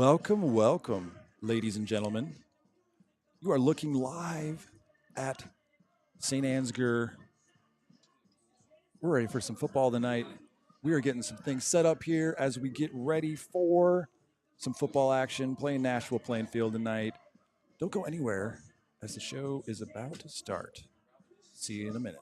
Welcome, welcome, ladies and gentlemen. You are looking live at St. Ansgar. We're ready for some football tonight. We are getting some things set up here as we get ready for some football action, playing Nashua-Plainfield tonight. Don't go anywhere as the show is about to start. See you in a minute.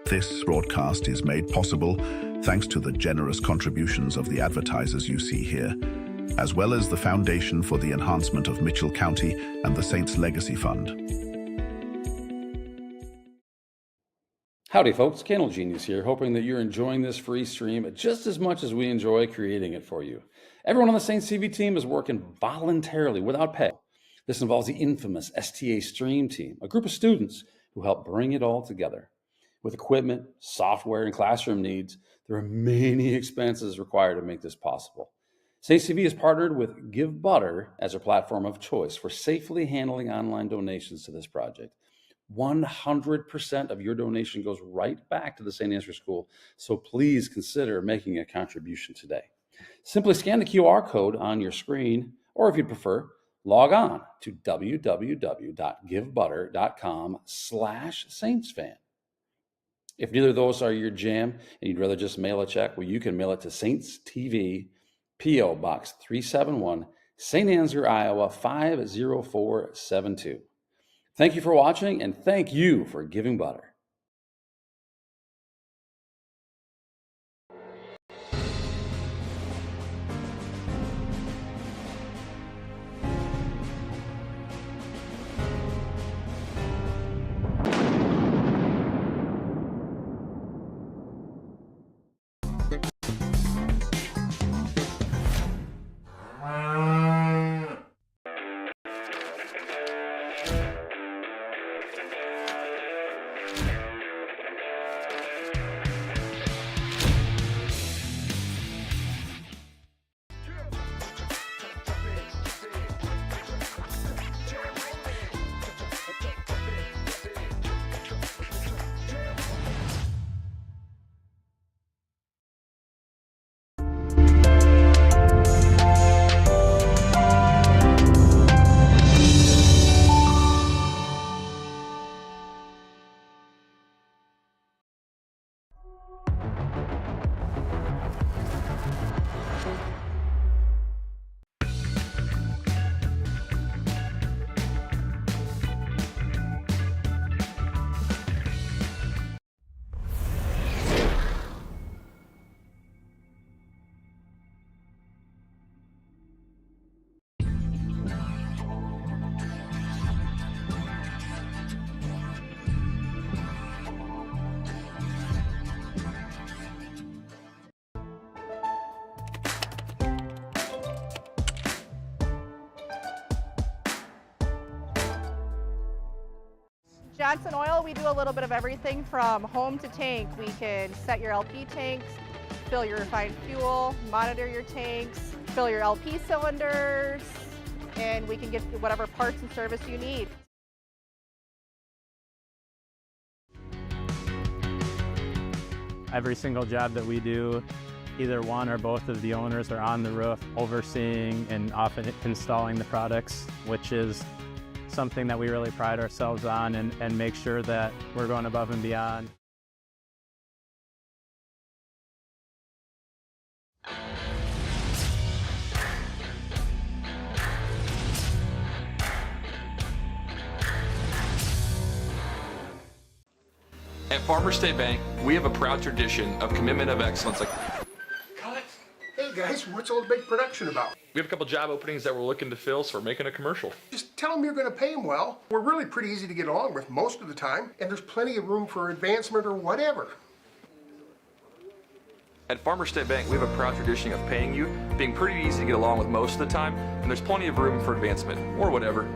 This broadcast is made possible thanks to the generous contributions of the advertisers you see here, as well as the Foundation for the Enhancement of Mitchell County and the Saints Legacy Fund. Howdy folks, Candle Genius here, hoping that you're enjoying this free stream just as much as we enjoy creating it for you. Everyone on the Saints TV team is working voluntarily without pay. This involves the infamous STA Stream Team, a group of students who help bring it all together. With equipment, software, and classroom needs, there are many expenses required to make this possible. Saints TV has partnered with Give Butter as a platform of choice for safely handling online donations to this project. 100% of your donation goes right back to the St. Ansgar School, so please consider making a contribution today. Simply scan the QR code on your screen, or if you'd prefer, log on to www.givebutter.com/saintsfan. If neither of those are your jam and you'd rather just mail a check, well, you can mail it to Saints TV, P.O. Box 371, St. Ansgar, Iowa 50472. Thank you for watching, and thank you for giving butter. Johnson Oil, we do a little bit of everything from home to tank. We can set your LP tanks, fill your refined fuel, monitor your tanks, fill your LP cylinders, and we can get whatever parts and service you need. Every single job that we do, either one or both of the owners are on the roof overseeing and often installing the products, which is something that we really pride ourselves on and make sure that we're going above and beyond. At Farmers State Bank, we have a proud tradition of commitment of excellence. Hey guys, what's all the big production about? We have a couple job openings that we're looking to fill, so we're making a commercial. Just tell them you're going to pay them well. We're really pretty easy to get along with most of the time, and there's plenty of room for advancement or whatever. At Farmers State Bank, we have a proud tradition of paying you, being pretty easy to get along with most of the time, and there's plenty of room for advancement, or whatever.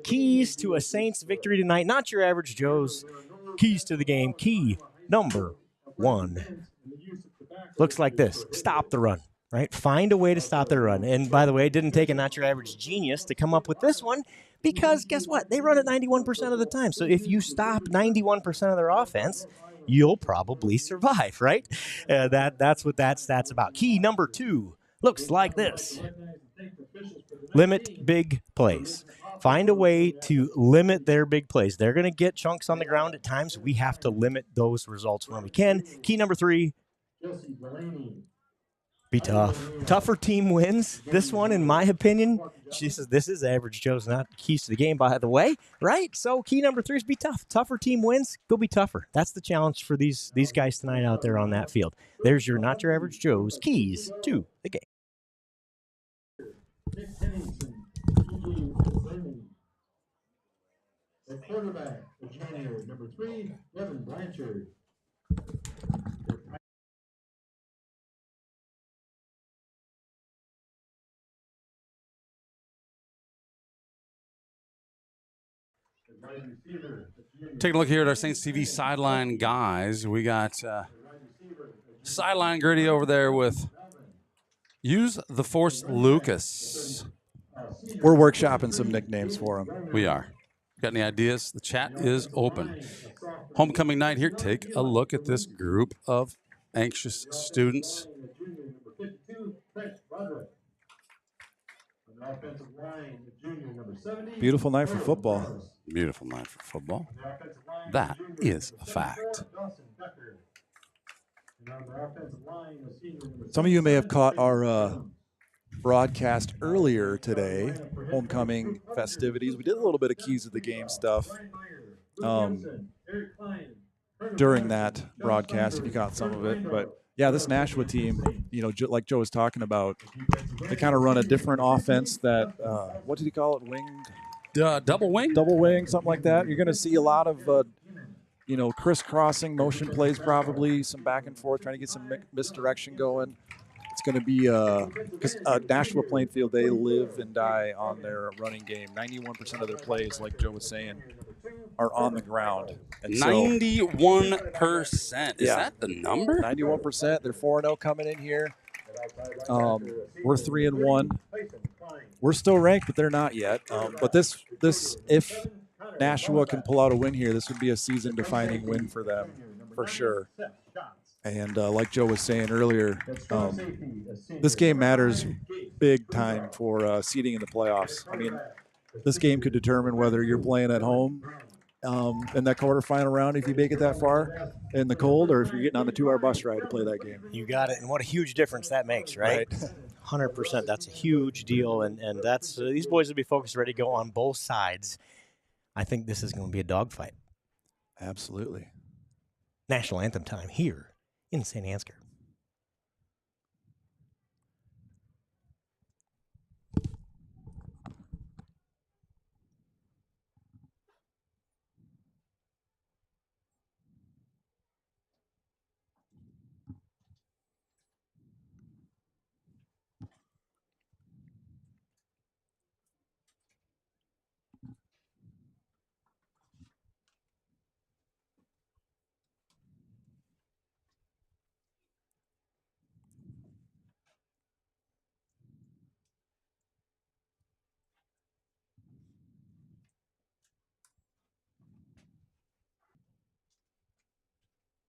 Keys to a Saints victory tonight. Not your average Joe's keys to the game. Key number 1 looks like this. Stop the run, right? Find a way to stop the run. And by the way, it didn't take a not your average genius to come up with this one because guess what? They run it 91% of the time. So if you stop 91% of their offense, you'll probably survive, right? That's what that stat's about. Key number 2 looks like this. Limit big plays. Find a way to limit their big plays. They're going to get chunks on the ground at times. We have to limit those results when we can. Key number 3, be tough. Tougher team wins. This one, in my opinion, she says this is average Joe's, not keys to the game, by the way, right? So key number 3 is be tough. Tougher team wins. Go be tougher. That's the challenge for these guys tonight out there on that field. There's your not your average Joe's keys to the game. The quarterback, the junior, number 3, Evan Blanchard. Taking a look here at our Saints TV sideline guys. We got sideline Gritty over there with Use the Force Lucas. We're workshopping some nicknames for him. We are. Got any ideas? The chat is open. Homecoming night here. Take a look at this group of anxious students. Beautiful night for football. Beautiful night for football. That is a fact. Some of you may have caught our broadcast earlier today, homecoming festivities. We did a little bit of keys of the game stuff during that broadcast, if you caught some of it. But yeah, this Nashua team, you know, like Joe was talking about, they kind of run a different offense that, what did he call it? Winged? Double wing? Double wing, something like that. You're going to see a lot of, you know, crisscrossing motion plays, probably some back and forth, trying to get some misdirection going. It's going to be because Nashua-Plainfield, they live and die on their running game. 91% of their plays, like Joe was saying, are on the ground. And 91%. Is that the number? 91%. They're 4-0 coming in here. We're 3-1. We're still ranked, but they're not yet. But this, if Nashua can pull out a win here, this would be a season-defining win for them, for sure. And like Joe was saying earlier, this game matters big time for seeding in the playoffs. I mean, this game could determine whether you're playing at home in that quarterfinal round, if you make it that far in the cold, or if you're getting on the 2-hour bus ride to play that game. You got it. And what a huge difference that makes, right? 100%. That's a huge deal. And that's these boys will be focused, ready to go on both sides. I think this is going to be a dogfight. Absolutely. National anthem time here in St. Ansgar.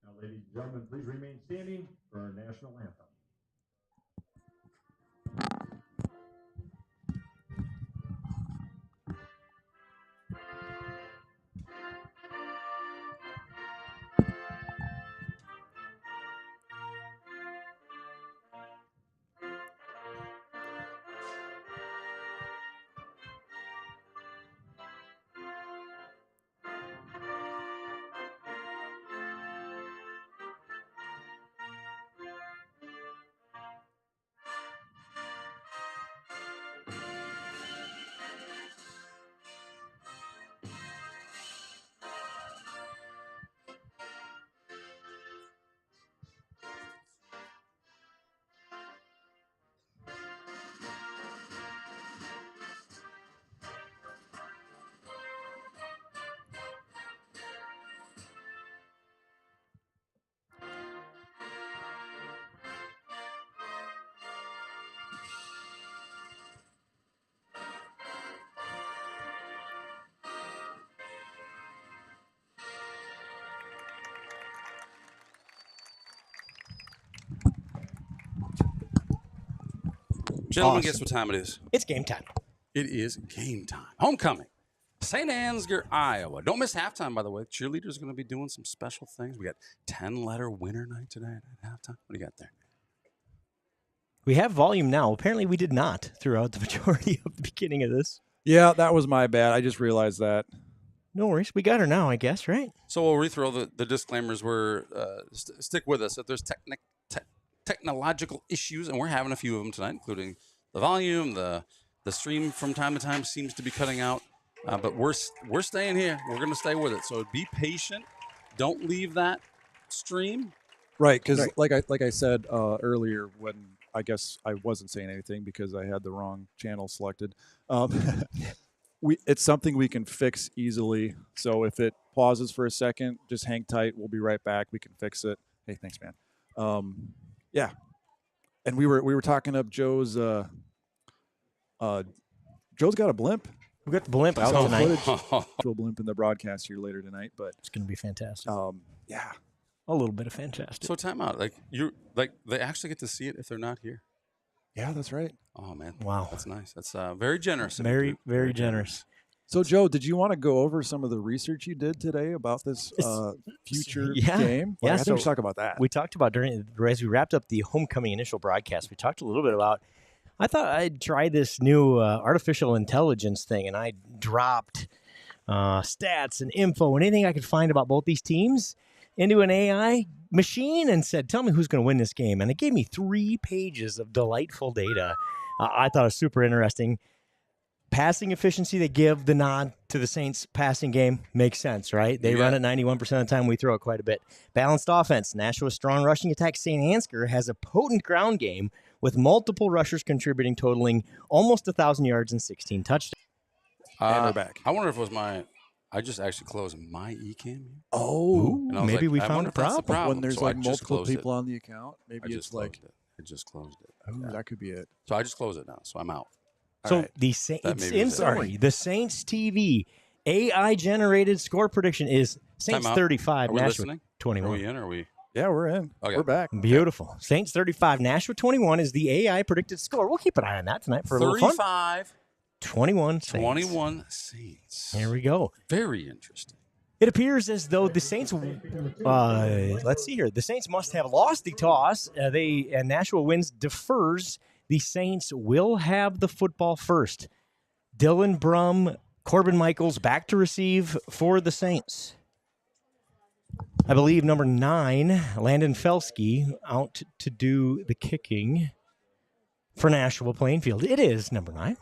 Now, ladies and gentlemen, please remain standing for our national anthem. Gentlemen, Awesome. guess what time it is? It's game time. It is game time. Homecoming. St. Ansgar, Iowa. Don't miss halftime, by the way. Cheerleaders are going to be doing some special things. We got 10-letter winner night today at halftime. What do you got there? We have volume now. Apparently we did not throughout the majority of the beginning of this. Yeah, that was my bad. I just realized that. No worries. We got her now, I guess, right? So we'll rethrow the disclaimers. Stick with us. If there's technological issues, and we're having a few of them tonight, including the volume, the stream from time to time seems to be cutting out. But we're staying here. We're going to stay with it. So be patient. Don't leave that stream. Right, because like I said earlier, when I guess I wasn't saying anything because I had the wrong channel selected. It's something we can fix easily. So if it pauses for a second, just hang tight. We'll be right back. We can fix it. Hey, thanks, man. Yeah, and we were talking up Joe's. Joe's got a blimp. We got the blimp out tonight. We'll blimp in the broadcast here later tonight, but It's going to be fantastic. yeah. A little bit of fantastic. So time out. They actually get to see it if they're not here. Yeah, that's right. Oh man, Wow. that's nice. That's very generous. of you, Very, dude. very generous. So, Joe, did you want to go over some of the research you did today about this future Yeah. game? Yeah, I think we so should talk about that. We talked about as we wrapped up the homecoming initial broadcast, we talked a little bit about, I thought I'd try this new artificial intelligence thing, and I dropped stats and info and anything I could find about both these teams into an AI machine and said, tell me who's going to win this game. And it gave me 3 pages of delightful data. I thought it was super interesting. Passing efficiency, they give the nod to the Saints passing game. Makes sense, right? They run it 91% of the time. We throw it quite a bit. Balanced offense. Nashua's strong rushing attack. St. Ansgar has a potent ground game with multiple rushers contributing, totaling almost 1,000 yards and 16 touchdowns. And we're back. I wonder if it was I just actually closed my eCam. Oh, And I was maybe like, we I found wonder a if that's the problem. when there's So I like just multiple closed it. people on the account, I maybe just it's like, closed it. I just closed it. oh, that could be it. So I just closed it now. So I'm out. So All right. the Saints, That it's maybe in was it. summary, the Saints TV AI generated score prediction is Saints Time out. 35, Are we Nashua listening? Are 21. we in? Or are we? Yeah, we're in. Okay. We're back. Beautiful. Saints 35, Nashua 21 is the AI predicted score. We'll keep an eye on that tonight for a little fun. 35, 21 Saints. 21 Saints. There we go. Very interesting. It appears as though the Saints, let's see here. The Saints must have lost the toss. And Nashua wins, defers. The Saints will have the football first. Dylan Brum, Corbin Michaels back to receive for the Saints. I believe number 9, Landon Felsky, out to do the kicking for Nashua-Plainfield. It is number 9.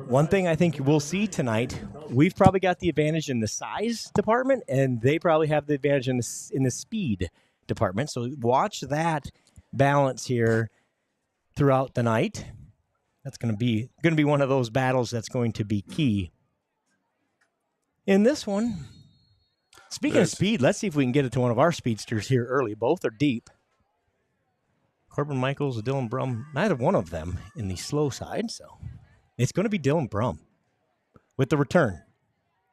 One thing I think we'll see tonight, we've probably got the advantage in the size department, and they probably have the advantage in the speed department. So watch that balance here throughout the night. That's going to be one of those battles that's going to be key. In this one, speaking of speed, let's see if we can get it to one of our speedsters here early. Both are deep. Corbin Michaels, Dylan Brum, neither one of them in the slow side, so it's going to be Dylan Brum with the return.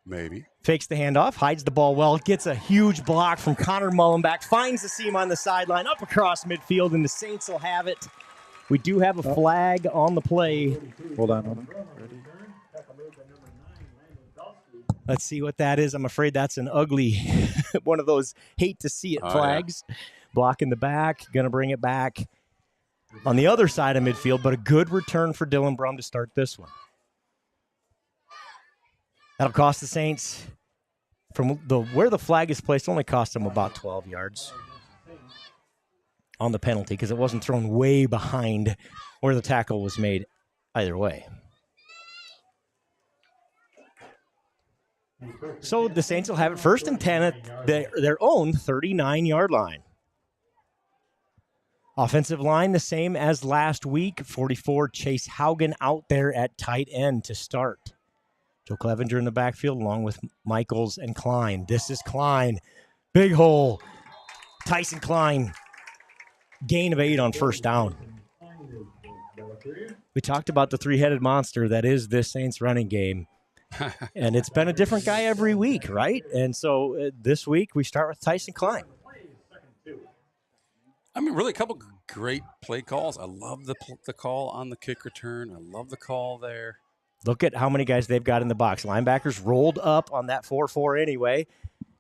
Maybe. Fakes the handoff, hides the ball well, gets a huge block from Connor Mullenbeck, finds the seam on the sideline, up across midfield, and the Saints will have it. We do have a flag on the play. Hold on. Ready? Let's see what that is. I'm afraid that's an ugly, one of those hate-to-see-it flags. Yeah. Block in the back, going to bring it back on the other side of midfield, but a good return for Dylan Brum to start this one. That'll cost the Saints, from where the flag is placed, only cost them about 12 yards on the penalty because it wasn't thrown way behind where the tackle was made either way. So the Saints will have it 1st and 10 at their own 39-yard line. Offensive line, the same as last week. 44, Chase Haugen out there at tight end to start. Joe Clevenger in the backfield along with Michaels and Klein. This is Klein. Big hole. Tyson Klein. Gain of 8 on 1st down. We talked about the 3-headed monster that is this Saints running game. And it's been a different guy every week, right? And so this week we start with Tyson Klein. I mean, really, a couple great play calls. I love the call on the kick return. I love the call there. Look at how many guys they've got in the box. Linebackers rolled up on that 4-4 anyway.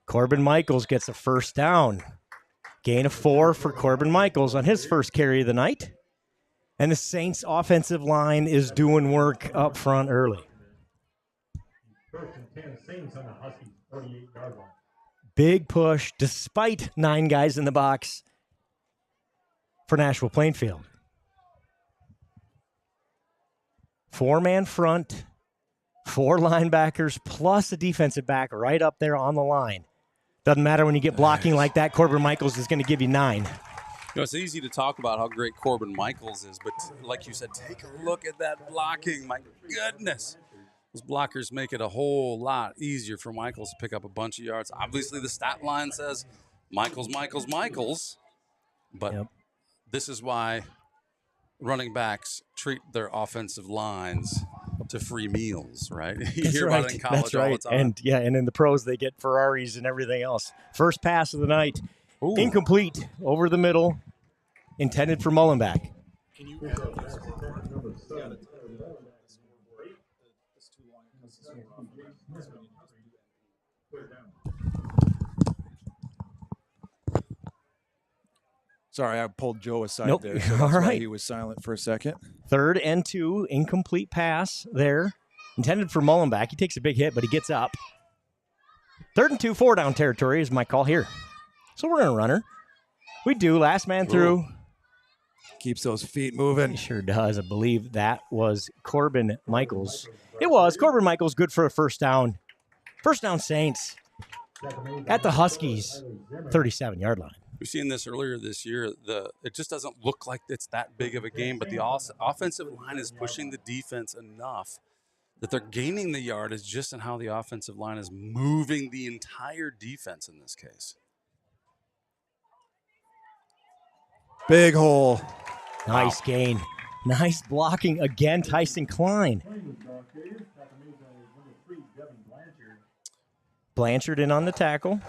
Corbin Michaels gets a first down. Gain of 4 for Corbin Michaels on his first carry of the night. And the Saints offensive line is doing work up front early. 1st and 10, Saints on the Huskies 48-yard line. Big push despite 9 guys in the box for Nashua-Plainfield. 4-man front, 4 linebackers, plus a defensive back right up there on the line. Doesn't matter when you get blocking like that. Corbin Michaels is going to give you 9. You know, it's easy to talk about how great Corbin Michaels is, but like you said, take a look at that blocking. My goodness. Those blockers make it a whole lot easier for Michaels to pick up a bunch of yards. Obviously, the stat line says Michaels. But this is why running backs treat their offensive lines to free meals, right? You hear about it in college all the time. And in the pros, they get Ferraris and everything else. First pass of the night, incomplete, over the middle, intended for Mullenbeck. Can you Sorry, I pulled Joe aside there. So that's why he was silent for a second. 3rd and 2, incomplete pass there. Intended for Mullenbeck. He takes a big hit, but he gets up. 3rd and 2, 4-down territory is my call here. So we're going to runner. We do. Last man through. Keeps those feet moving. He sure does. I believe that was Corbin Michaels. It was. Corbin Michaels, good for a first down. First down Saints at the Huskies, 37-yard line. We've seen this earlier this year. It just doesn't look like it's that big of a game, but the offensive line is pushing the defense enough that they're gaining the yardage just in how the offensive line is moving the entire defense in this case. Big hole. Nice gain. Nice blocking again, Tyson Klein. Blanchard in on the tackle.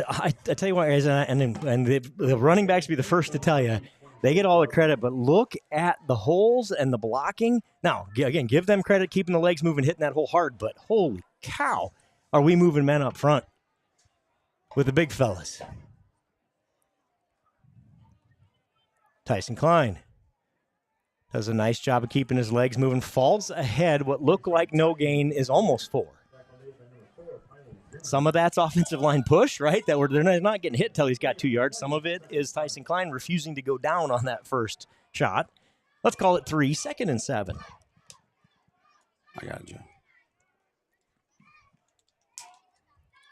I tell you what, guys, and the running backs be the first to tell you, they get all the credit, but look at the holes and the blocking. Now, again, give them credit, keeping the legs moving, hitting that hole hard, but holy cow, are we moving men up front with the big fellas. Tyson Klein does a nice job of keeping his legs moving, falls ahead. What looked like no gain is almost 4. Some of that's offensive line push, right? They're not getting hit till he's got 2 yards. Some of it is Tyson Klein refusing to go down on that first shot. Let's call it 3, 2nd and 7. I got you.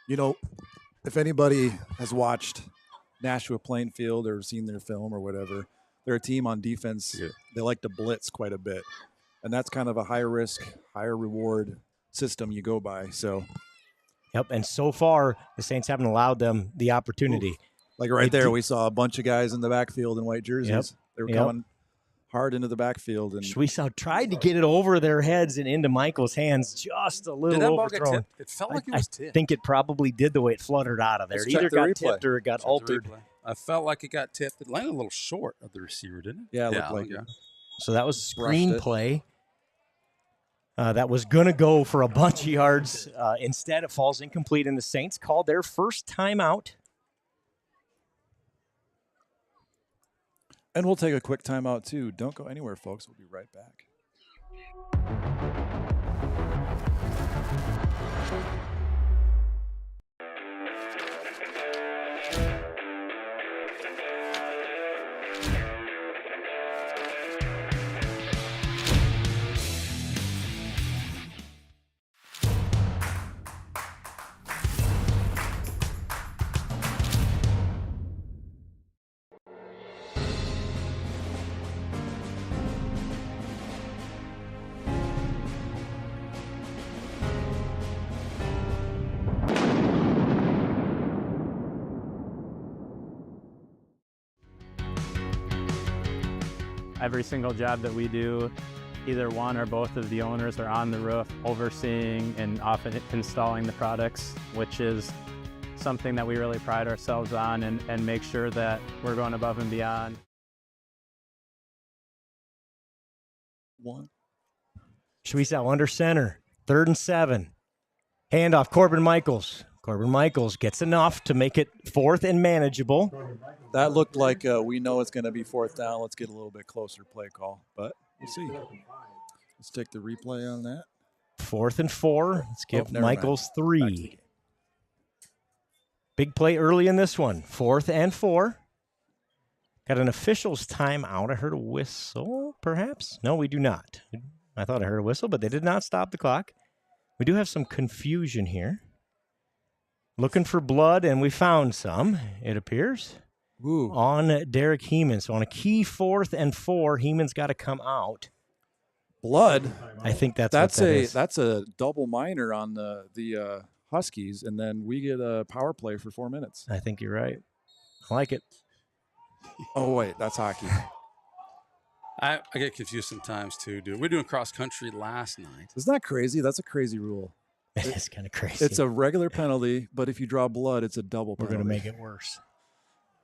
You know, if anybody has watched Nashua-Plainfield or seen their film or whatever, they're a team on defense. Yeah. They like to blitz quite a bit. And that's kind of a higher risk, higher reward system you go by. So, yep, and so far, the Saints haven't allowed them the opportunity. Ooh. Like right there, we saw a bunch of guys in the backfield in white jerseys. Yep. They were coming hard into the backfield. And Schweisow tried to get it over their heads and into Michael's hands, just a little overthrown. It felt like it was tipped. I think it probably did the way it fluttered out of there. It either got tipped or it got altered. I felt like it got tipped. It landed a little short of the receiver, didn't it? Yeah, it looked like it. So that was a screenplay. That was going to go for a bunch of yards. Instead, it falls incomplete, and the Saints called their first timeout. And we'll take a quick timeout, too. Don't go anywhere, folks. We'll be right back. Every single job that we do, either one or both of the owners are on the roof overseeing and often installing the products, which is something that we really pride ourselves on and make sure that we're going above and beyond. One. Squeeze out under center. 3rd and 7. Handoff, Corbin Michaels. Corbin Michaels gets enough to make it 4th and manageable. That looked like we know it's going to be 4th down. Let's get a little bit closer play call, but we'll see. Let's take the replay on that. 4th and 4. Let's give never Michaels mind. 3. Big play early in this one. 4th and 4. Got an official's timeout. I heard a whistle, perhaps? No, we do not. I thought I heard a whistle, but they did not stop the clock. We do have some confusion here. Looking for blood, and we found some, it appears, on Derek Heeman. So on a key 4th and 4, Heeman's got to come out. Blood? I think that's a double minor on the Huskies, and then we get a power play for 4 minutes. I think you're right. I like it. Oh, wait, that's hockey. I get confused sometimes, too, dude. We're doing cross-country last night. Isn't that crazy? That's a crazy rule. It is kind of crazy. It's a regular penalty, but if you draw blood, it's a double penalty. We're going to make it worse.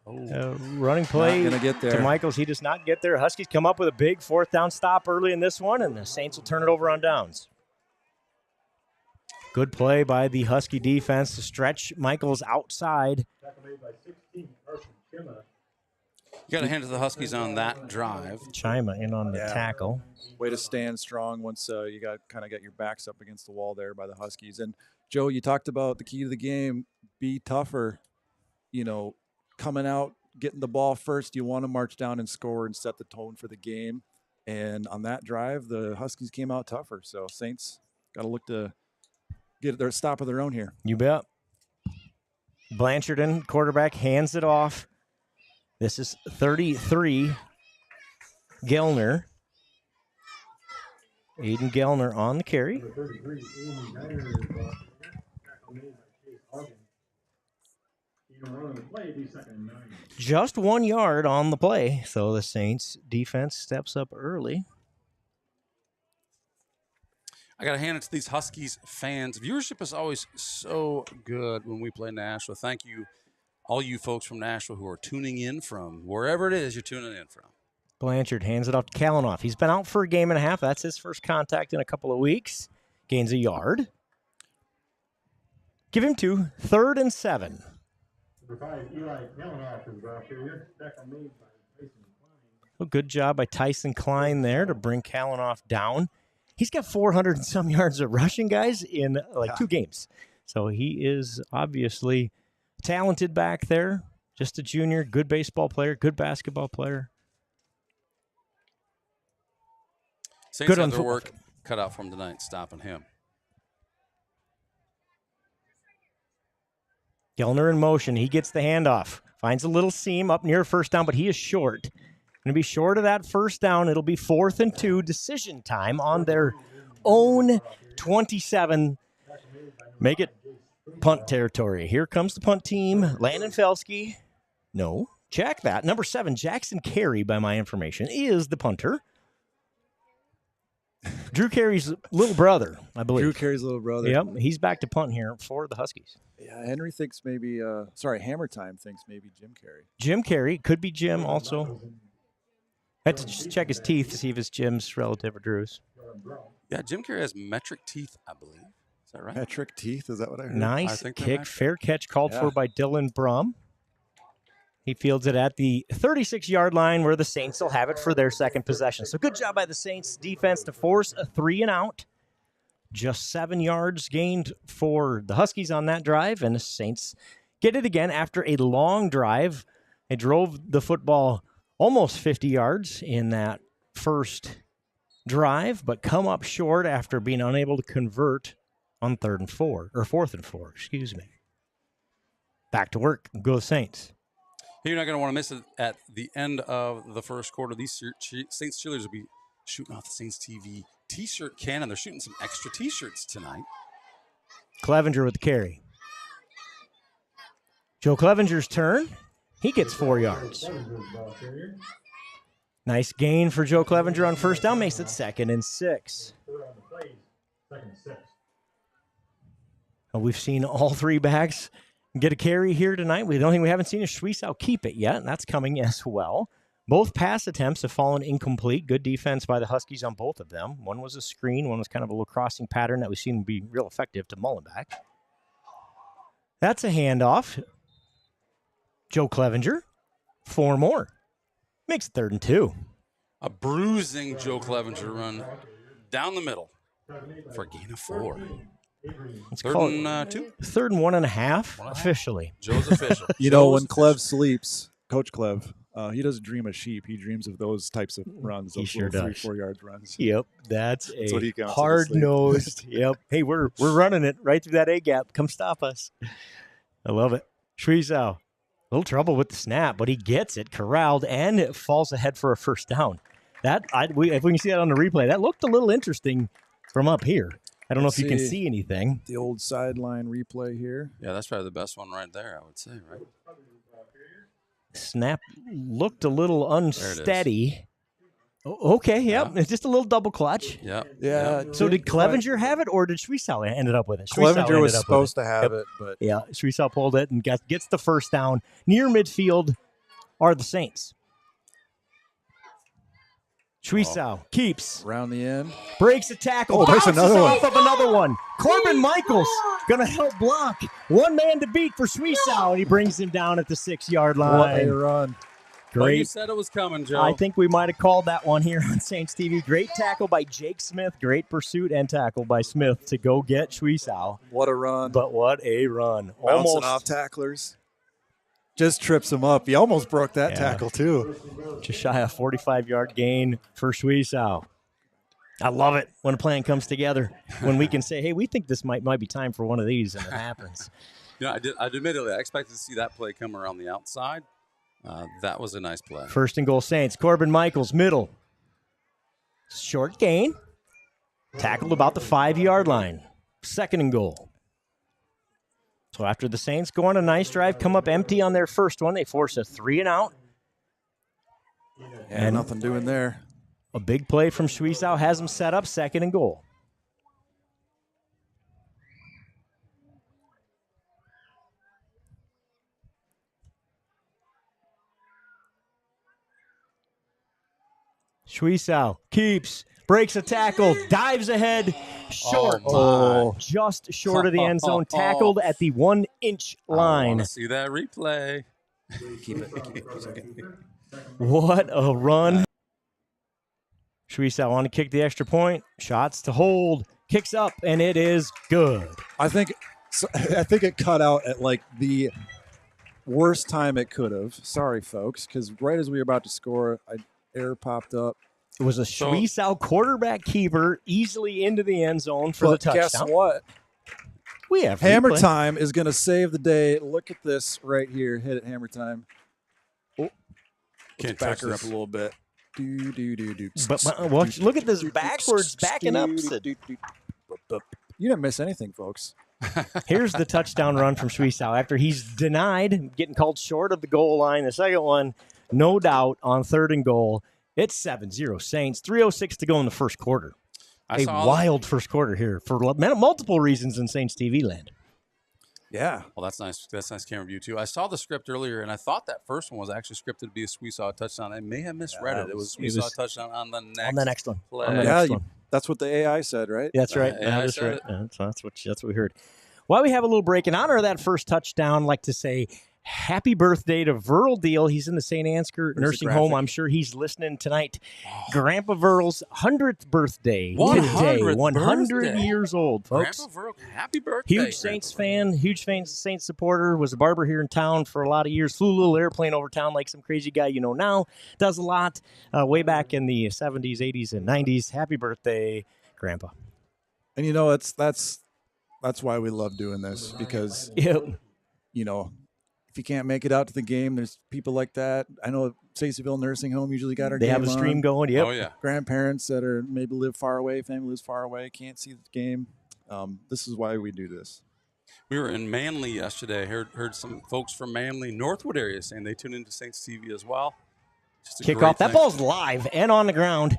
Running play not gonna get there. to Michaels. He does not get there. Huskies come up with a big 4th down stop early in this one, and the Saints will turn it over on downs. Good play by the Husky defense to stretch Michaels outside. You got to hand it to the Huskies on that drive. Chima in on the tackle. Way to stand strong once you got your backs up against the wall there by the Huskies. And Joe, you talked about the key to the game: be tougher. Coming out, getting the ball first. You want to march down and score and set the tone for the game. And on that drive, the Huskies came out tougher. So Saints got to look to get their stop of their own here. You bet. Blanchardon, quarterback, hands it off. This is 33, Gellner. Aiden Gellner on the carry. Just 1 yard on the play, so the Saints defense steps up early. I got to hand it to these Huskies fans. Viewership is always so good when we play Nashua. Thank you, all you folks from Nashua who are tuning in from wherever it is you're tuning in from. Blanchard hands it off to Kalanoff. He's been out for a game and a half. That's his first contact in a couple of weeks. Gains a yard. Give him 2. 3rd and 7. Well, good job by Tyson Klein there to bring Kalanoff down. He's got 400 and some yards of rushing, guys, in 2 games. So he is obviously talented back there. Just a junior, good baseball player, good basketball player. Saints have their work cut out for him tonight, stopping him. Gellner in motion. He gets the handoff. Finds a little seam up near 1st down, but he is short. Going to be short of that 1st down. It'll be 4th and 2. Decision time on their own 27. Make it punt territory. Here comes the punt team. Landon Felsky. No. Check that. Number 7, Jackson Carey, by my information, is the punter. Drew Carey's little brother, I believe. Drew Carey's little brother. Yep, he's back to punt here for the Huskies. Yeah, Henry thinks maybe, Hammer Time thinks maybe Jim Carey. Jim Carey. Could be Jim also. Had to just check his teeth to see if it's Jim's relative or Drew's. Yeah, Jim Carey has metric teeth, I believe. Is that right? Metric teeth? Is that what I heard? Nice kick. Fair catch called for by Dylan Brum. He fields it at the 36-yard line where the Saints will have it for their second possession. So good job by the Saints defense to force a 3 and out. Just 7 yards gained for the Huskies on that drive, and the Saints get it again after a long drive. They drove the football almost 50 yards in that first drive, but come up short after being unable to convert on 4th and 4, excuse me. Back to work. Go Saints. You're not going to want to miss it at the end of the first quarter. These Saints cheerleaders will be shooting off the Saints TV T-shirt cannon. They're shooting some extra T-shirts tonight. Clevenger with the carry. Joe Clevenger's turn. He gets 4 yards. Nice gain for Joe Clevenger on 1st down. Makes it 2nd and 6. We've seen all 3 backs get a carry here tonight. We haven't seen a Schwiesau keep it yet, and that's coming as well. Both pass attempts have fallen incomplete. Good defense by the Huskies on both of them. One was a screen. One was kind of a little crossing pattern that we've seen be real effective to Mullenbeck. That's a handoff. Joe Clevenger. 4 more. Makes it 3rd and 2. A bruising Joe Clevenger run down the middle for a gain of 4. Let's 3rd and 2. 3rd and 1.5 officially. Joe's official. You know, when Clev sleeps, Coach Clev, he doesn't dream of sheep. He dreams of those types of runs. Those He sure little does. 3-4 yards runs. Yep, that's what a he counts as hard-nosed. Yep. Hey, we're running it right through that A gap. Come stop us. I love it. Schwiesau, a little trouble with the snap, but he gets it corralled and it falls ahead for a first down. If we can see that on the replay, that looked a little interesting from up here. I don't know if you can see anything. The old sideline replay here. Yeah, that's probably the best one right there, I would say, right? Snap looked a little unsteady. Okay, yep. It's just a little double clutch. Yep. Yeah. So did Clevenger have it, or did Schwiesau ended up with it? Clevenger was supposed to have it, but yeah, Schwiesau pulled it and gets the first down. Near midfield are the Saints. Schwiesau keeps, around the end. breaks a tackle, Oh, there's bounces another one. off of another one. Corbin Michaels gonna help block. One man to beat for Schwiesau, and he brings him down at the 6-yard line. What a run. Well, you Great. said it was coming, Joe. I think we might have called that one here on Saints TV. Great tackle by Jake Smith. Great pursuit and tackle by Smith to go get Schwiesau. What a run. But what a run. Bouncing Almost off tacklers. Just trips him up. He almost broke that tackle, too. just shy of 45-yard gain for Schwiesau. I love it when a plan comes together. When we can say, hey, we think this might be time for one of these, and it happens. Admittedly, I expected to see that play come around the outside. That was a nice play. 1st and goal Saints. Corbin Michaels, middle. Short gain. Tackled about the 5-yard line. 2nd and goal. So after the Saints go on a nice drive, come up empty on their first one, they force a 3-and-out. And nothing doing there. A big play from Schwiesau has them set up 2nd and goal. Schwiesau keeps, breaks a tackle, dives ahead, short. Just short of the end zone, tackled at the 1-inch I line. want to see that replay. Keep it for a second. What a run. Schwiesau on to kick the extra point. Shots to hold. Kicks up, and it is good. I think it cut out at like the worst time it could have. Sorry, folks, because right as we were about to score, air popped up. It was a Schwiesau quarterback keeper easily into the end zone for the touchdown. Guess what? We have Hammer replay. time is going to save the day. Look at this right here. Hit it, hammer time. Oh, Can't back touch her up this. a little bit. Do. But watch, look at this backwards, backing up. You didn't miss anything, folks. Here's the touchdown run from Schwiesau after he's denied, getting called short of the goal line. The second one, no doubt, on 3rd and goal. It's 7-0 Saints. 3:06 to go in the first quarter. A wild first quarter here for multiple reasons in Saints TV land. Yeah. Well, that's nice. That's nice camera view, too. I saw the script earlier, and I thought that first one was actually scripted to be a Schwiesau touchdown. I may have misread it. It was Schwiesau touchdown on the next one. play. On the next one. That's what the AI said, right? That's right. That's right. That's what we heard. While we have a little break in honor of that first touchdown, I'd like to say happy birthday to Verl Deal. He's in the St. Ansgar nursing home. I'm sure he's listening tonight. Grandpa Verl's 100th birthday today. 100 years old, folks. Grandpa Verl, happy birthday. Huge Saints fan, huge Saints supporter. Was a barber here in town for a lot of years. Flew a little airplane over town like some crazy guy you know now. Does a lot way back in the 70s, 80s, and 90s. Happy birthday, Grandpa. And you know, that's why we love doing this, because you know, if you can't make it out to the game, there's people like that. I know Stacyville Nursing Home usually got our They game have a stream on. going. Yep. Oh, yeah. Grandparents that are maybe live far away, family lives far away, can't see the game. This is why we do this. We were in Manly yesterday. Heard some folks from Manly, Northwood area saying they tune into Saints TV as well. Just a Kick great off. That thing. ball's live and on the ground.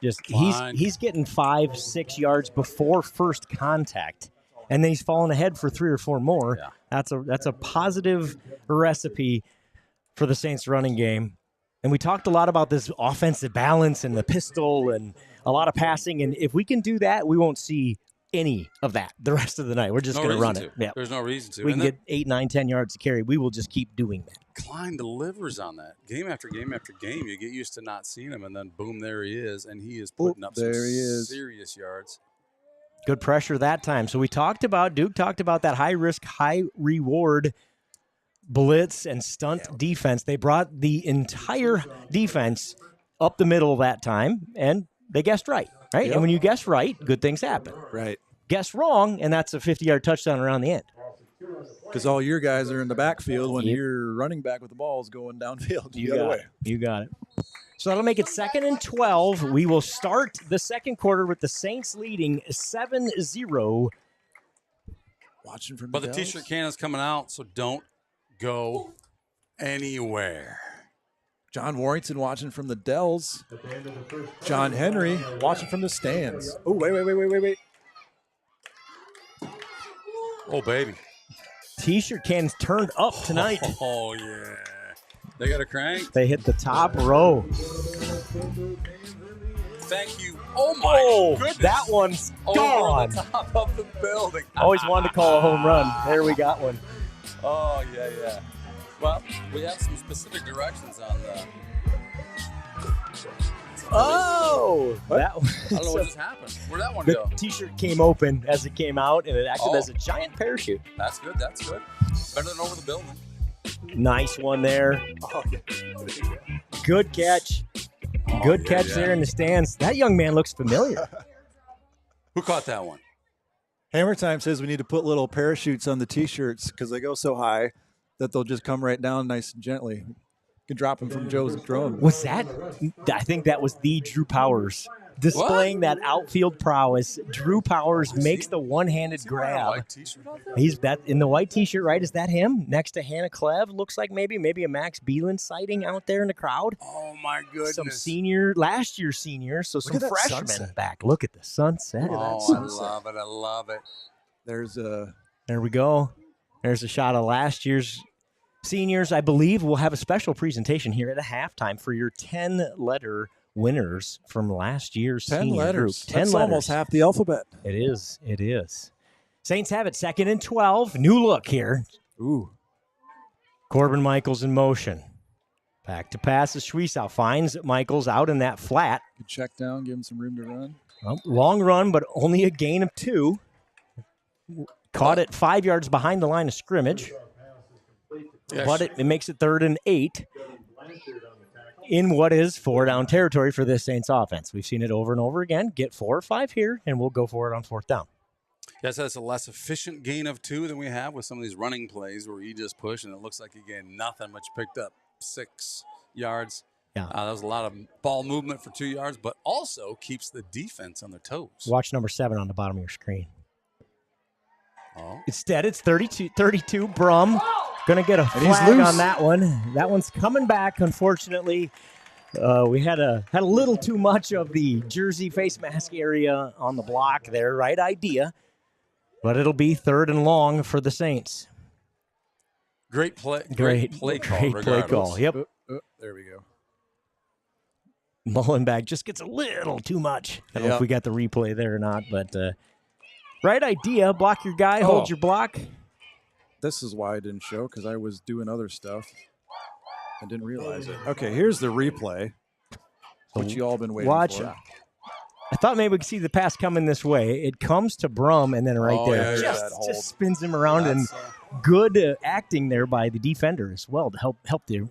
Just Fine. he's getting 5-6 yards before first contact, and then he's falling ahead for 3 or 4 more. Yeah. That's a positive recipe for the Saints running game. And we talked a lot about this offensive balance and the pistol and a lot of passing. And if we can do that, we won't see any of that the rest of the night. We're just going to run it. Yeah. There's no reason to. We can get 8, 9, 10 yards to carry. We will just keep doing that. Klein delivers on that. Game after game after game, you get used to not seeing him, and then boom, there he is, and he is putting up some serious yards. Good pressure that time. So Duke talked about that high-risk, high-reward blitz and stunt defense. They brought the entire defense up the middle that time, and they guessed right? Yep. And when you guess right, good things happen. Right. Guess wrong, and that's a 50-yard touchdown around the end. Because all your guys are in the backfield when your running back with the ball is going downfield. You got it. So that'll make it 2nd and 12. We will start the second quarter with the Saints leading 7-0. Watching from But the T-shirt cannon's coming out, so don't go anywhere. John Warrington watching from the Dells. John Henry watching from the stands. Oh, wait. Oh, baby. T-shirt cans turned up tonight. Oh, yeah. They got a crank. They hit the top row. Thank you. Oh, my goodness. That one's gone. Over the top of the building. Always wanted to call a home run. There we got one. Oh, yeah. Well, we have some specific directions on the... Oh! I don't know what just happened. Where'd that one the go? T-shirt came open as it came out, and it acted as a giant parachute. That's good. Better than over the building. Nice one there. Oh, yeah. Good catch. Good catch there in the stands. That young man looks familiar. Who caught that one? Hammer Time says we need to put little parachutes on the T-shirts because they go so high that they'll just come right down nice and gently. You can drop them from Joe's drone. Was that? I think that was the Drew Powers displaying that outfield prowess. Drew Powers makes the one-handed grab. White T-shirt out there? He's that in the white T-shirt, right? Is that him next to Hannah Clev? Looks like maybe a Max Beelan sighting out there in the crowd. Oh my goodness! Some last year seniors, so some freshmen sunset. back. Look at the sunset. I love it. There we go. There's a shot of last year's seniors. I believe we'll have a special presentation here at a halftime for your 10-letter winners from last year's 10 senior letters. group. 10 That's letters. almost half the alphabet. It is. Saints have it 2nd and 12. New look here. Ooh. Corbin Michaels in motion. Back to pass is Schwiesau. Finds Michaels out in that flat. Good check down, give him some room to run. Long run, but only a gain of 2. Caught it 5 yards behind the line of scrimmage. Yes. But it makes it 3rd and 8 in what is 4-down territory for this Saints offense. We've seen it over and over again. Get 4 or 5 here, and we'll go for it on 4th down. Yes, that's a less efficient gain of 2 than we have with some of these running plays where you just push and it looks like you gained nothing, but you picked up 6 yards. Yeah. That was a lot of ball movement for 2 yards, but also keeps the defense on their toes. Watch number 7 on the bottom of your screen. Oh. Instead, it's 32 Brum. Going to get a flag on that one. That one's coming back, unfortunately. We had a little too much of the jersey face mask area on the block there. Right idea. But it'll be 3rd and long for the Saints. Great play call. Great play call. Yep. There we go. Mullenbag just gets a little too much. I don't know if we got the replay there or not, but right idea. Block your guy, hold your block. This is why I didn't show, because I was doing other stuff. I didn't realize it. Okay, here's the replay, which you all been waiting for. I thought maybe we could see the pass coming this way. It comes to Brum, and then there just spins him around, and good acting there by the defender as well to help the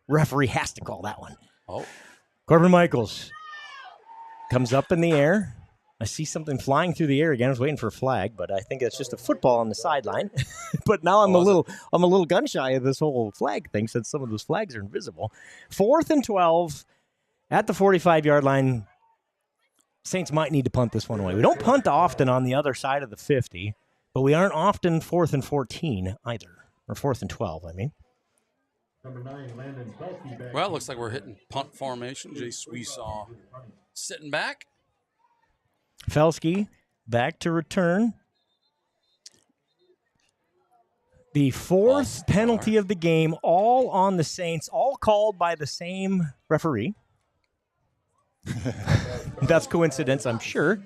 referee has to call that one. Oh. Corbin Michaels comes up in the air. I see something flying through the air again. I was waiting for a flag, but I think it's just a football on the sideline. But now I'm a little gun shy of this whole flag thing since some of those flags are invisible. 4th and 12 at the 45-yard line. Saints might need to punt this one away. We don't punt often on the other side of the 50, but we aren't often 4th and 14 either, or 4th and 12, I mean. Number 9, Landon Felsky back. Well, it looks like we're hitting punt formation. Jace Weesaw sitting back. Felsky back to return. The fourth penalty of the game, all on the Saints, all called by the same referee. That's coincidence, I'm sure.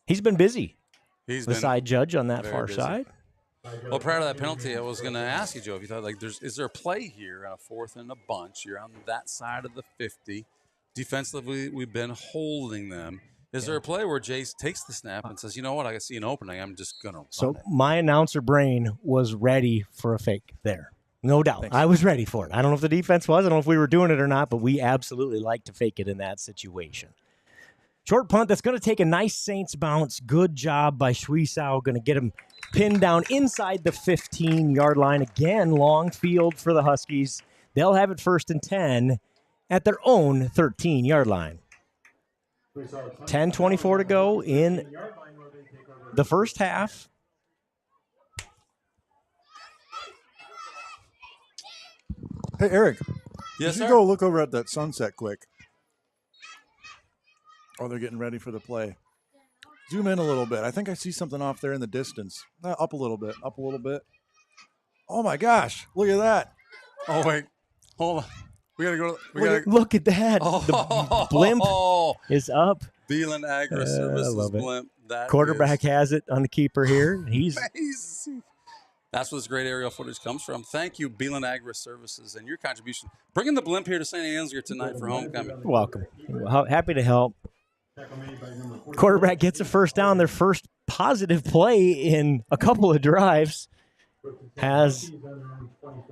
He's been busy. He's the been side judge on that far busy. side. Well, prior to that penalty, I was going to ask you, Joe, if you thought, like, is there a play here on a fourth and a bunch? You're on that side of the 50. Defensively, we've been holding them. Is there a play where Jace takes the snap and says, you know what, I see an opening, I'm just going to run So it? my announcer brain was ready for a fake there. No doubt. Thanks. I was ready for it. I don't know if the defense was. I don't know if we were doing it or not, but we absolutely like to fake it in that situation. Short punt that's going to take a nice Saints bounce. Good job by Schwiesau. Going to get him pinned down inside the 15-yard line. Again, long field for the Huskies. They'll have it 1st and 10 at their own 13-yard line. 10:24 to go in the first half. Hey, Eric. Yes, you sir. go look over at that sunset quick. Oh, they're getting ready for the play. Zoom in a little bit. I think I see something off there in the distance. Up a little bit. Up a little bit. Oh, my gosh. Look at that. Oh, wait. Hold on. We got to go. Look at that. The blimp is up. Beelan Agri Services love it. blimp. That Quarterback is has it on the keeper here. He's amazing. That's where this great aerial footage comes from. Thank you, Beelan Agri Services, and your contribution. Bringing the blimp here to St. Ansgar tonight for homecoming. welcome. Happy to help. Quarterback gets a first down. Their first positive play in a couple of drives has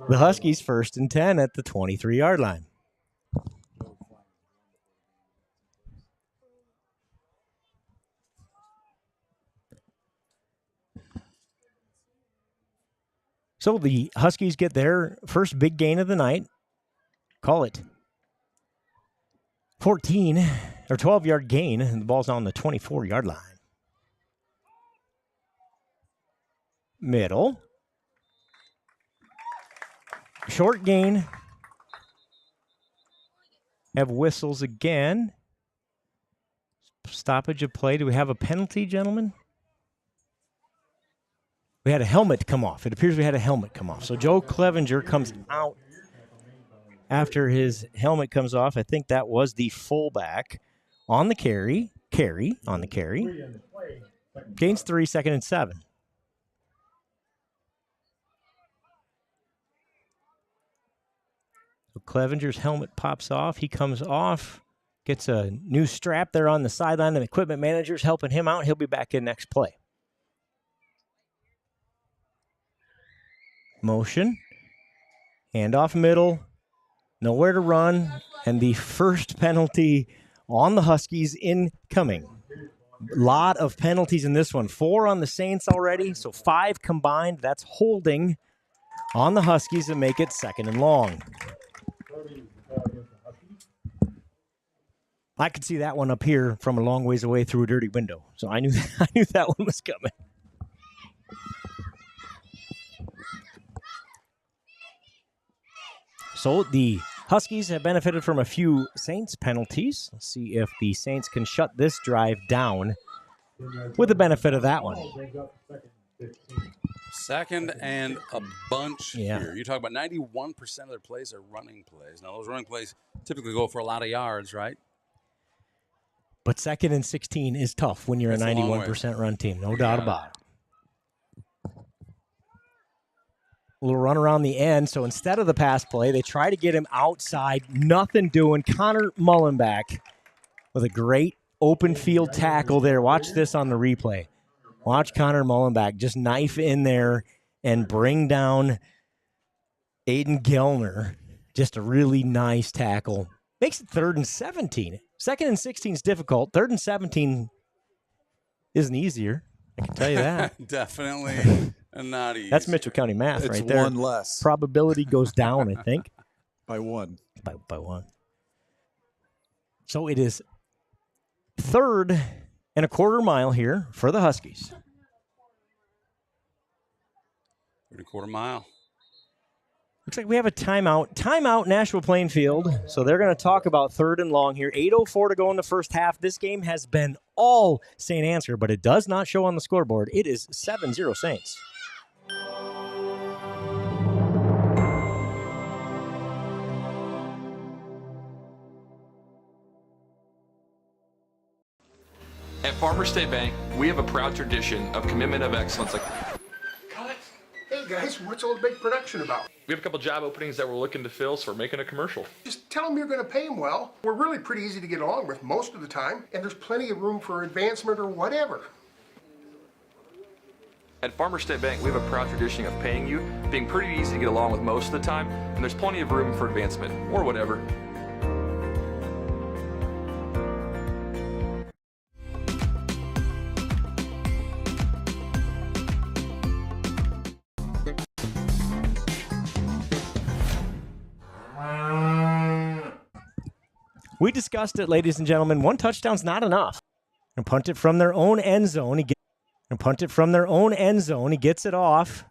the Huskies 1st and 10 at the 23-yard line. So the Huskies get their first big gain of the night. Call it 14 or 12-yard gain, and the ball's on the 24-yard line. Middle. Short gain. Have whistles again. Stoppage of play. Do we have a penalty, gentlemen? We had a helmet come off. It appears we had a helmet come off. So Joe Clevenger comes out after his helmet comes off. I think that was the fullback on the carry. On the carry. Gains 3, 2nd and 7. So Clevenger's helmet pops off. He comes off, gets a new strap there on the sideline, and the equipment manager's helping him out. He'll be back in next play. Motion. Handoff middle. Nowhere to run. And the first penalty on the Huskies incoming. Lot of penalties in this one. 4 on the Saints already, so 5 combined. That's holding on the Huskies to make it 2nd and long. I could see that one up here from a long ways away through a dirty window. So I knew that one was coming. So the Huskies have benefited from a few Saints penalties. Let's see if the Saints can shut this drive down with the benefit of that one. 2nd and a bunch Yeah. here. You talk about 91% of their plays are running plays. Now, those running plays typically go for a lot of yards, right? But 2nd and 16 is tough when you're That's a a long way. 91% run team. No doubt about it. A little run around the end. So instead of the pass play, they try to get him outside. Nothing doing. Connor Mullenbeck with a great open field tackle there. Watch this on the replay. Watch Connor Mullenbeck just knife in there and bring down Aiden Gellner. Just a really nice tackle. Makes it 3rd and 17. 2nd and 16 is difficult. 3rd and 17 isn't easier. I can tell you that. Definitely not easy. That's Mitchell County math It's right there. one less. Probability goes down, I think. By 1. By 1. So it is 3rd and a quarter mile here for the Huskies. 3/4 mile. Looks like we have a timeout. Timeout, Nashua-Plainfield. So they're going to talk about 3rd and long here. 8:04 to go in the first half. This game has been all St. Ansgar, but it does not show on the scoreboard. It is 7-0 Saints. At Farmer State Bank, we have a proud tradition of commitment of excellence. Cut. Hey guys, what's all the big production about? We have a couple job openings that we're looking to fill, so we're making a commercial. Just tell them you're going to pay them well. We're really pretty easy to get along with most of the time, and there's plenty of room for advancement or whatever. At Farmer State Bank, we have a proud tradition of paying you, being pretty easy to get along with most of the time, and there's plenty of room for advancement, or whatever. We discussed it, ladies and gentlemen. 1 touchdown's not enough. And punt it from their own end zone. He gets it off.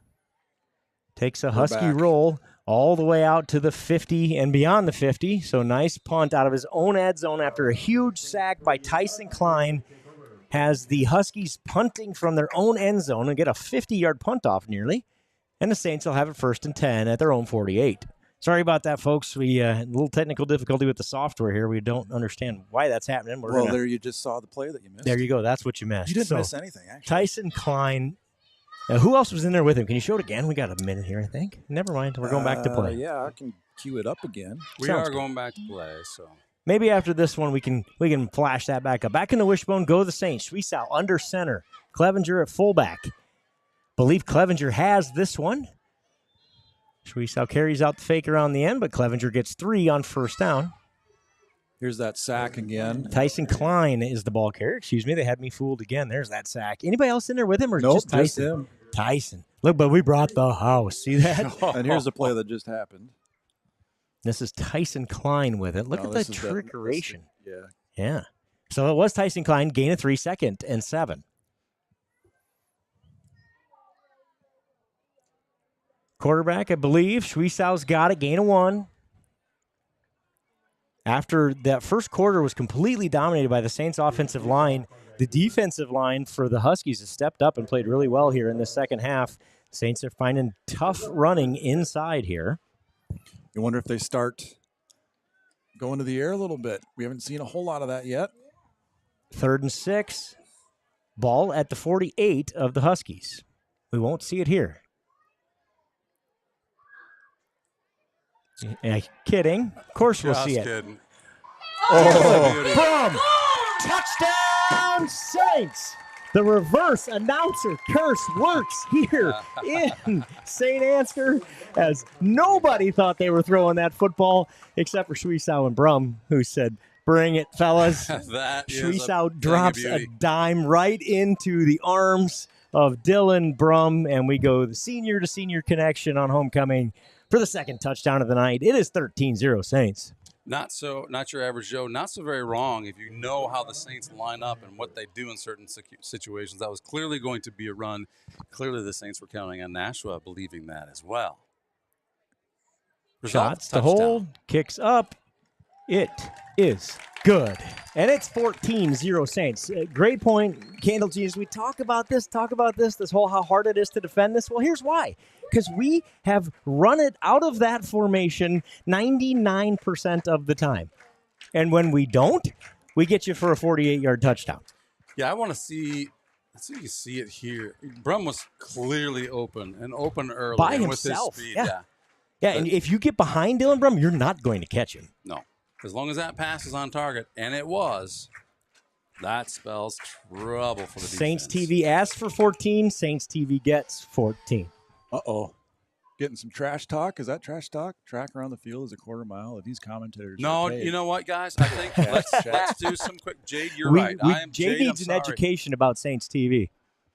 Takes a Husky roll all the way out to the 50 and beyond the 50. So nice punt out of his own end zone after a huge sack by Tyson Klein. Has the Huskies punting from their own end zone and get a 50-yard punt off nearly. And the Saints will have it 1st and 10 at their own 48. Sorry about that, folks. We had a little technical difficulty with the software here. We don't understand why that's happening. There you just saw the play that you missed. There you go. That's what you missed. You didn't miss anything, actually. Tyson Klein. Who else was in there with him? Can you show it again? We got a minute here, I think. Never mind. We're going back to play. Yeah, I can cue it up again. We are going back to play, so. Maybe after this one, we can flash that back up. Back in the wishbone, go the Saints. Schwiesau under center. Clevenger at fullback. Believe Clevenger has this one. Schwiesau carries out the fake around the end, but Clevenger gets 3 on 1st down. Here's that sack again. Tyson Klein is the ball carrier. Excuse me, they had me fooled again. There's that sack. Anybody else in there with him or Nope, just Tyson? just him. Tyson. Look, but we brought the house. See that? And here's the play that just happened. This is Tyson Klein with it. Look at the this is trickeration. Yeah. So it was Tyson Klein, gain of 3, 2nd and 7. Quarterback, I believe. Schwiesau's got it, gain of 1. After that first quarter was completely dominated by the Saints offensive line, the defensive line for the Huskies has stepped up and played really well here in the second half. Saints are finding tough running inside here. You wonder if they start going to the air a little bit. We haven't seen a whole lot of that yet. 3rd and 6. Ball at the 48 of the Huskies. We won't see it here. Kidding. Of course we'll see it. Kidding. Brum! Touchdown, Saints! The reverse announcer curse works here in St. Ansgar, as nobody thought they were throwing that football except for Schwiesau and Brum, who said, "Bring it, fellas." Schwiesau drops a dime right into the arms of Dylan Brum, and we go the senior-to-senior connection on homecoming for the 2nd touchdown of the night. It is 13-0 Saints. Not your average Joe. Not so very wrong if you know how the Saints line up and what they do in certain situations. That was clearly going to be a run. Clearly the Saints were counting on Nashua believing that as well. Shots to hold, kicks up. It is good. And it's 14-0 Saints. Great point, Candle Genius. We talk about this whole how hard it is to defend this. Well, here's why. Because we have run it out of that formation 99% of the time. And when we don't, we get you for a 48-yard touchdown. Yeah, I want to see. Let's see if you see it here. Brum was clearly open early. By and himself. With his speed, Yeah, and if you get behind Dylan Brum, you're not going to catch him. No. As long as that pass is on target, and it was, that spells trouble for the defense. Saints TV asks for 14. Saints TV gets 14. Uh-oh. Getting some trash talk. Is that trash talk? Track around the field is a quarter mile. These commentators. No, you know what, guys? I think let's do some quick. Jade, you're right. Jade needs an education about Saints TV.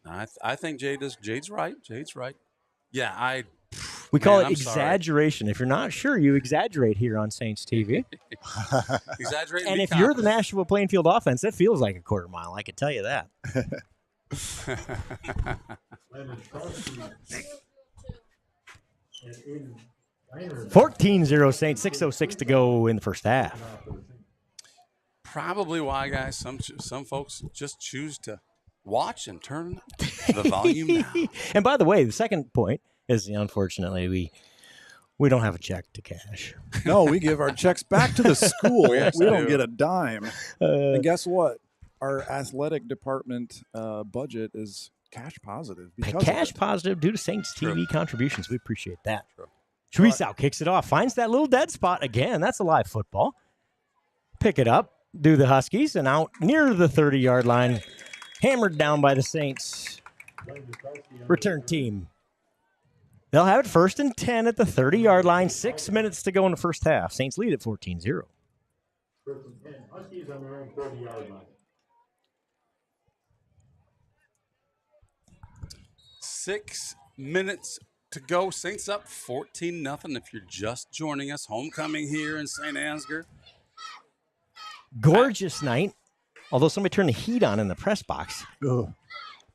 I think Jade's right. Jade's right. Yeah, we call it exaggeration. Sorry. If you're not sure, you exaggerate here on Saints TV. Exaggerate. And if you're the Nashua-Plainfield offense, it feels like a quarter mile. I can tell you that. 14-0 Saints, 6:06 to go in the first half. Probably why, guys, some folks just choose to watch and turn the volume down. And by the way, the second point is, unfortunately, we don't have a check to cash. No, we give our checks back to the school. We don't get a dime. And guess what? Our athletic department budget is cash positive. Cash positive due to Saints TV contributions. We appreciate that. Shreesow kicks it off, finds that little dead spot again. That's a live football. Pick it up, do the Huskies, and out near the 30-yard line, hammered down by the Saints. Return team. They'll have it 1st and 10 at the 30-yard line. 6 minutes to go in the first half. Saints lead at 14-0. 1st and 10. Huskies on their own 30-yard line. 6 minutes to go. Saints up 14-0. If you're just joining us, homecoming here in St. Ansgar. Gorgeous night. Although somebody turned the heat on in the press box. Ugh.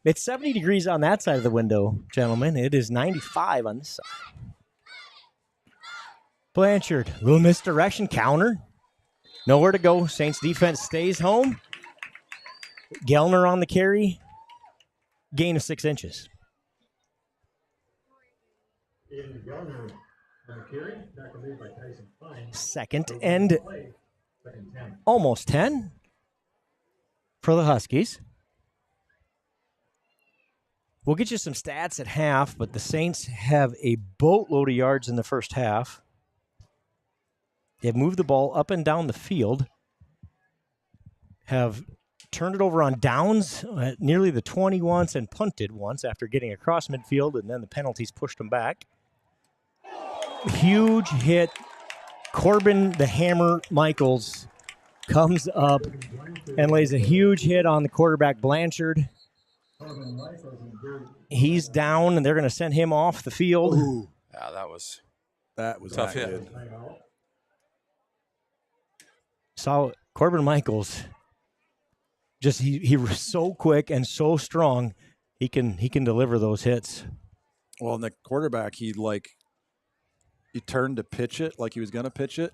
It's 70 degrees on that side of the window, gentlemen. It is 95 on this side. Blanchard, little misdirection, counter. Nowhere to go. Saints defense stays home. Gellner on the carry. Gain of 6 inches. Second and almost 10 for the Huskies. We'll get you some stats at half, but the Saints have a boatload of yards in the first half. They've moved the ball up and down the field, have turned it over on downs at nearly the 20 once and punted once after getting across midfield, and then the penalties pushed them back. Huge hit. Corbin the Hammer Michaels comes up and lays a huge hit on the quarterback Blanchard. He's down, and they're going to send him off the field. Ooh. Yeah, that was tough hit. Good. Saw Corbin Michaels. Just he was so quick and so strong. He can deliver those hits. Well, and the quarterback, he turned to pitch it like he was going to pitch it,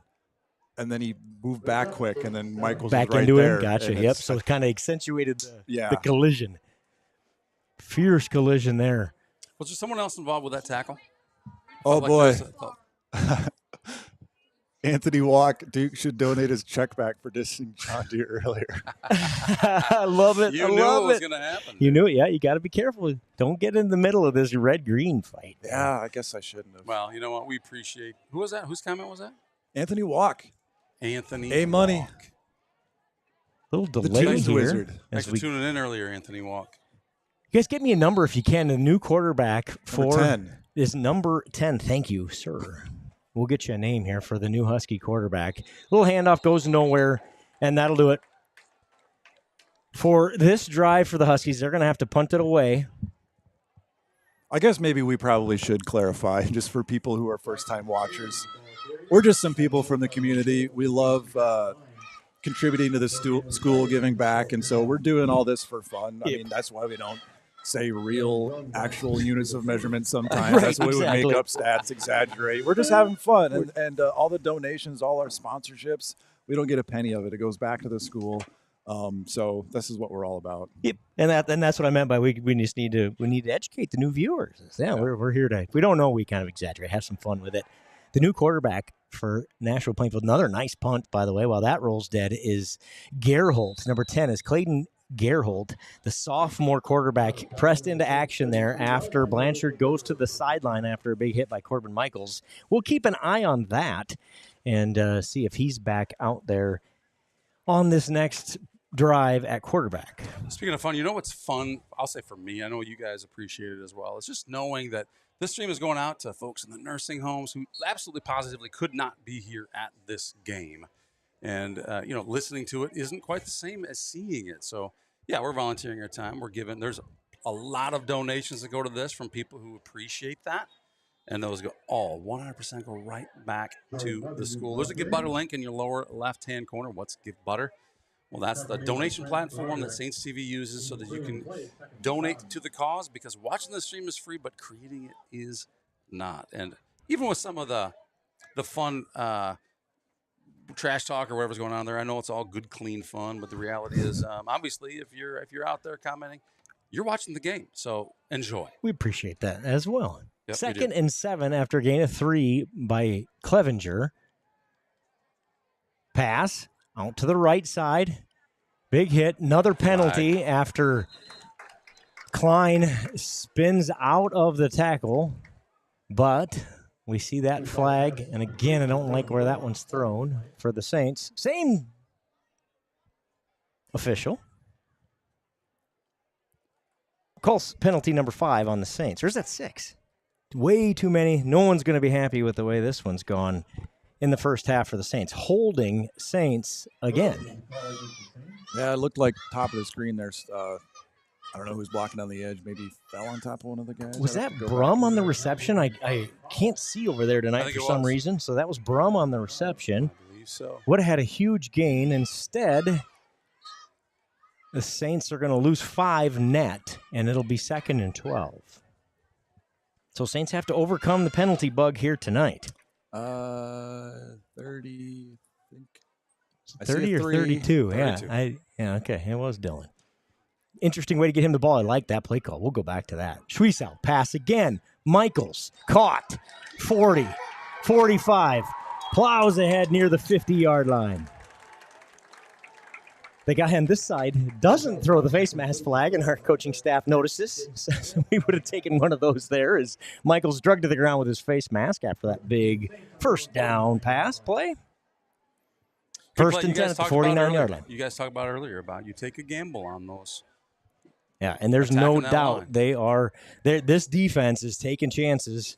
and then he moved back quick, and then Michaels back was right into there. him. Gotcha. And Yep. So it kind of accentuated the collision. Fierce collision there. Was there someone else involved with that tackle? Oh, boy. Anthony Walk, Duke should donate his check back for dissing John Deere earlier. I love it. You knew it was going to happen. You knew it. Yeah, you got to be careful. Don't get in the middle of this red-green fight. Yeah, I guess I shouldn't have. Well, you know what? We appreciate. Who was that? Whose comment was that? Anthony Walk. Anthony A-Money. Walk. Little delay Tunes here. Wizard. Thanks for tuning in earlier, Anthony Walk. You guys get me a number if you can. The new quarterback Number 10. is number 10. Thank you, sir. We'll get you a name here for the new Husky quarterback. Little handoff goes nowhere, and that'll do it. For this drive for the Huskies, they're going to have to punt it away. I guess maybe we probably should clarify, just for people who are first-time watchers. We're just some people from the community. We love contributing to the school, giving back, and so we're doing all this for fun. I mean, that's why we don't say real, actual units of measurement sometimes. Right, That's why we would make up stats, exaggerate. We're just having fun, and all the donations, all our sponsorships, we don't get a penny of it. It goes back to the school. So this is what we're all about. Yep, and that's what I meant by we just need to educate the new viewers. Yeah, we're here to. If we don't know, we kind of exaggerate, have some fun with it. The new quarterback for Nashua-Plainfield, another nice punt, by the way, while that rolls dead, is Gerholt. Number 10 is Clayton Gerholt, the sophomore quarterback, pressed into action there after Blanchard goes to the sideline after a big hit by Corbin Michaels. We'll keep an eye on that and see if he's back out there on this next drive at quarterback. Speaking of fun, you know what's fun? I'll say for me, I know you guys appreciate it as well. It's just knowing that this stream is going out to folks in the nursing homes who absolutely positively could not be here at this game. And, listening to it isn't quite the same as seeing it. So, yeah, we're volunteering our time. We're giving – there's a lot of donations that go to this from people who appreciate that. And those go all 100% go right back to the school. There's a Give Butter link in your lower left-hand corner. What's Give Butter? Well, that's the donation platform that Saints TV uses so that you can donate to the cause, because watching the stream is free, but creating it is not. And even with some of the the fun trash talk or whatever's going on there. I know it's all good, clean fun, but the reality is, obviously, if you're out there commenting, you're watching the game, so enjoy. We appreciate that as well. Yep, 2nd and 7 after a gain of 3 by Clevenger. Pass out to the right side. Big hit. Another penalty after Klein spins out of the tackle. But we see that flag. And again, I don't like where that one's thrown for the Saints. Same official. Calls penalty number 5 on the Saints. Or is that 6? Way too many. No one's going to be happy with the way this one's gone in the first half for the Saints. Holding Saints again. Yeah, it looked like top of the screen there's, I don't know who's blocking on the edge. Maybe fell on top of one of the guys. Was that Brum on the reception? I can't see over there tonight for some reason. So that was Brum on the reception. I believe so. Would have had a huge gain. Instead, the Saints are going to lose 5 net, and it'll be 2nd and 12. So Saints have to overcome the penalty bug here tonight. 30, I think. 30 or 32. 32. Yeah, okay. It was Dylan. Interesting way to get him the ball. I like that play call. We'll go back to that. Schwiesel, pass again. Michaels, caught. 40, 45. Plows ahead near the 50-yard line. The guy on this side doesn't throw the face mask flag, and our coaching staff notices. So we would have taken one of those there as Michaels drugged to the ground with his face mask after that big first down pass play. First and 10 at the 49-yard line. You guys talked about earlier about you take a gamble on those. Yeah, and there's no doubt this defense is taking chances,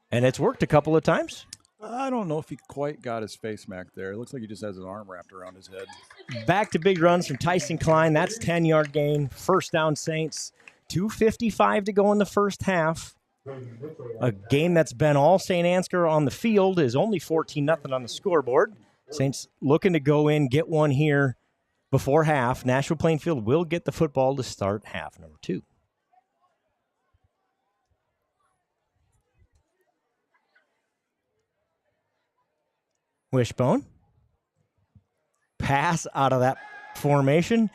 and it's worked a couple of times. I don't know if he quite got his face mask there. It looks like he just has his arm wrapped around his head. Back to big runs from Tyson Klein. That's 10-yard gain. First down, Saints. 2:55 to go in the first half. A game that's been all St. Ansgar on the field is only 14-0 on the scoreboard. Saints looking to go in, get one here before half. Nashua-Plainfield will get the football to start half number 2. Wishbone. Pass out of that formation.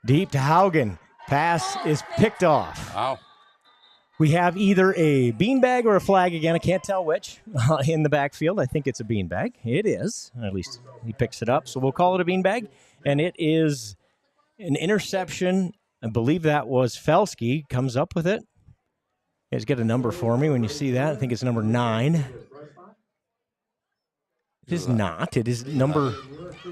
Deep to Haugen. Pass is picked off. Wow. We have either a beanbag or a flag again. I can't tell which in the backfield. I think it's a beanbag. It is. At least he picks it up. So we'll call it a beanbag. And it is an interception. I believe that was Felsky. Comes up with it. You guys get a number for me when you see that. I think it's number 9. It is not. It is number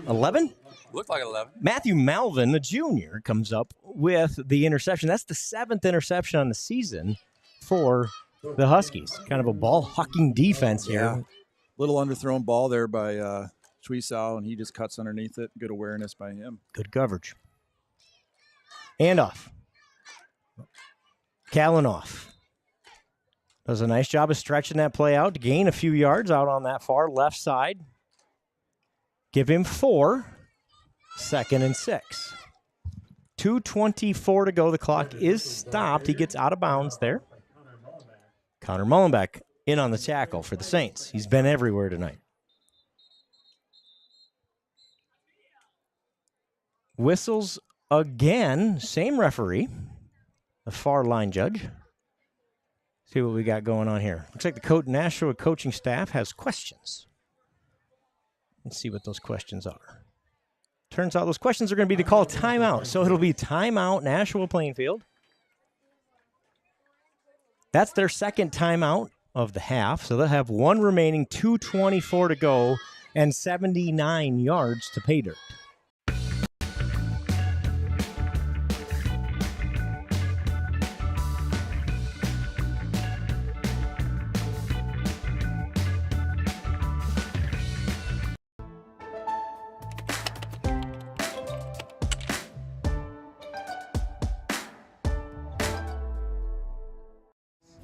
11. Looked like 11. Matthew Malvin, the junior, comes up with the interception. That's the 7th interception on the season for the Huskies. Kind of a ball-hucking defense here. Yeah. Little underthrown ball there by Schwiesel, and he just cuts underneath it. Good awareness by him. Good coverage. Handoff. Kalanoff does a nice job of stretching that play out to gain a few yards out on that far left side. Give him 4. 2nd and 6. 2:24 to go. The clock is stopped. He gets out of bounds there. Connor Mullenbeck in on the tackle for the Saints. He's been everywhere tonight. Whistles again. Same referee. The far line judge. See what we got going on here. Looks like the Nashua coaching staff has questions. Let's see what those questions are. Turns out those questions are going to be to call timeout. So it'll be timeout Nashua-Plainfield. That's their second timeout of the half. So they'll have one remaining, 2:24 to go, and 79 yards to pay dirt.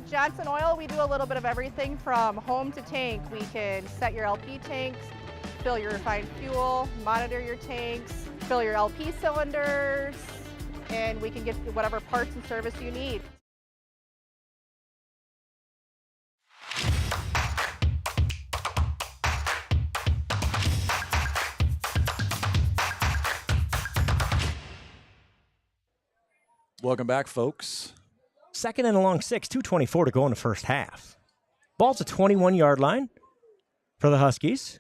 Johnson Oil, we do a little bit of everything from home to tank. We can set your LP tanks, fill your refined fuel, monitor your tanks, fill your LP cylinders, and we can get whatever parts and service you need. Welcome back, folks. Second and a long 6, 2:24 to go in the first half. Ball's a 21-yard line for the Huskies.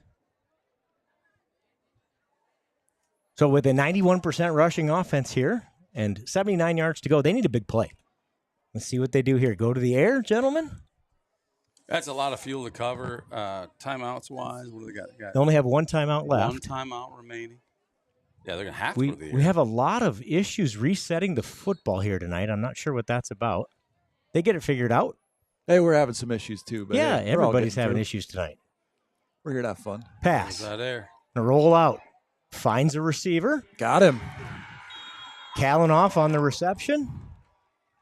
So with a 91% rushing offense here and 79 yards to go, they need a big play. Let's see what they do here. Go to the air, gentlemen. That's a lot of fuel to cover. Timeouts-wise, what do they got? They only have one timeout left. One timeout remaining. Yeah, they're going to have to We, go to the air. we have a lot of issues resetting the football here tonight. I'm not sure what that's about. They get it figured out. Hey, we're having some issues too. But Yeah, hey, we're all everybody's getting having through. issues tonight. We're here to have fun. Pass. That air. And roll out. Finds a receiver. Got him. Kalanoff on the reception.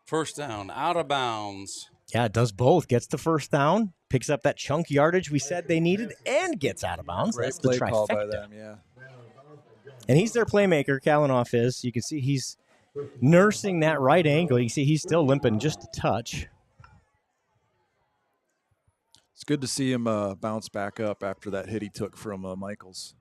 First down, out of bounds. Yeah, it does both. Gets the first down, picks up that chunk yardage we said they needed, and gets out of bounds. Great That's the play call by trifecta. them, yeah. And he's their playmaker, Kalanoff is. You can see he's nursing that right ankle. You can see he's still limping just a touch. It's good to see him bounce back up after that hit he took from Michaels.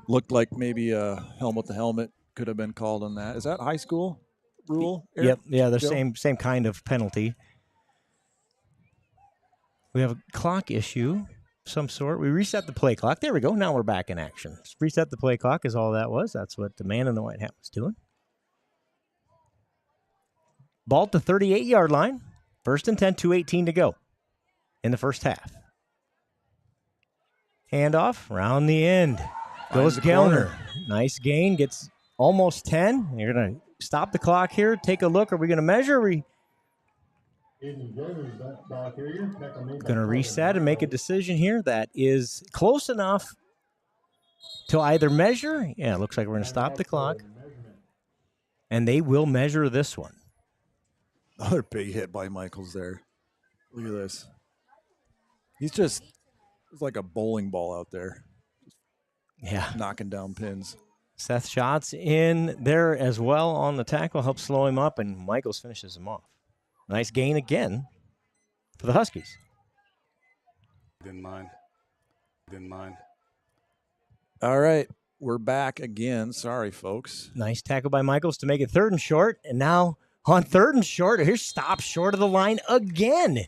Looked like maybe a helmet to helmet could have been called on that. Is that high school rule? Eric? Yep, yeah, the Joe? same kind of penalty. We have a clock issue of some sort. We reset the play clock. There we go. Now we're back in action. Reset the play clock is all that was. That's what the man in the white hat was doing. Ball at the 38-yard line. First and 10, 2:18 to go in the first half. Handoff, round the end. Goes Finds the Gellner. corner. Nice gain, gets almost 10. You're going to stop the clock here, take a look. Are we going to measure? Are we going to reset and make a decision here that is close enough to either measure? Yeah, it looks like we're going to stop the clock. And they will measure this one. Another big hit by Michaels there. Look at this. It's like a bowling ball out there. Yeah. Knocking down pins. Seth Schatz in there as well on the tackle, helps slow him up, and Michaels finishes him off. Nice gain again for the Huskies. Didn't mind. All right. We're back again. Sorry, folks. Nice tackle by Michaels to make it 3rd and short. And now on 3rd and short, here's stop short of the line again.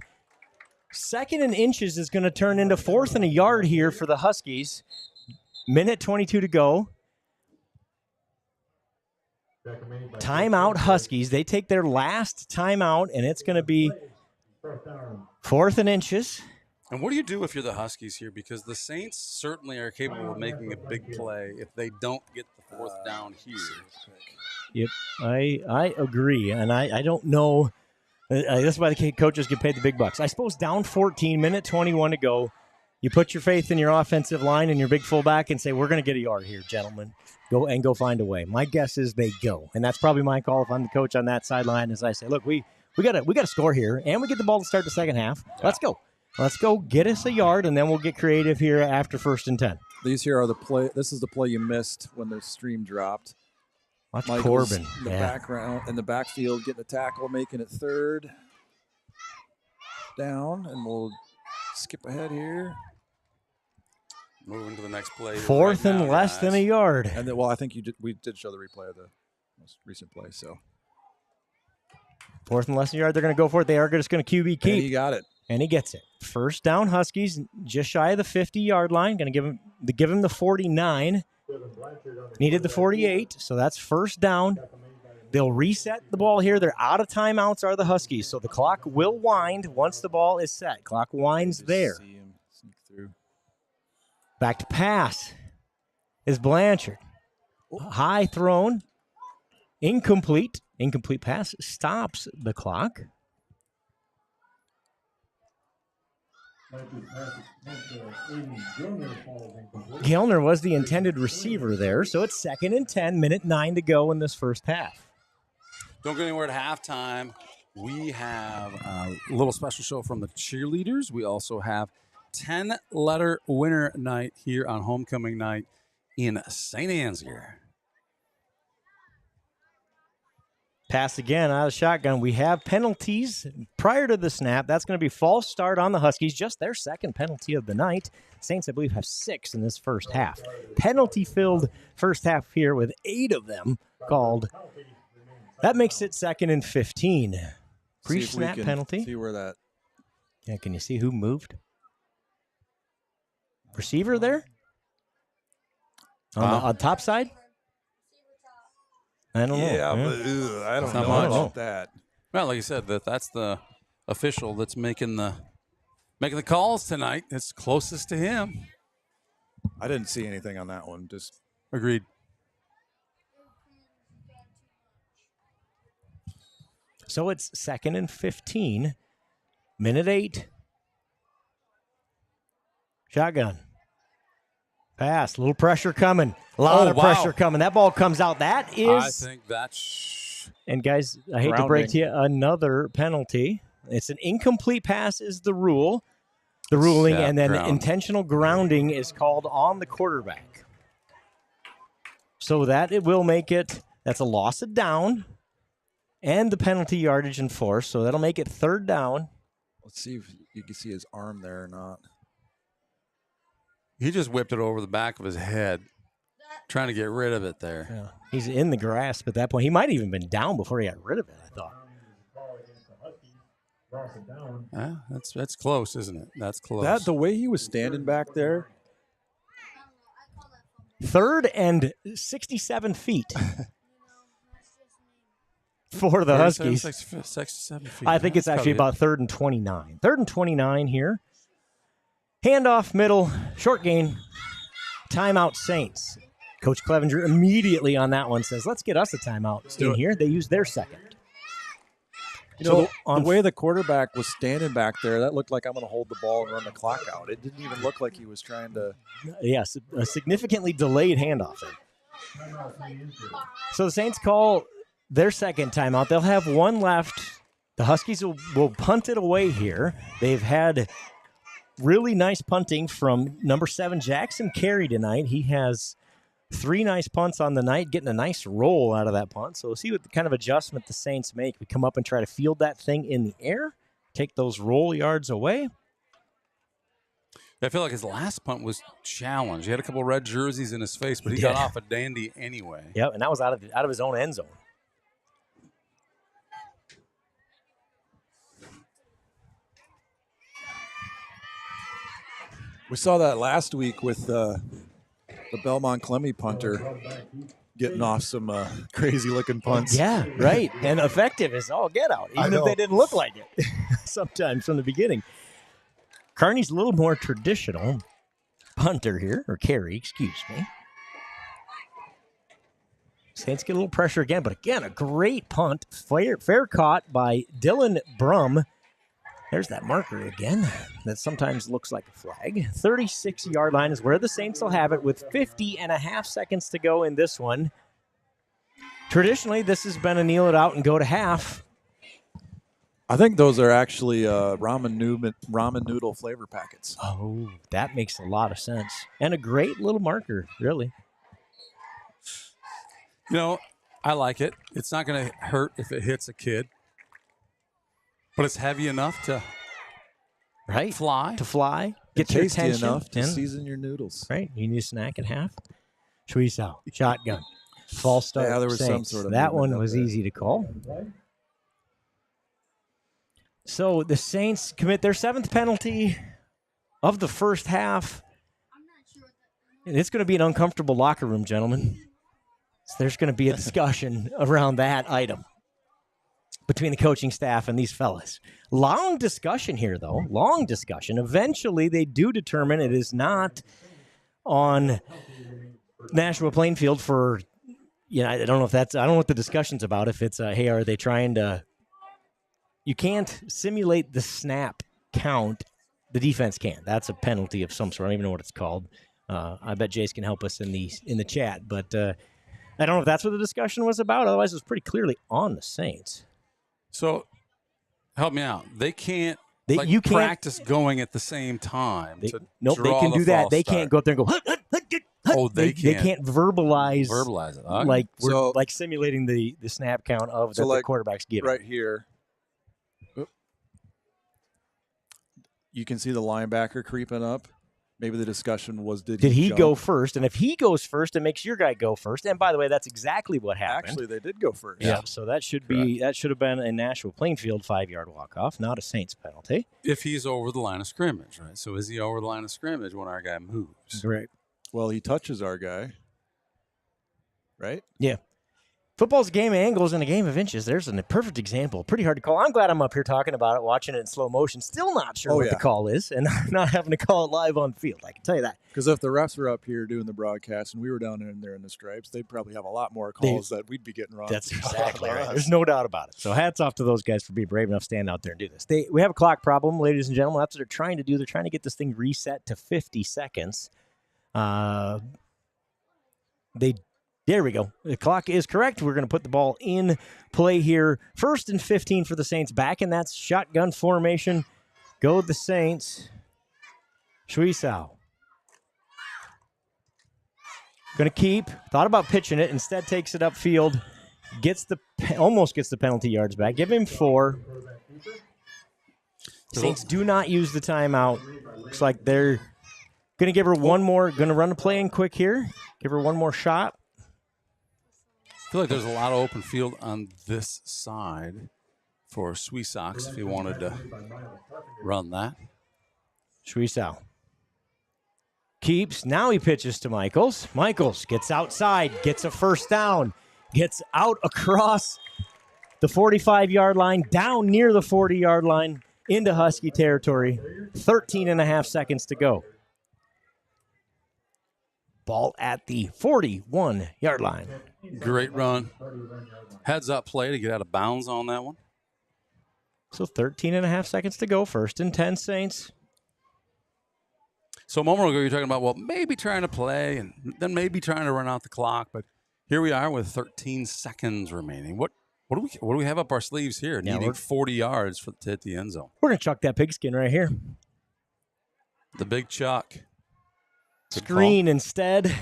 2nd and inches is going to turn into 4th and a yard here for the Huskies. Minute 22 to go. Timeout Huskies. They take their last timeout, and it's going to be 4th and inches. And what do you do if you're the Huskies here? Because the Saints certainly are capable of making a big play if they don't get the 4th down here. Yep, I agree, and I don't know. That's why the coaches get paid the big bucks. I suppose down 14, minute 21 to go. You put your faith in your offensive line and your big fullback and say, we're going to get a yard here, gentlemen. Go find a way. My guess is they go, and that's probably my call if I'm the coach on that sideline. As I say, look, we got to score here, and we get the ball to start the second half. Yeah. Let's go. Get us a yard, and then we'll get creative here after 1st and 10. These here are the play. This is the play you missed when the stream dropped. Watch Michaels Corbin in the background, in the backfield, getting a tackle, making it 3rd down, and we'll skip ahead here. Moving to the next play. 4th and less than a yard. And then, I think we did show the replay of the most recent play. So 4th and less than a yard, they're going to go for it. They are just going to QB keep. And he got it. And he gets it. First down, Huskies, just shy of the 50-yard line. Going to give him the 49. Needed the 48, so that's 1st down. They'll reset the ball here. They're out of timeouts, are the Huskies. So the clock will wind once the ball is set. Clock winds there. See him sneak through. Back to pass is Blanchard. High thrown. Incomplete. Incomplete pass stops the clock. Gellner was the intended receiver there, so it's 2nd and 10, minute 9 to go in this first half. Don't go anywhere at halftime. We have a little special show from the cheerleaders. We also have 10-letter winner night here on homecoming night in St. Ansgar. Pass again out of the shotgun. We have penalties prior to the snap. That's going to be false start on the Huskies, just their 2nd penalty of the night. Saints, I believe, have 6 in this first half. Penalty-filled first half here with 8 of them called That makes it 2nd and 15. See if we Pre-snap can penalty. See where that. Yeah, can you see who moved? Receiver there? On the top side? I don't know. Yeah, but I don't not know much. about that. Well, like you said, that's the official that's making the calls tonight. It's closest to him. I didn't see anything on that one. Just Agreed. So it's 2nd and 15. Minute 8. Shotgun. Pass. A little pressure coming. A lot of pressure coming. That ball comes out. That is. I think that's. And guys, I hate to break to you, another penalty. It's an incomplete pass is the rule. The ruling, and then intentional grounding is called on the quarterback. So that it will make it, that's a loss of down and the penalty yardage enforced. So that'll make it 3rd down. let's see if you can see his arm there or not. He just whipped it over the back of his head, trying to get rid of it there. Yeah. He's in the grasp at that point. He might have even been down before he got rid of it, I thought. That's close, isn't it? That's close. That the way he was standing back there. 3rd and 67 feet for the Huskies. 67 feet. I think it's actually about 3rd and 29. 3rd and 29 here. Handoff, middle, short gain, timeout Saints. Coach Clevenger immediately on that one says, let's get us a timeout in here. They use their second. You know, the way the quarterback was standing back there, that looked like I'm going to hold the ball and run the clock out. It didn't even look like he was trying to. Yes, a significantly delayed handoff there. So the Saints call their second timeout. They'll have one left. The Huskies will punt it away here. They've had really nice punting from number 7, Jackson Carey, tonight. He has 3 nice punts on the night, getting a nice roll out of that punt. So we'll see what kind of adjustment the Saints make. We come up and try to field that thing in the air, take those roll yards away. I feel like his last punt was challenged. He had a couple red jerseys in his face, but he got off a dandy anyway. Yep, and that was out of his own end zone. We saw that last week with the Belmont Clemmy punter getting off some crazy-looking punts. Yeah, right. And effective as all get out, even if they didn't look like it sometimes from the beginning. Kearney's a little more traditional punter here, or carry, excuse me. Saints get a little pressure again, but again, a great punt. Fair caught by Dylan Brum. There's that marker again that sometimes looks like a flag. 36-yard line is where the Saints will have it with 50.5 seconds to go in this one. Traditionally, this has been a kneel it out and go to half. I think those are actually ramen noodle flavor packets. Oh, that makes a lot of sense. And a great little marker, really. You know, I like it. It's not going to hurt if it hits a kid. But it's heavy enough to fly. To fly. Get your tasty attention. enough to season your noodles. Right. You need a snack at half. Chuiso, shotgun. False start. Yeah, there was Saints. some sort of that one movement was up there. easy to call. So the Saints commit their 7th penalty of the first half. And it's going to be an uncomfortable locker room, gentlemen. So there's going to be a discussion around that item between the coaching staff and these fellas. Long discussion here, though. Long discussion. Eventually, they do determine it is not on Nashua-Plainfield for, I don't know what the discussion's about. If it's, hey, are they trying to, you can't simulate the snap count. The defense can. That's a penalty of some sort. I don't even know what it's called. I bet Jace can help us in the chat. But I don't know if that's what the discussion was about. Otherwise, it was pretty clearly on the Saints. So, help me out. They can't you can't practice going at the same time. Nope, they can do that. They can't go up there and go. They can't verbalize it. Okay. like simulating the snap count of the quarterback's giving. Right here. You can see the linebacker creeping up. maybe the discussion was, did he jump? go first? And if he goes first, it makes your guy go first. And by the way, that's exactly what happened. Actually, they did go first. Yeah. So that should have been a Nashua-Plainfield 5-yard walk-off, not a Saints penalty. If he's over the line of scrimmage, right? So is he over the line of scrimmage when our guy moves? Right. Well, he touches our guy, right? Yeah. Football's a game of angles and a game of inches. There's a perfect example. Pretty hard to call. I'm glad I'm up here talking about it, watching it in slow motion. Still not sure what the call is, and not having to call it live on field. I can tell you that. Because if the refs were up here doing the broadcast and we were down in there in the stripes, they'd probably have a lot more calls that we'd be getting wrong. That's exactly right. There's no doubt about it. So hats off to those guys for being brave enough to stand out there and do this. We have a clock problem, ladies and gentlemen. That's what they're trying to do. They're trying to get this thing reset to 50 seconds. There we go. The clock is correct. We're going to put the ball in play here. 1st and 15 for the Saints back, and that's shotgun formation. Go the Saints. Schwiesau. Going to keep. Thought about pitching it. Instead takes it upfield. Almost gets the penalty yards back. Give him 4. Saints do not use the timeout. Looks like they're going to give her one more. Going to run the play in quick here. Give her one more shot. I feel like there's a lot of open field on this side for Sweesox if he wanted to run that. Schwiesau keeps. Now he pitches to Michaels. Michaels gets outside, gets a first down, gets out across the 45-yard line, down near the 40-yard line, into Husky territory. 13 and a half seconds to go. Ball at the 41-yard line. Great run. Heads up play to get out of bounds on that one. So 13 and a half seconds to go. 1st and 10, Saints. So a moment ago, you were talking about, well, maybe trying to play and then maybe trying to run out the clock. But here we are with 13 seconds remaining. What do we have up our sleeves here? Yeah, needing 40 yards to hit the end zone. We're going to chuck that pigskin right here. The big chuck. Screen instead.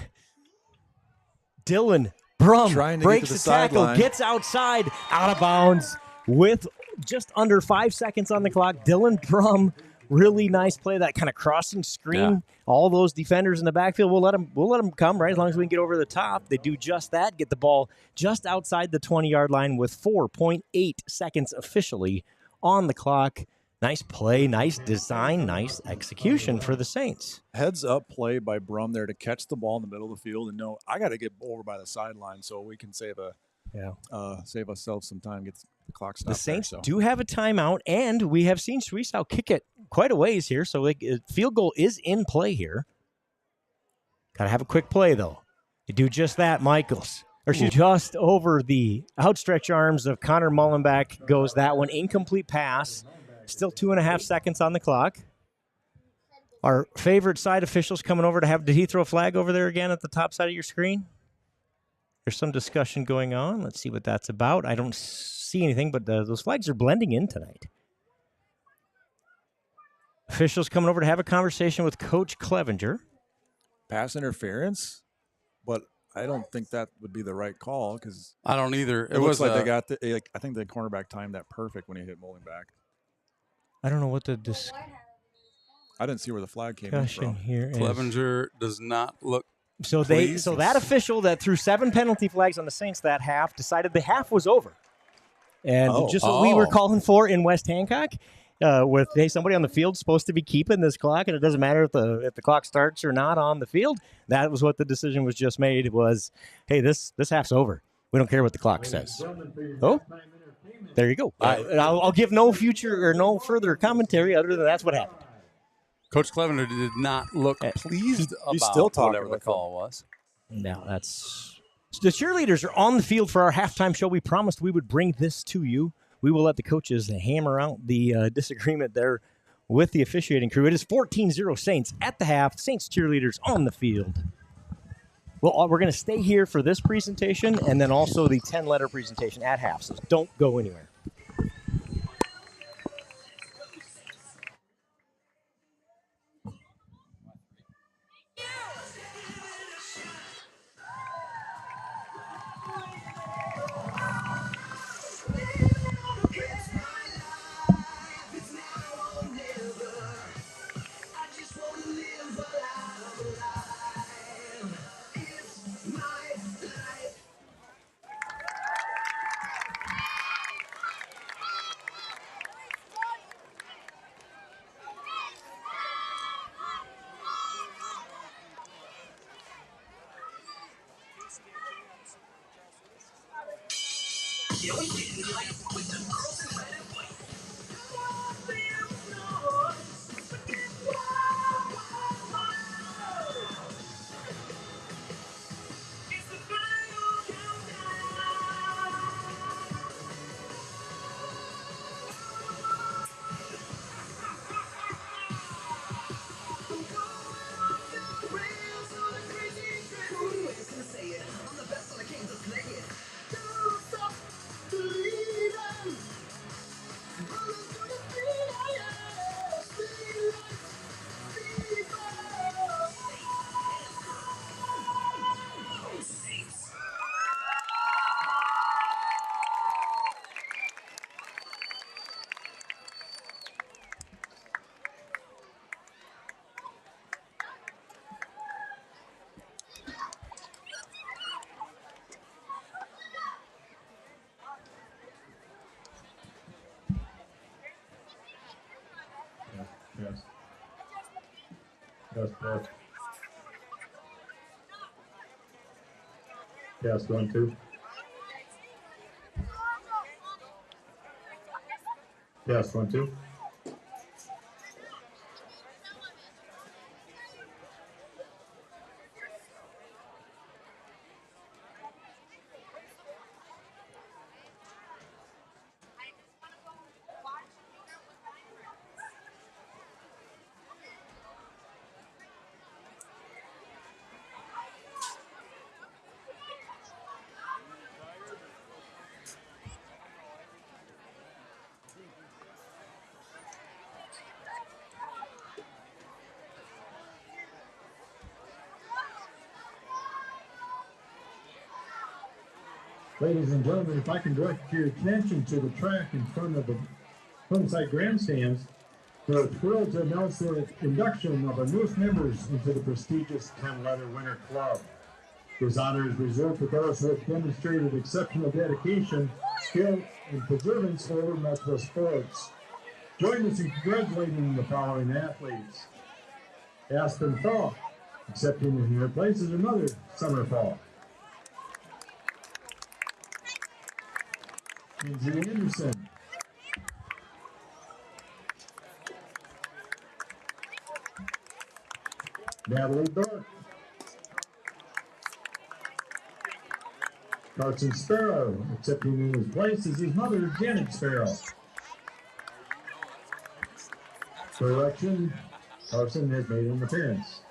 Dylan Brum breaks the tackle, gets outside, out of bounds with just under 5 seconds on the clock. Dylan Brum, really nice play, that kind of crossing screen. Yeah. All those defenders in the backfield, we'll let them come, right? As long as we can get over the top. They do just that, get the ball just outside the 20-yard line with 4.8 seconds officially on the clock. Nice play, nice design, nice execution for the Saints. Heads up play by Brum there to catch the ball in the middle of the field and know I got to get over by the sideline so we can save ourselves some time, get the clock stopped. The Saints do have a timeout, and we have seen Schwiesau kick it quite a ways here, so field goal is in play here. Got to have a quick play, though. To do just that, Michaels. Or just over the outstretched arms of Connor Mullenbeck goes that one. Incomplete pass. Still 2.5 seconds on the clock. Our favorite side officials coming over did he throw a flag over there again at the top side of your screen? There's some discussion going on. Let's see what that's about. I don't see anything, but those flags are blending in tonight. Officials coming over to have a conversation with Coach Clevenger. Pass interference, but I don't think that would be the right call because I don't either. It looks like they got I think the cornerback timed that perfect when he hit Mullenbeck. I don't know what I didn't see where the flag came from. Here Clevenger does not look. So that official that threw 7 penalty flags on the Saints that half decided the half was over, and just what we were calling for in West Hancock. With somebody on the field supposed to be keeping this clock, and it doesn't matter if the clock starts or not on the field. That was what the decision was just made. Was hey, this half's over. We don't care what the clock says. Oh. There you go. I'll give no further commentary other than that's what happened. Coach Clevenger did not look pleased about whatever the call was. No, the cheerleaders are on the field for our halftime show. We promised we would bring this to you. We will let the coaches hammer out the disagreement there with the officiating crew. It is 14-0 Saints at the half. Saints cheerleaders on the field. Well, we're going to stay here for this presentation and then also the 10-letter presentation at half, so don't go anywhere. Yes. Yes, yes. Yes, 1, 2. Yes, 1, 2. Ladies and gentlemen, if I can direct your attention to the track in front of the Homeside Grandstands, we're thrilled to announce the induction of our newest members into the prestigious 10-letter Winter Club. This honor is reserved for those who have demonstrated exceptional dedication, skill, and perseverance over multiple sports. Join us in congratulating the following athletes. Aspen Fall, accepting in her place is another Summer Fall. Lindsay Anderson. Natalie Burke. Carson Sparrow, accepting in his place is his mother, Janet Sparrow. Correction, Carson has made an appearance.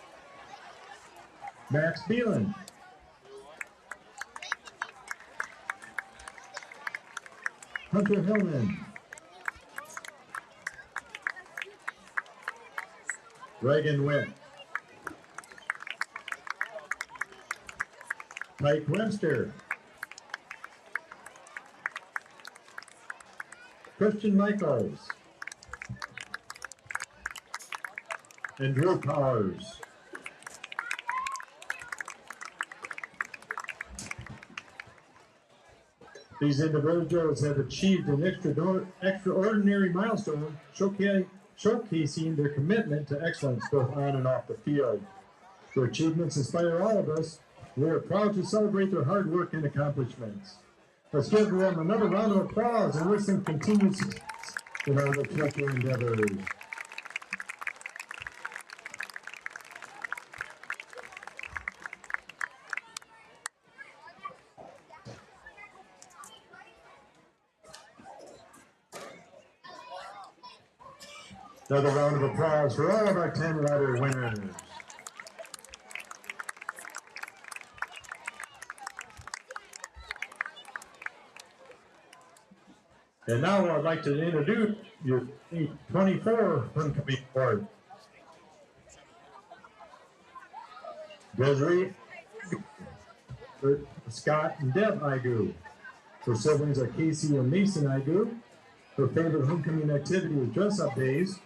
Max Beelan. Hunter Hillman. Reagan Witt. Mike Webster. Christian Michaels. And Drew Powers. These individuals have achieved an extraordinary milestone, showcasing their commitment to excellence both on and off the field. Their achievements inspire all of us. We are proud to celebrate their hard work and accomplishments. Let's give them another round of applause and wish them continued success in all their future endeavors. Another round of applause for all of our 10-letter winners. And now I'd like to introduce your 24 homecoming board. Desiree, Scott, and Deb Igu. Her siblings are Casey and Mason Igu. Her favorite homecoming activity is dress-up days.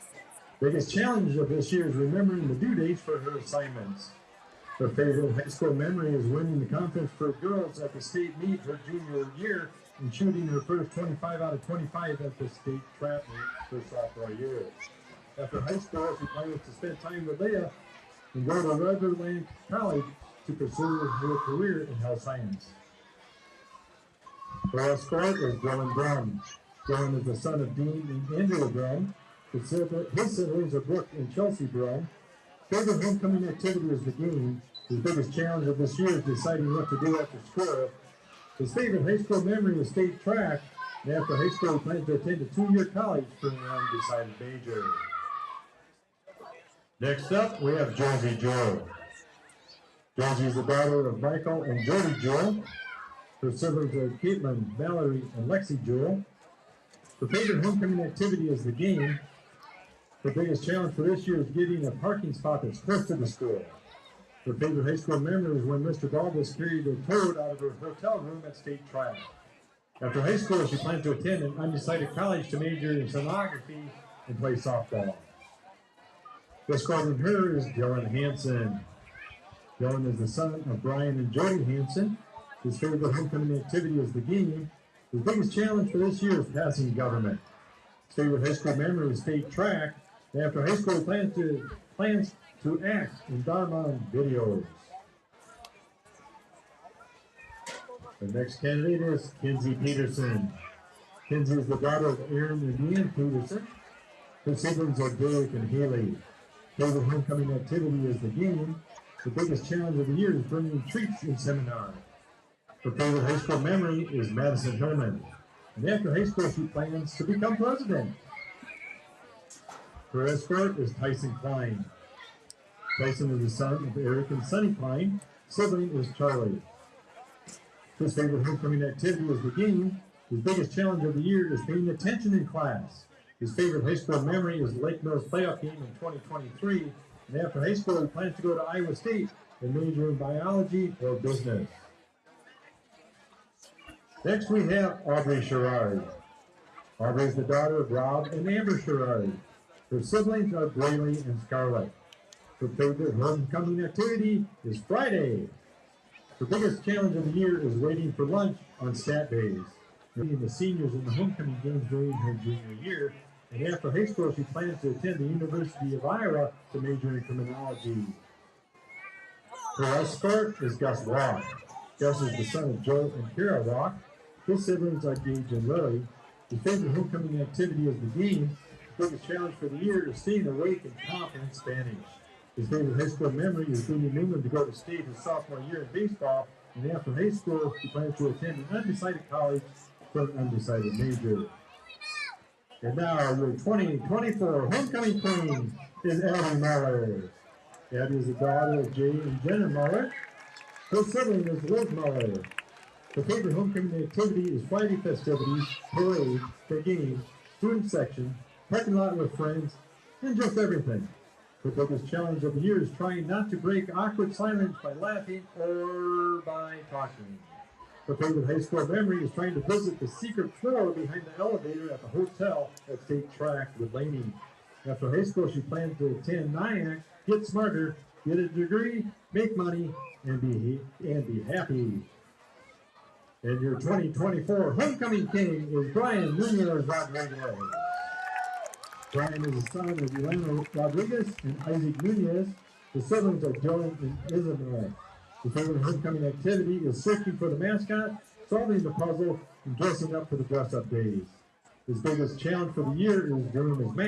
Biggest challenge of this year is remembering the due dates for her assignments. Her favorite high school memory is winning the conference for girls at the state meet her junior year and shooting her first 25 out of 25 at the state trap meet her sophomore year. After high school, she plans to spend time with Leah and go to Redwood College to pursue her career in health science. For escort is Dylan Drum. Dylan is the son of Dean and Angela Drum. His siblings are Brooke and Chelsea Drum. Favorite homecoming activity is the game. His biggest challenge of this year is deciding what to do after school. His favorite high school memory is state track, and after high school, he plans to attend a 2-year college for an undecided major. Next up, we have Josie Jewell. Josie is the daughter of Michael and Jody Jewell. Her siblings are Caitlin, Valerie, and Lexi Jewell. Her favorite homecoming activity is the game. Her biggest challenge for this year is getting a parking spot that's close to the school. Her favorite high school memory is when Mr. Baldus carried a toad out of her hotel room at state track. After high school, she plans to attend an undecided college to major in sonography and play softball. Escorting her is Dylan Hansen. Dylan is the son of Brian and Jody Hansen. His favorite homecoming activity is the game. His biggest challenge for this year is passing government. His favorite high school memory is state track. After high school, he plans to act in Darmon videos. The next candidate is Kinsey Peterson. Kinsey is the daughter of Aaron and Ian Peterson. Her siblings are Derek and Haley. Favorite homecoming activity is the game. The biggest challenge of the year is bringing treats in seminar. Her favorite high school memory is Madison Hillman. And after high school, she plans to become president. Her escort is Tyson Klein. Tyson is the son of Eric and Sonny Klein. Sibling is Charlie. His favorite homecoming activity is the game. His biggest challenge of the year is paying attention in class. His favorite high school memory is the Lake Mills playoff game in 2023. And after high school, he plans to go to Iowa State and major in biology or business. Next, we have Aubrey Sherrard. Aubrey is the daughter of Rob and Amber Sherrard. Her siblings are Brayley and Scarlett. Her favorite homecoming activity is Friday. Her biggest challenge of the year is waiting for lunch on stat days. Meeting the seniors in the homecoming games during her junior year, and after high school, she plans to attend the University of Iowa to major in criminology. Her escort is Gus Walk. Gus is the son of Joe and Kara Walk. His siblings are Gage and Lily. His favorite homecoming activity is the game. His biggest challenge for the year is staying awake and confident Spanish. His favorite high school memory is beating Newman to go to state his sophomore year in baseball, and after high school, he plans to attend an undecided college for an undecided major. And now, your 2024 homecoming queen is Abby Muller. Abby is the daughter of Jay and Jenna Muller. Her sibling is Liz Muller. Her favorite homecoming activity is Friday festivities, parade, the game, student section, parking lot with friends, and just everything. Her biggest challenge of the year is trying not to break awkward silence by laughing or by talking. Her favorite high school memory is trying to visit the secret floor behind the elevator at the hotel at State Track with Laney. After high school, she plans to attend NIAC, get smarter, get a degree, make money, and be happy. And your 2024 homecoming king is Brian Nunez Rodriguez. Brian is the son of Elena Rodriguez and Isaac Nunez. The siblings are Dylan and Isabel. The favorite homecoming activity is searching for the mascot, solving the puzzle, and dressing up for the dress-up days. His biggest challenge for the year is doing his math.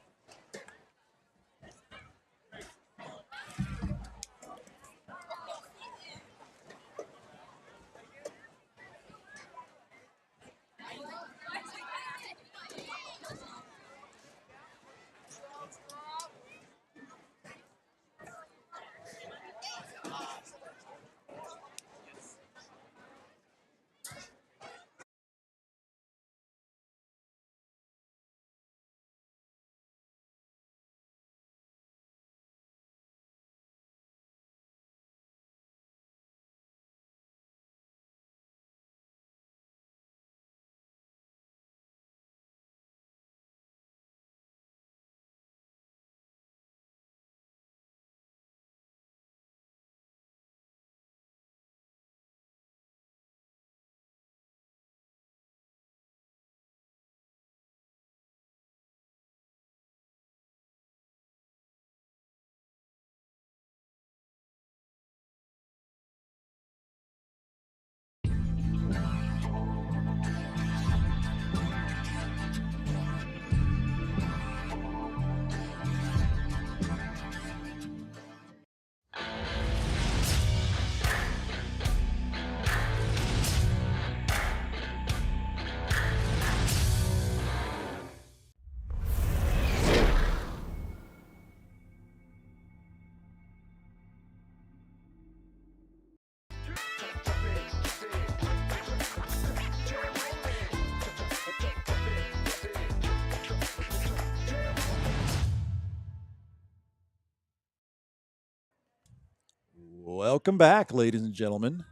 Welcome back, ladies and gentlemen.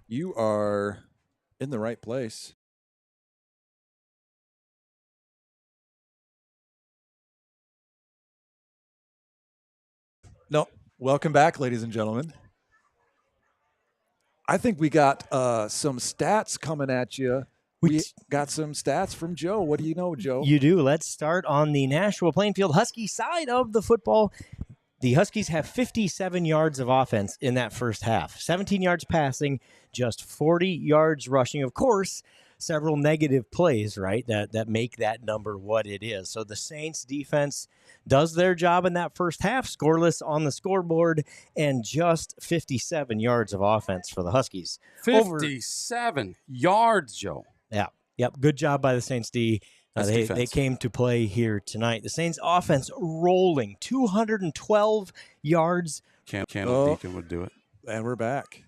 You are in the right place. No, welcome back, ladies and gentlemen. I think we got some stats coming at you. We got some stats from Joe. What do you know, Joe? You do. Let's start on the Nashua-Plainfield Husky side of the football. The Huskies have 57 yards of offense in that first half. 17 yards passing, just 40 yards rushing. Of course, several negative plays, right, that make that number what it is. So the Saints defense does their job in that first half, scoreless on the scoreboard, and just 57 yards of offense for the Huskies. 57 yards, Joe. Yeah. Yep. Good job by the Saints D. They came to play here tonight. The Saints offense rolling 212 yards. Candle Deacon would do it. And we're back.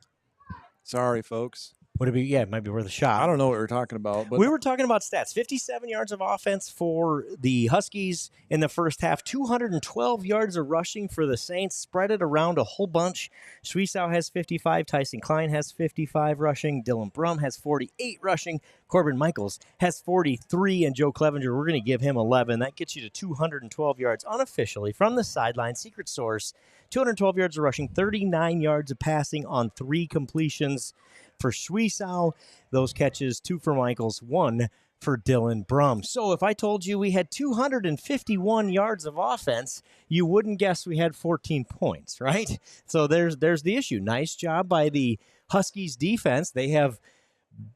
Sorry, folks. Would it be? Yeah, it might be worth a shot. I don't know what we're talking about. But we were talking about stats. 57 yards of offense for the Huskies in the first half. 212 yards of rushing for the Saints. Spread it around a whole bunch. Suisau has 55. Tyson Klein has 55 rushing. Dylan Brum has 48 rushing. Corbin Michaels has 43. And Joe Clevenger, we're going to give him 11. That gets you to 212 yards unofficially from the sideline. Secret source. 212 yards of rushing. 39 yards of passing on 3 completions. For Suisau, those catches, 2 for Michaels, 1 for Dylan Brum. So if I told you we had 251 yards of offense, you wouldn't guess we had 14 points, right? So there's the issue. Nice job by the Huskies defense. They have,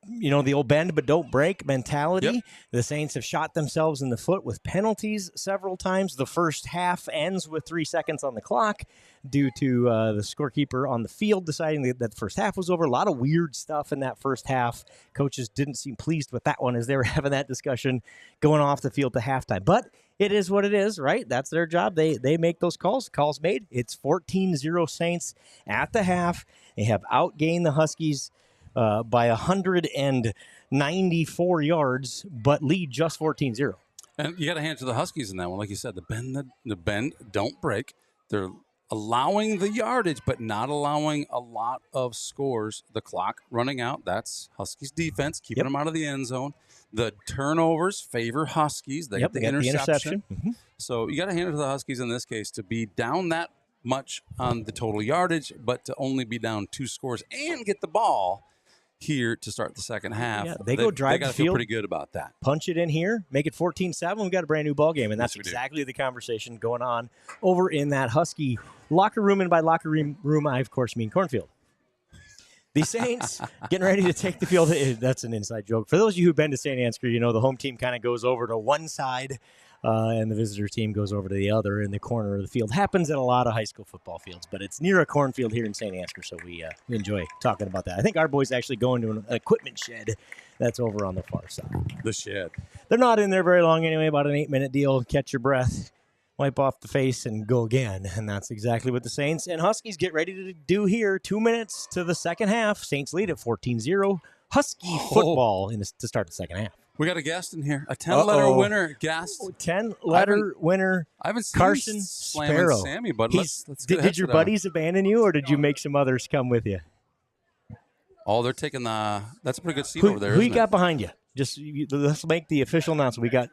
the old bend but don't break mentality. Yep. The Saints have shot themselves in the foot with penalties several times. The first half ends with 3 seconds on the clock due to the scorekeeper on the field deciding that the first half was over. A lot of weird stuff in that first half. Coaches didn't seem pleased with that one as they were having that discussion going off the field to halftime. But it is what it is, right? That's their job. They make those calls. Calls made. It's 14-0 Saints at the half. They have outgained the Huskies by 194 yards, but lead just 14-0. And you got to hand it to the Huskies in that one. Like you said, the bend, don't break. They're allowing the yardage, but not allowing a lot of scores. The clock running out, that's Huskies defense, keeping them out of the end zone. The turnovers favor Huskies. They get the interception. Mm-hmm. So you got to hand it to the Huskies in this case to be down that much on the total yardage, but to only be down 2 scores and get the ball here to start the second half. Yeah, they go drive they got the to feel field, pretty good about that. Punch it in here, make it 14-7. We've got a brand new ball game, and that's exactly the conversation going on over in that Husky locker room. And by locker room, I, of course, mean cornfield. The Saints getting ready to take the field. That's an inside joke. For those of you who've been to St. Ansgar, the home team kind of goes over to one side and the visitor team goes over to the other in the corner of the field. Happens at a lot of high school football fields, but it's near a cornfield here in St. Ansgar, so we enjoy talking about that. I think our boys actually go into an equipment shed that's over on the far side. The shed. They're not in there very long anyway, about an 8-minute deal. Catch your breath, wipe off the face, and go again. And that's exactly what the Saints and Huskies get ready to do here. 2 minutes to the second half. Saints lead at 14-0. Husky football to start the second half. We got a guest in here, a 10-letter winner guest. 10-letter winner. I haven't seen Carson Sparrow. Sammy, but let's get did your buddies abandon you, or did you make some others come with you? Oh, they're taking that's a pretty good seat over there. Who you got behind you? Let's make the official announcement. We got.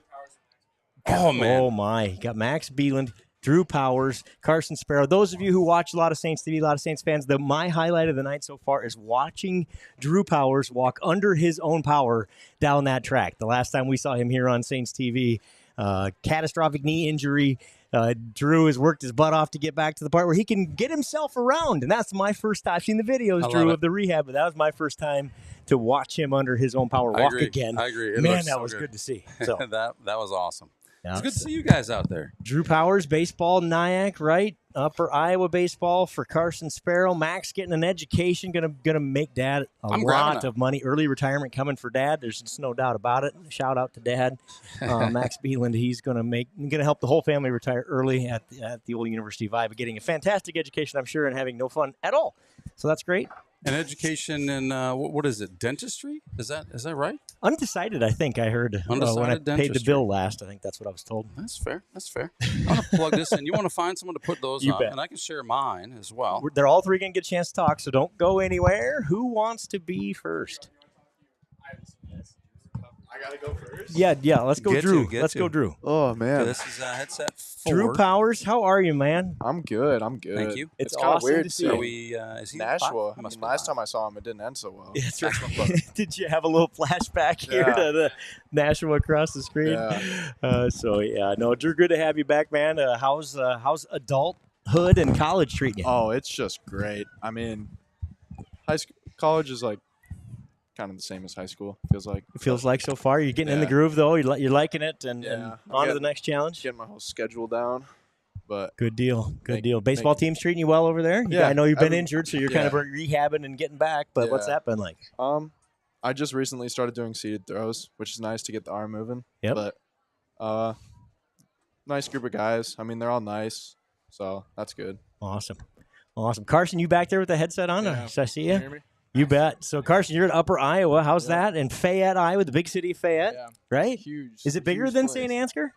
Oh man! Oh my! You got Max Beeland, Drew Powers, Carson Sparrow. Those of you who watch a lot of Saints TV, a lot of Saints fans, my highlight of the night so far is watching Drew Powers walk under his own power down that track. The last time we saw him here on Saints TV, catastrophic knee injury. Drew has worked his butt off to get back to the part where he can get himself around, and that's my first time. I've seen the videos, Drew, of the rehab, but that was my first time to watch him under his own power walk again. I agree. Man, that was good to see. So that was awesome. It's good to see you guys out there. Drew Powers, baseball, Nyack, right? Upper Iowa baseball for Carson Sparrow. Max getting an education, gonna make Dad a lot of money. Early retirement coming for Dad. There's just no doubt about it. Shout out to Dad, Max Beeland. He's gonna help the whole family retire early at the old University Vibe, getting a fantastic education, I'm sure, and having no fun at all. So that's great. And education in what is it? Dentistry? Is that right? Undecided, I think I heard when I paid the dentistry. bill last. I think that's what I was told. That's fair. I'm going to plug this in. You want to find someone to put those You on, bet. and I can share mine as well. They're all three going to get a chance to talk, so don't go anywhere. Who wants to be first? I gotta go first. Yeah. Let's go, Drew. Let's go, Drew. Oh man, Okay, this is headset 4. Drew Powers, how are you, man? I'm good. Thank you. It's It's kind of awesome weird to to see see you. Is he Nashua. live? He must be Last live. time I saw him, it didn't end so well. That's right. Did you have a little flashback here Yeah. to the Nashua across the screen? Yeah. No, Drew, good to have you back, man. How's adulthood and college treating you? Oh, it's just great. I mean, college is like kind of the same as high school. Feels like. It feels like so far. You're getting in the Yeah. groove, though. You're liking it, and Yeah. on to the next challenge. Getting my whole schedule down, but Good deal. Baseball team's treating you well over there? Yeah, I know you've been every- injured, so you're kind of yeah. rehabbing and getting back, but what's Yeah. that been like? I just recently started doing seated throws, which is nice to get the arm moving. Yep. But nice group of guys. I mean, they're all nice, so that's good. Awesome. Carson, you back there with the headset on? Yeah. Should I see Can you? you hear me? You bet. So, Carson, you're in Upper Iowa. How's that? In Fayette, Iowa, the big city of Fayette, Yeah. right? Huge. Is it bigger huge than place. St. Ansgar?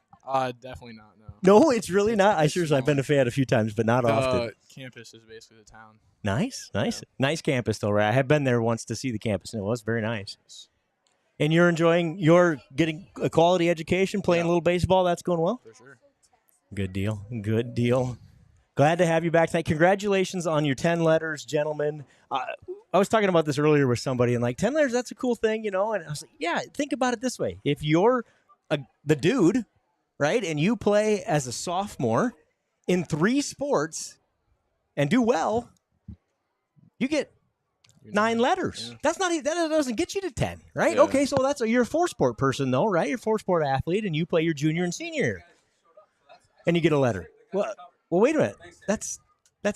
Definitely not. No. No, it's really not. I've been to Fayette a few times, but not often. Campus is basically the town. Nice campus, though, right? I have been there once to see the campus, and it was very nice. And you're getting a quality education, playing a little baseball. That's going well? For sure. Good deal. Glad to have you back tonight. Congratulations on your 10 letters, gentlemen. I was talking about this earlier with somebody, and 10 letters, that's a cool thing, And I was like, yeah, think about it this way. If you're the dude, right, and you play as a sophomore in 3 sports and do well, you get 9 letters. Yeah. That doesn't get you to 10, right? Yeah. Okay, so you're a 4-sport person, though, right? You're a 4-sport athlete, and you play your junior and senior year, and you get a letter. Well, wait a minute. That's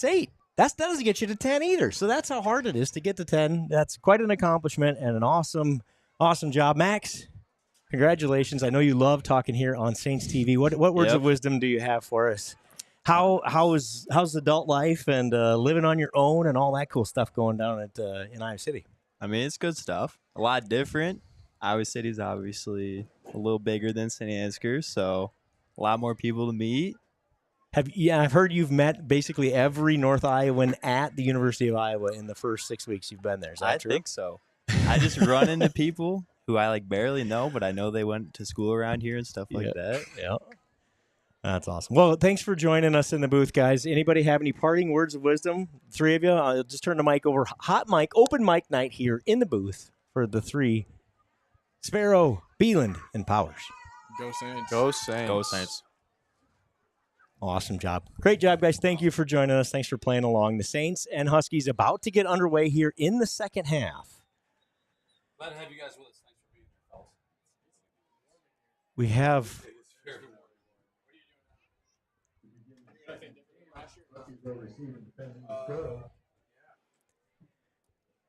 8. That doesn't get you to 10 either. So that's how hard it is to get to 10. That's quite an accomplishment and an awesome job. Max, congratulations. I know you love talking here on Saints TV. What words of wisdom do you have for us? How's adult life and living on your own and all that cool stuff going down in Iowa City? I mean, it's good stuff. A lot different. Iowa City's obviously a little bigger than St. Ansgar, so a lot more people to meet. I've heard you've met basically every North Iowan at the University of Iowa in the first 6 weeks you've been there. Is that true? I think so. I just run into people who I barely know, but I know they went to school around here and stuff like that. Yeah. That's awesome. Well, thanks for joining us in the booth, guys. Anybody have any parting words of wisdom? 3 of you, I'll just turn the mic over. Hot mic, open mic night here in the booth for the 3. Sparrow, Beeland, and Powers. Go Saints. Go Saints. Go Saints. Awesome job. Great job, guys. Thank you for joining us. Thanks for playing along. The Saints and Huskies about to get underway here in the second half. Glad to have you guys with us. Thanks for being here, fellas. We have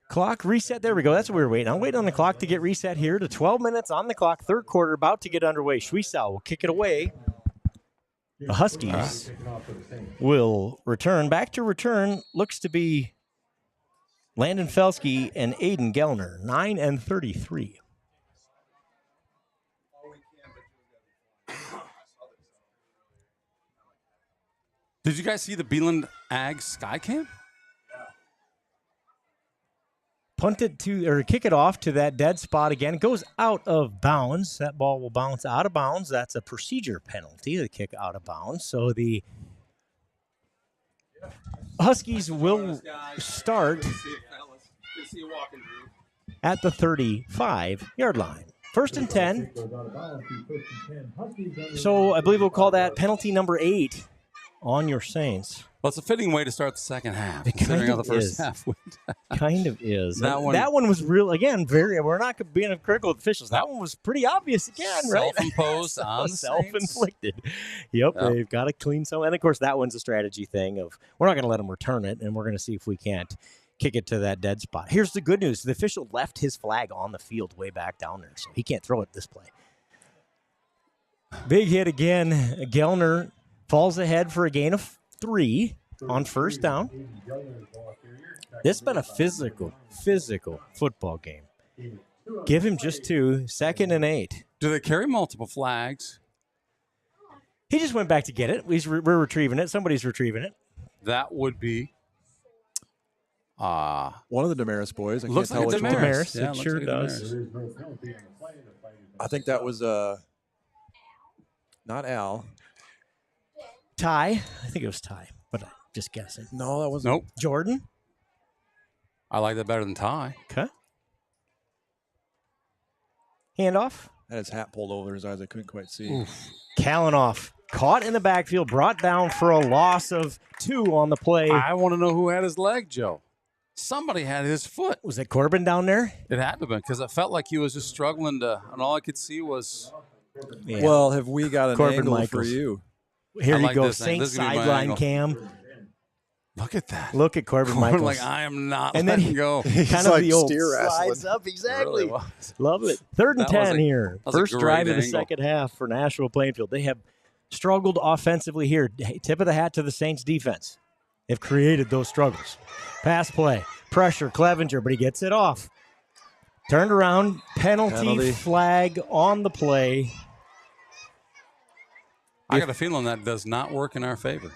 clock reset. There we go. That's what we were waiting on. Waiting on the clock to get reset here to 12 minutes on the clock. Third quarter about to get underway. Schwiesau will kick it away. The Huskies will return. Back to return looks to be Landon Felsky and Aiden Gellner, 9 and 33. Did you guys see the Beeland Ag Sky Cam? Punt it to, or kick it off to that dead spot again. It goes out of bounds. That ball will bounce out of bounds. That's a procedure penalty, the kick out of bounds. So the Huskies will start at the 35-yard line. First and 10. So I believe we'll call that penalty number 8 on your Saints. Well, it's a fitting way to start the second half, It considering kind how the of first is. half went. Kind of is. That one was real, again, we're not being critical of officials. That one was pretty obvious again, right? Self-imposed on the Self-inflicted. Yep, they've got to clean some. And, of course, that one's a strategy thing of we're not going to let them return it, and we're going to see if we can't kick it to that dead spot. Here's the good news. The official left his flag on the field way back down there, so he can't throw it this play. Big hit again. Gellner falls ahead for a gain of 3. on first down. This has been a physical football game. Give him just 2, 2nd and 8. Do they carry multiple flags? He just went back to get it. We're retrieving it. Somebody's retrieving it. That would be one of the Damaris boys. I looks can't like tell which one. Damaris. Yeah, It sure like does. I think that was not Al. Ty. I think it was Ty, but I'm just guessing. No, that wasn't. Nope. Jordan. I like that better than Ty. Okay. Handoff. Had his hat pulled over his eyes. I couldn't quite see. Oof. Kalanoff caught in the backfield, brought down for a loss of 2 on the play. I want to know who had his leg, Joe. Somebody had his foot. Was it Corbin down there? It had to have been because it felt like he was just struggling and all I could see was. Yeah. Well, have we got an Corbin angle Michaels. for you? Here I you like go, this thing. Saints This is gonna be my sideline angle. cam. Look at that. Look at Corbin Michaels. Like, I am not and then letting go. Kind of like the old steer wrestling. slides up. Exactly. It really was. Love it. 3rd and That 10 here. was a First great drive of the angle. second half for Nashua-Plainfield. They have struggled offensively here. Hey, tip of the hat to the Saints defense. They've created those struggles. Pass play. Pressure. Clevenger, but he gets it off. Turned around. Penalty flag on the play. I got a feeling that does not work in our favor.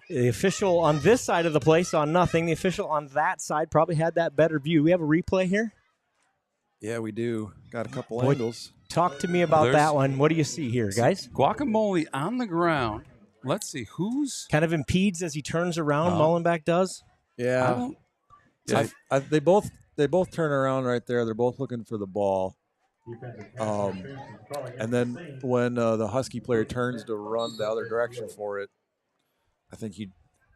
The official on this side of the play saw nothing. The official on that side probably had that better view. We have a replay here? Yeah, we do. Got a couple Boy, angles. Talk to me about that one. What do you see here, guys? Guacamole on the ground. Let's see who's kind of impedes as he turns around. Mullenbeck does. Yeah. They both turn around right there. They're both looking for the ball. And then when the Husky player turns to run the other direction for it, I think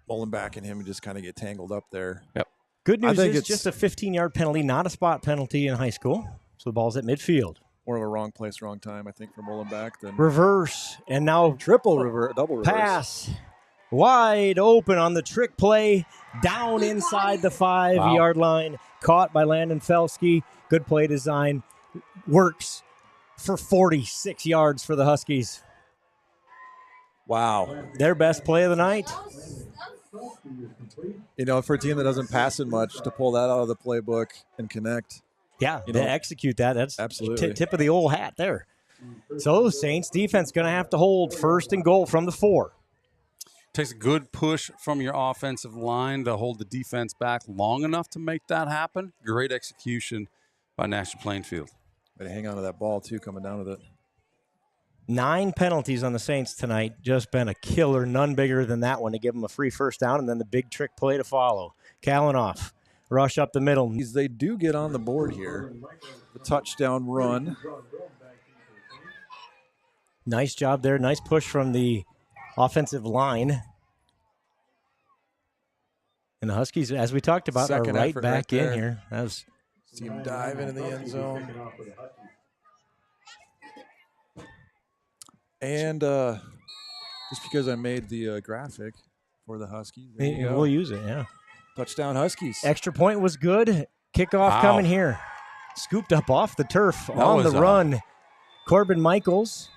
Mullenbeck and him just kind of get tangled up there. Yep. Good news is it's just a 15-yard penalty, not a spot penalty in high school. So the ball's at midfield. More of a wrong place, wrong time, I think, for Mullenbeck. Than reverse, and now double reverse. Pass. Wide open on the trick play, down inside the 5-yard line. Caught by Landon Felsky. Good play design. Works for 46 yards for the Huskies. Wow. Their best play of the night. You know, for a team that doesn't pass it much, to pull that out of the playbook and connect. Yeah, they execute that. That's absolutely tip of the old hat there. So Saints defense going to have to hold 1st and goal from the 4. Takes a good push from your offensive line to hold the defense back long enough to make that happen. Great execution by Nashua-Plainfield. Better hang on to that ball, too, coming down with it. 9 penalties on the Saints tonight. Just been a killer. None bigger than that one to give them a free first down, and then the big trick play to follow. Kalanoff, rush up the middle. They do get on the board here. The touchdown run. Nice job there. Nice push from the offensive line. And the Huskies, as we talked about, are right back in here. That was see him dive into the end zone. And just because I made the graphic for the Huskies, we'll use it, yeah. Touchdown Huskies. Extra point was good. Kickoff coming here. Scooped up off the turf on the run. Corbin Michaels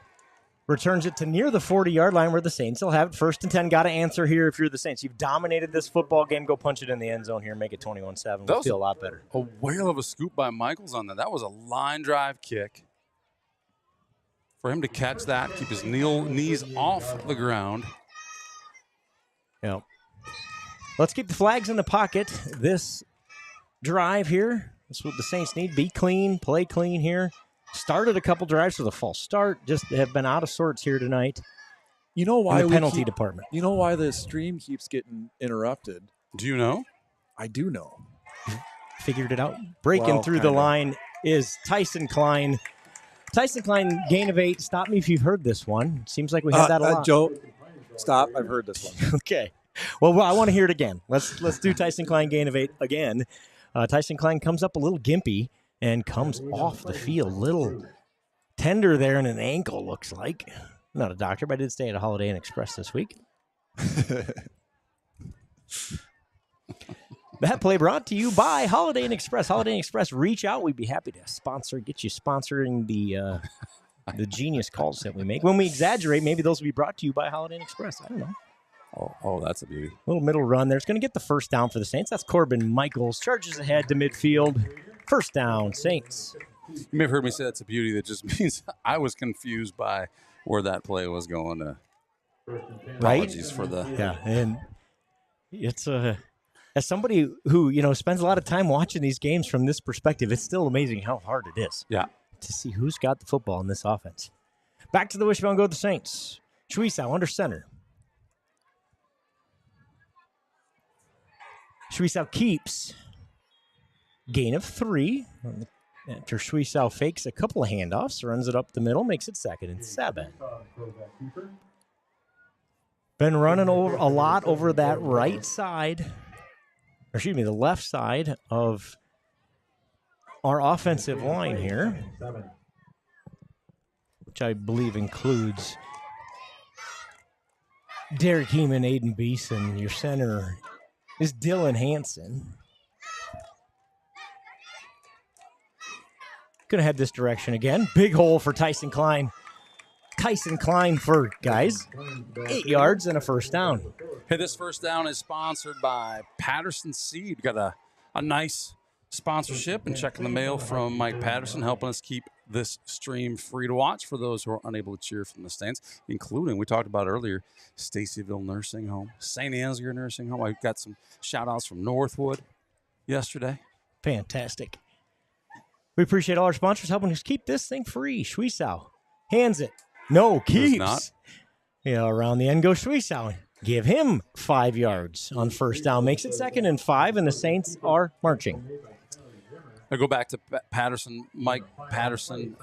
returns it to near the 40-yard line where the Saints will have it. 1st and 10. Got to answer here if you're the Saints. You've dominated this football game. Go punch it in the end zone here. Make it 21-7. We'll feel a lot better. A whale of a scoop by Michaels on that. That was a line drive kick. For him to catch that, keep his knees off the ground. Yeah. Let's keep the flags in the pocket. This drive here, that's what the Saints need. Be clean, play clean here. Started a couple drives with a false start. Just have been out of sorts here tonight. You know why in the penalty department? You know why the stream keeps getting interrupted? Do you know? I do know. Figured it out. Breaking through the line is Tyson Klein. Tyson Klein, gain of 8. Stop me if you've heard this one. Seems like we had that a lot. Joe, stop. I've heard this one. Okay. Well, I want to hear it again. Let's do Tyson Klein, gain of 8 again. Tyson Klein comes up a little gimpy and comes off the field. Little tender there in an ankle, looks like. I'm not a doctor, but I did stay at a Holiday Inn Express this week. That play brought to you by Holiday Inn Express. Holiday Inn Express, reach out. We'd be happy to get you sponsoring the genius calls that we make. When we exaggerate, maybe those will be brought to you by Holiday Inn Express. I don't know. Oh, that's a beauty. Little middle run there. It's going to get the first down for the Saints. That's Corbin Michaels. Charges ahead to midfield. First down, Saints. You may have heard me say that's a beauty. That just means I was confused by where that play was going. Apologies for the... Yeah, and it's as somebody who, spends a lot of time watching these games from this perspective, it's still amazing how hard it is. Yeah. To see who's got the football in this offense. Back to the wishbone go the Saints. Schweißau under center. Schweißau keeps. Gain of 3. After Schweißau fakes a couple of handoffs, runs it up the middle, makes it 2nd and 7. Been running over a lot over that right side, the left side of our offensive line here, which I believe includes Derek Heeman, Aiden Beeson. Your center is Dylan Hansen. Going to head this direction again. Big hole for Tyson Klein. Tyson Klein for, guys, 8 yards and a first down. Hey, this first down is sponsored by Patterson Seed. Got a nice sponsorship and check in the mail from Mike Patterson, helping us keep this stream free to watch for those who are unable to cheer from the stands, including, we talked about earlier, Stacyville Nursing Home, St. Ansgar Nursing Home. I got some shout-outs from Northwood yesterday. Fantastic. We appreciate all our sponsors helping us keep this thing free. Schweißau hands it. No, keeps. Around the end goes Schweißau. Give him 5 yards on first down. Makes it 2nd and 5, and the Saints are marching. I go back to Patterson, Mike Patterson,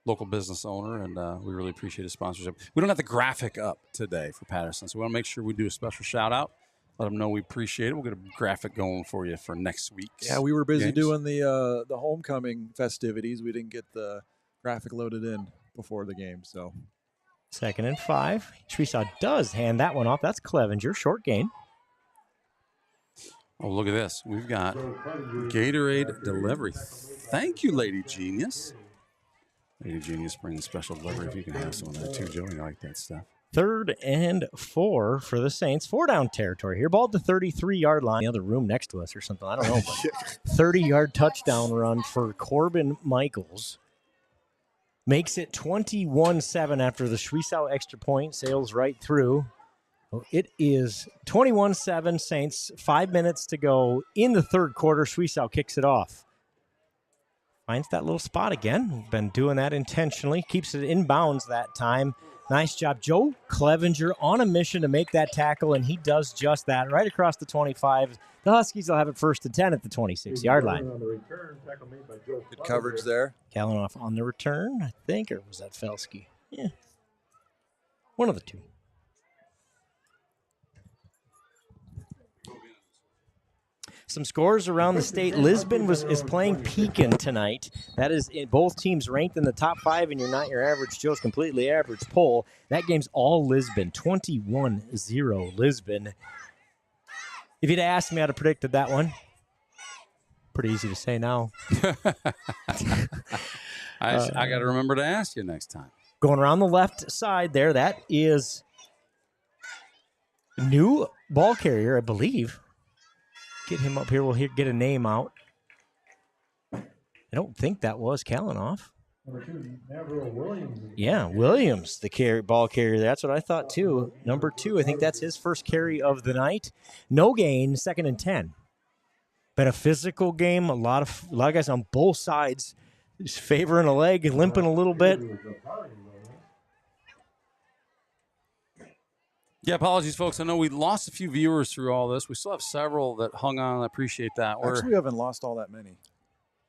local business owner, and we really appreciate his sponsorship. We don't have the graphic up today for Patterson, so we want to make sure we do a special shout-out. Let them know we appreciate it. We'll get a graphic going for you for next week. Yeah, we were busy doing the homecoming festivities. We didn't get the graphic loaded in before the game, so. 2nd and 5. Schweißau does hand that one off. That's Clevenger. Short gain. Oh, look at this. We've got Gatorade delivery. Thank you, Lady Genius. Lady Genius brings special delivery. If you can have some of that too, Joey. I like that stuff. 3rd and 4 for the Saints. 4-down territory here. Ball at the 33-yard line. The other room next to us or something. I don't know. 30-yard touchdown run for Corbin Michaels. Makes it 21-7 after the Schweißau extra point sails right through. Well, it is 21-7 Saints. 5 minutes to go in the third quarter. Schweißau kicks it off. Finds that little spot again. Been doing that intentionally. Keeps it inbounds that time. Nice job. Joe Clevenger on a mission to make that tackle, and he does just that right across the 25. The Huskies will have it 1st and 10 at the 26-yard line. Good coverage there. Kalanoff on the return, I think, or was that Felsky? Yeah. One of the two. Some scores around the state. Lisbon is playing Pekin tonight. That is in both teams ranked in the top 5 in your Not Your Average Joe's Completely Average poll. That game's all Lisbon, 21-0 Lisbon. If you'd asked me, I'd have predicted that one. Pretty easy to say now. I got to remember to ask you next time. Going around the left side there, that is new ball carrier, I believe. Get him up here. We'll get a name out. I don't think that was Kalanoff. Yeah, Williams, the ball carrier. That's what I thought, too. Number 2, I think that's his first carry of the night. No gain, 2nd and 10. Been a physical game. A lot of guys on both sides just favoring a leg and limping a little bit. Yeah, apologies, folks. I know we lost a few viewers through all this. We still have several that hung on. I appreciate that. Actually, we haven't lost all that many.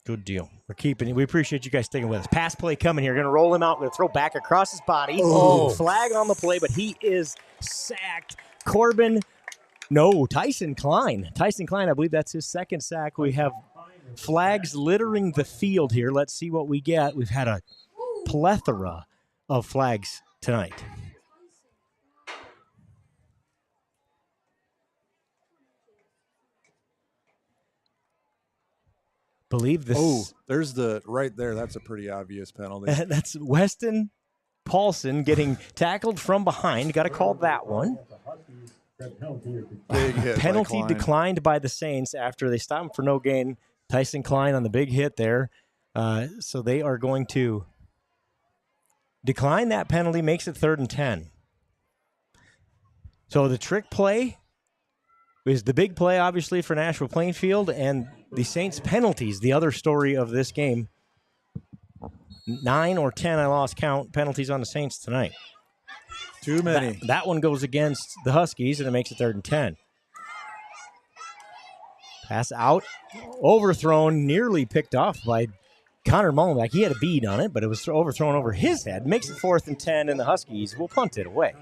Good deal. We're keeping it. We appreciate you guys sticking with us. Pass play coming here. Going to roll him out. Going to throw back across his body. Oh. Flag on the play, but he is sacked. Tyson Klein. Tyson Klein, I believe that's his 2nd sack. We have flags littering the field here. Let's see what we get. We've had a plethora of flags tonight. Believe this. Oh, there's the right there. That's a pretty obvious penalty. That's Weston Paulson getting tackled from behind. Got to call that one. Big hit. Penalty declined by the Saints after they stopped him for no gain. Tyson Klein on the big hit there. So they are going to decline that penalty, makes it 3rd and 10. So the trick play is the big play, obviously, for Nashua-Plainfield, and the Saints penalties, the other story of this game. 9 or 10, I lost count, penalties on the Saints tonight. Too many. That one goes against the Huskies, and it makes it 3rd and 10. Pass out, overthrown, nearly picked off by Connor Mullenbeck. He had a bead on it, but it was overthrown over his head. Makes it 4th and 10, and the Huskies will punt it away.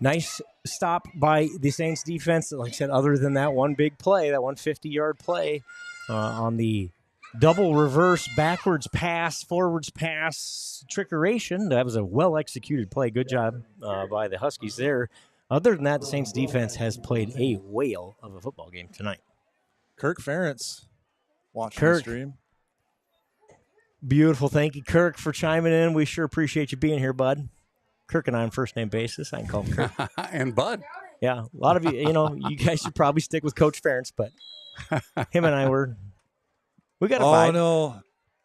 Nice stop by the Saints defense. Like I said, other than that one big play, that 150-yard play on the double reverse backwards pass, forwards pass, trickeration. That was a well-executed play. Good job by the Huskies there. Other than that, the Saints defense has played a whale of a football game tonight. Kirk Ferentz watching the stream. Beautiful. Thank you, Kirk, for chiming in. We sure appreciate you being here, bud. Kirk and I on first-name basis. I can call him Kirk. And Bud. Yeah, a lot of you, you guys should probably stick with Coach Ferentz, but him and I we got a vibe. Oh, no.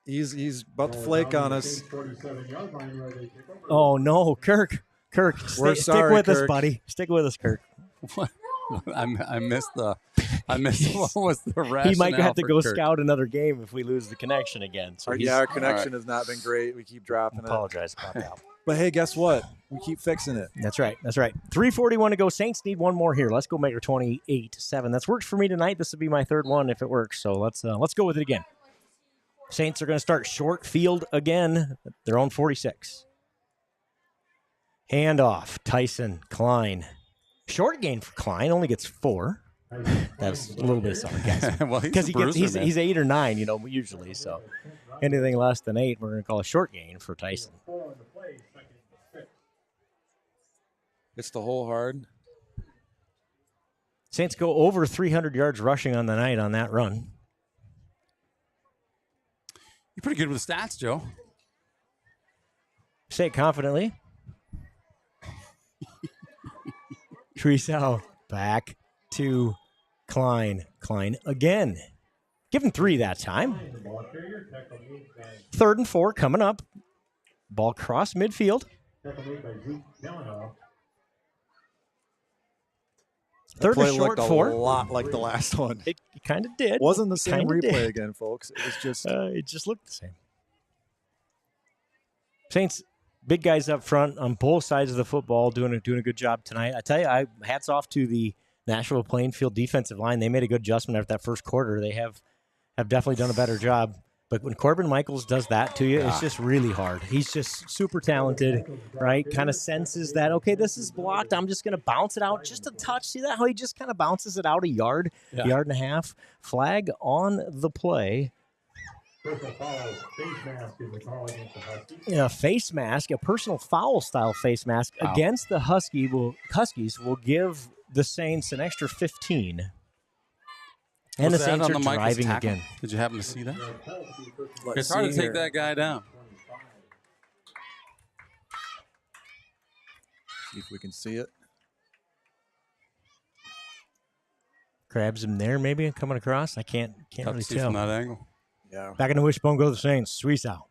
He's about to flake on us. Oh, no, Kirk. Stick with us, buddy. Stick with us, Kirk. What? I missed what was the rationale? He might have to go Kirk? scout another game if we lose the connection again. So our connection has not been great. We keep dropping it. Apologize about that. But hey, guess what? We keep fixing it. That's right. 3:41 to go. Saints need one more here. Let's go make it 28-7. That's worked for me tonight. This will be my 3rd one if it works. So let's go with it again. Saints are going to start short field again at their own 46. Handoff. Tyson Klein. Short gain for Klein. Only gets 4. That's a little bit of sarcasm. Well, because he's 8 or 9, usually. So anything less than 8, we're going to call a short gain for Tyson. It's the whole hard. Saints go over 300 yards rushing on the night on that run. You're pretty good with the stats, Joe. Say it confidently. Treesell back to Klein. Klein again. Give him 3 that time. 3rd and 4 coming up. Ball cross midfield. 3rd and short 4. A lot like the last one. It kind of did. Wasn't the same replay did. again, folks. It was just. It just looked the same. Saints, big guys up front on both sides of the football, doing a good job tonight. I tell you, hats off to the Nashua-Plainfield defensive line. They made a good adjustment after that first quarter. They have definitely done a better job. But when Corbin Michaels does that to you, it's just really hard. He's just super talented, right? Kind of senses that, okay, this is blocked. I'm just going to bounce it out just a touch. See that? How he just kind of bounces it out a yard, yard and a half. Flag on the play. Face mask, a personal foul style face mask against the Huskies will give the Saints an extra 15. And the Saints are driving again. Did you happen to see that? It's hard to take that guy down. See if we can see it. Grabs him there, maybe coming across. I can't really tell. From that angle. Yeah. Back in the wishbone go the Saints. Suizow.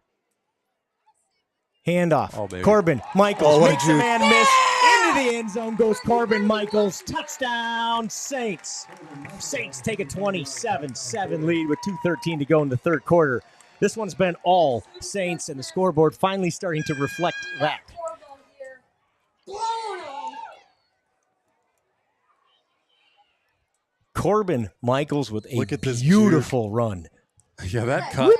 Handoff. Oh, baby. Corbin Michaels makes a man miss. Into the end zone goes Corbin Michaels. Touchdown, Saints. Saints take a 27-7 lead with 2:13 to go in the 3rd quarter. This one's been all Saints, and the scoreboard finally starting to reflect that. Corbin Michaels with a beautiful run. Yeah, that cut.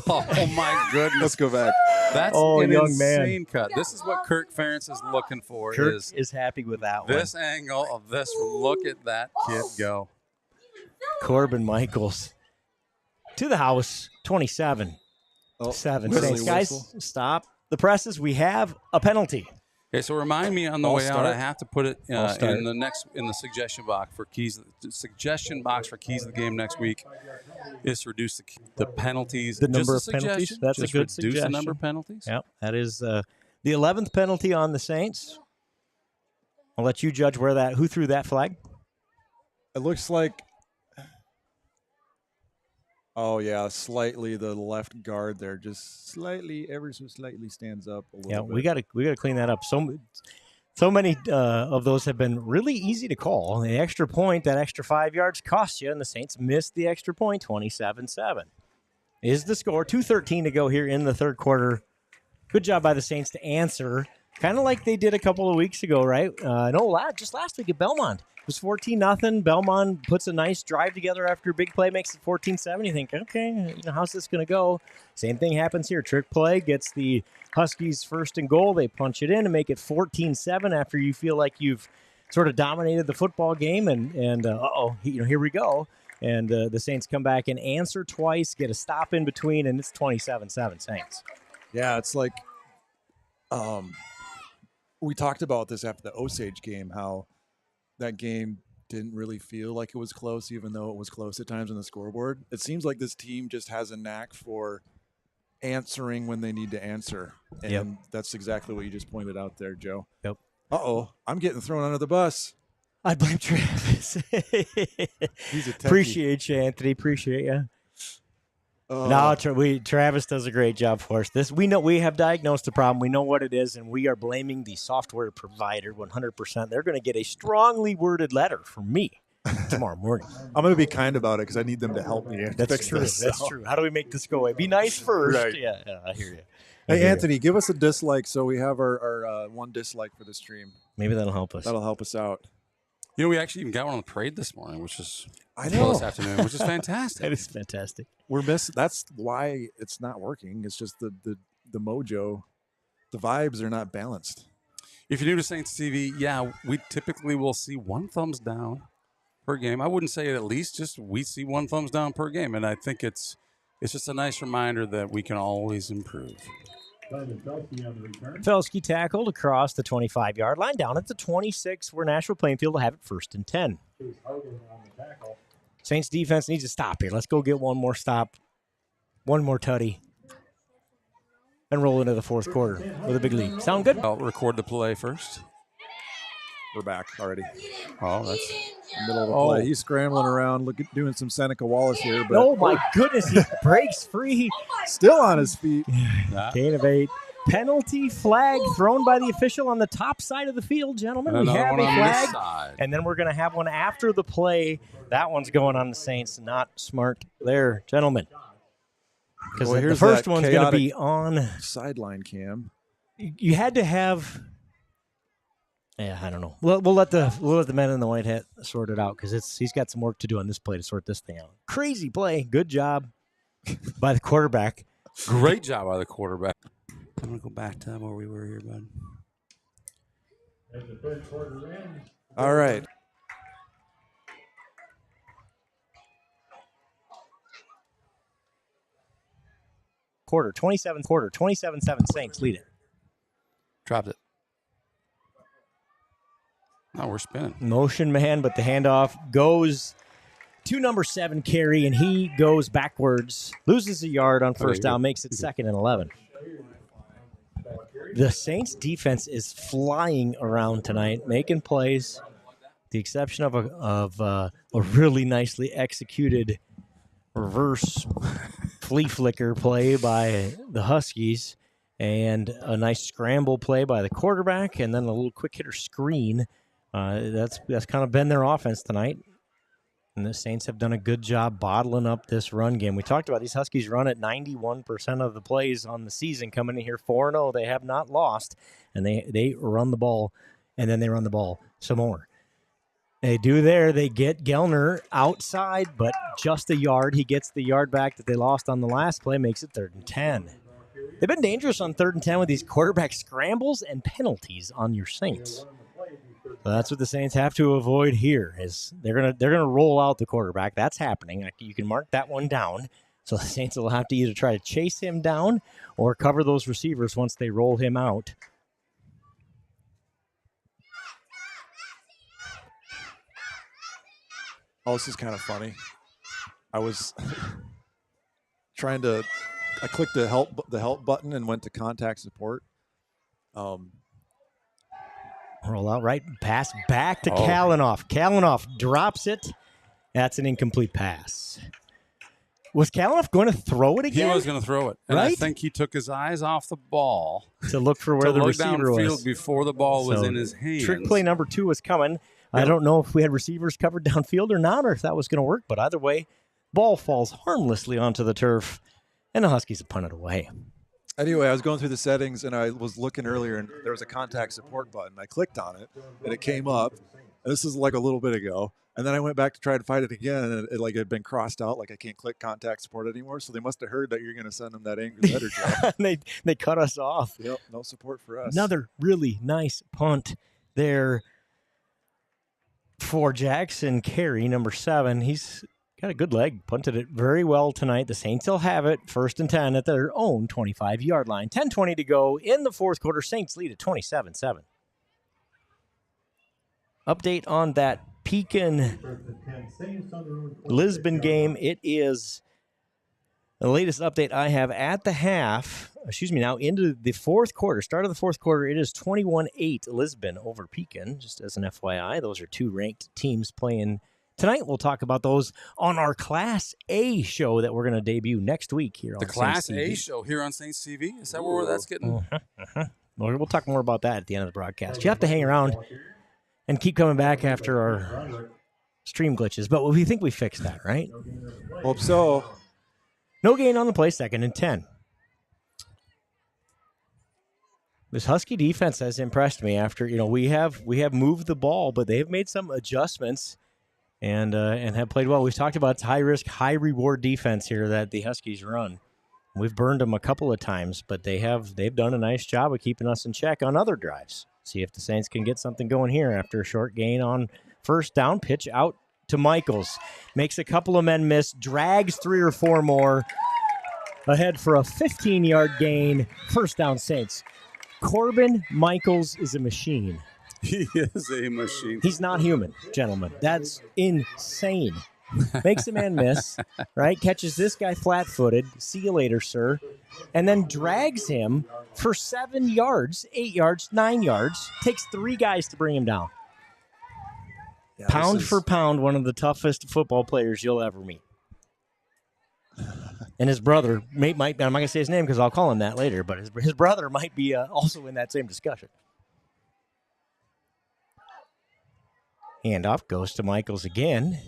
Oh, my goodness. Let's go back. That's an insane cut. This is what Kirk Ferentz is looking for. Kirk is happy with that one. This angle of this. Look at that kid go. Corbin Michaels to the house, 27-7. Saints, guys, stop the presses. We have a penalty. Okay, so remind me on the I'll way out. start. I have to put it I'll start. in the suggestion box for keys. The suggestion box for keys of the game next week is to reduce the penalties. The Just number a of penalties. suggestion. That's Just a good reduce suggestion. the number of penalties. Yep, that is the 11th penalty on the Saints. I'll let you judge who threw that flag. It looks like, oh yeah, slightly the left guard there, just slightly, ever so slightly stands up a little Yeah, bit. we gotta clean that up. So many of those have been really easy to call. The extra point, that extra 5 yards, cost you, and the Saints missed the extra point. 27-7 is the score. 2:13 to go here in the third quarter. Good job by the Saints to answer, kind of like they did a couple of weeks ago, right? Just last week at Belmont. It was 14-0. Belmont puts a nice drive together after a big play, makes it 14-7. You think, okay, how's this going to go? Same thing happens here. Trick play gets the Huskies first and goal. They punch it in and make it 14-7 after you feel like you've sort of dominated the football game. And here we go. And the Saints come back and answer twice, get a stop in between, and it's 27-7 Saints. Yeah, it's like we talked about this after the Osage game, how that game didn't really feel like it was close, even though it was close at times on the scoreboard. It seems like this team just has a knack for answering when they need to answer. And that's exactly what you just pointed out there, Joe. Yep. Uh-oh, I'm getting thrown under the bus. I blame Travis. He's a techie. Appreciate you, Anthony. Appreciate you. Travis does a great job for us. We know we have diagnosed the problem. We know what it is, and we are blaming the software provider 100%. They're going to get a strongly worded letter from me tomorrow morning. I'm going to be kind about it because I need them to help me. That's true. That's true. How do we make this go away? Be nice first. Right. Yeah, I hear you. Hey, Anthony, give us a dislike so we have our one dislike for the stream. Maybe that'll help us. That'll help us out. You know, we actually even got one on the parade this morning, which is this afternoon, which is fantastic. That is fantastic. We're missing. That's why it's not working. It's just the mojo, the vibes are not balanced. If you're new to Saints TV, we typically will see one thumbs down per game. I wouldn't say at least, just we see one thumbs down per game, and I think it's just a nice reminder that we can always improve. Felski tackled across the 25-yard line down at the 26, where Nashua-Plainfield will have it 1st and 10. Saints defense needs to stop here. Let's go get one more stop, one more tutty, and roll into the fourth quarter with a big lead. Sound good? I'll record the play first. We're back already. Oh, that's middle of the play. He's scrambling around, doing some Seneca Wallace here. But oh my goodness, he breaks free. Still on his feet. Gain of 8. Penalty flag thrown by the official on the top side of the field, gentlemen. We have a flag, and then we're going to have one after the play. That one's going on the Saints. Not smart there, gentlemen. Because the first one's going to be on sideline cam. You had to have. Yeah, I don't know. We'll let the men in the white hat sort it out because he's got some work to do on this play to sort this thing out. Crazy play. Good job by the quarterback. Great job by the quarterback. I'm going to go back to where we were here, bud. All right. Quarter, 27-7 Saints lead it. Dropped it. Now we're spinning. Motion man, but the handoff goes to number 7, Carey, and he goes backwards, loses a yard on first down, makes it 2nd and 11. The Saints defense is flying around tonight, making plays. The exception of a really nicely executed reverse flea flicker play by the Huskies, and a nice scramble play by the quarterback, and then a little quick hitter screen. That's kind of been their offense tonight. And the Saints have done a good job bottling up this run game. We talked about these Huskies run at 91% of the plays on the season, coming in here 4-0. They have not lost, and they run the ball, and then they run the ball some more. They do there. They get Gellner outside, but just a yard. He gets the yard back that they lost on the last play, makes it 3rd and 10. They've been dangerous on 3rd and 10 with these quarterback scrambles and penalties on your Saints. So that's what the Saints have to avoid here. Is they're gonna roll out the quarterback. That's happening. You can mark that one down. So the Saints will have to either try to chase him down or cover those receivers once they roll him out. Oh, this is kind of funny. I was I clicked the help button and went to contact support. Roll out right, pass back to Kalanoff. Kalanoff drops it. That's an incomplete pass. Was Kalanoff going to throw it again? He was going to throw it. And right? I think he took his eyes off the ball. To look for where the receiver was. Before the ball was in his hands. Trick play number 2 was coming. I don't know if we had receivers covered downfield or not, or if that was going to work. But either way, ball falls harmlessly onto the turf, and the Huskies have punted away. Anyway, I was going through the settings, and I was looking earlier, and there was a contact support button. I clicked on it, and it came up. And this is like a little bit ago. And then I went back to try to find it again, and it had been crossed out, like I can't click contact support anymore. So they must have heard that you're going to send them that angry letter, Joe. they cut us off. Yep, no support for us. Another really nice punt there for Jackson Carey, number 7. He's got a good leg, punted it very well tonight. The Saints will have it, 1st and 10 at their own 25-yard line. 10:20 to go in the fourth quarter. Saints lead at 27-7. Update on that Pekin-Lisbon game. It is the latest update I have at the now into the fourth quarter. Start of the fourth quarter, it is 21-8 Lisbon over Pekin, just as an FYI. Those are 2 ranked teams playing tonight. We'll talk about those on our Class A show that we're going to debut next week here on the Class A show here on Saints TV? Is that where that's getting? We'll talk more about that at the end of the broadcast. You have to hang around and keep coming back after our stream glitches. But we think we fixed that, right? Hope so. No gain on the play, 2nd and 10. This Husky defense has impressed me after, we have moved the ball, but they've made some adjustments and have played well. We've talked about high-risk, high-reward defense here that the Huskies run. We've burned them a couple of times, but they've done a nice job of keeping us in check on other drives. See if the Saints can get something going here after a short gain on first down. Pitch out to Michaels. Makes a couple of men miss. Drags 3 or 4 more. Ahead for a 15-yard gain. First down, Saints. Corbin Michaels is a machine. He is a machine. He's not human, gentlemen. That's insane. Makes a man miss, right? Catches this guy flat-footed. See you later, sir. And then drags him for 7 yards, 8 yards, 9 yards. Takes 3 guys to bring him down. Yeah, pound for pound, one of the toughest football players you'll ever meet. And his brother, I'm not going to say his name because I'll call him that later, but his brother might be also in that same discussion. Handoff goes to Michaels again.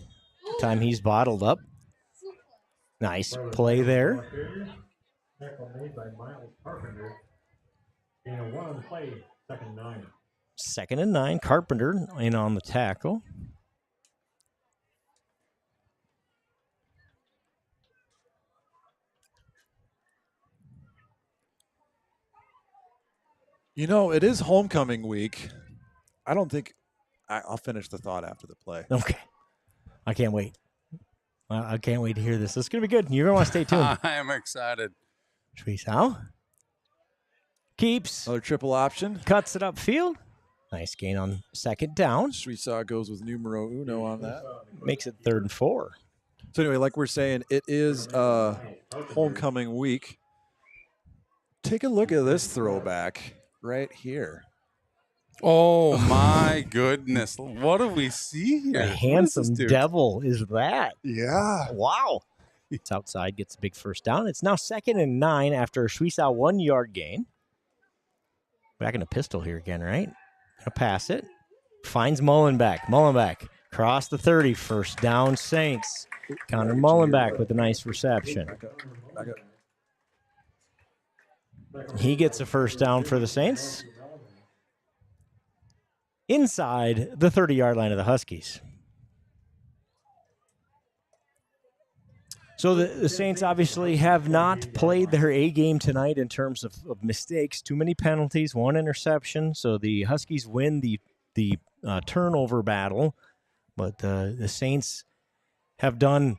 Time he's bottled up. Nice play there. Tackle made by Miles Carpenter. And a 1 on the play, 2nd and 9. 2nd and 9. Carpenter in on the tackle. It is homecoming week. I don't think I'll finish the thought after the play. Okay. I can't wait. I can't wait to hear this. It's going to be good. You're going to want to stay tuned. I am excited. Schwiesau keeps. Another triple option. Cuts it upfield. Nice gain on 2nd down. Schwiesau goes with numero uno on that. Makes it 3rd and 4. So anyway, like we're saying, it is homecoming week. Take a look at this throwback right here. Oh, my goodness. What do we see here? A handsome devil is that. Yeah. Wow. It's outside, gets a big first down. It's now 2nd and 9 after a Schwiesau 1-yard gain. Back in a pistol here again, right? Gonna pass it. Finds Mullenbeck. Mullenbeck across the 30. First down, Saints. Connor Mullenbeck with a nice reception. He gets a first down for the Saints. Inside the 30-yard line of the Huskies. So the Saints obviously have not played their A game tonight in terms of mistakes. Too many penalties, 1 interception. So the Huskies win the turnover battle. But the Saints have done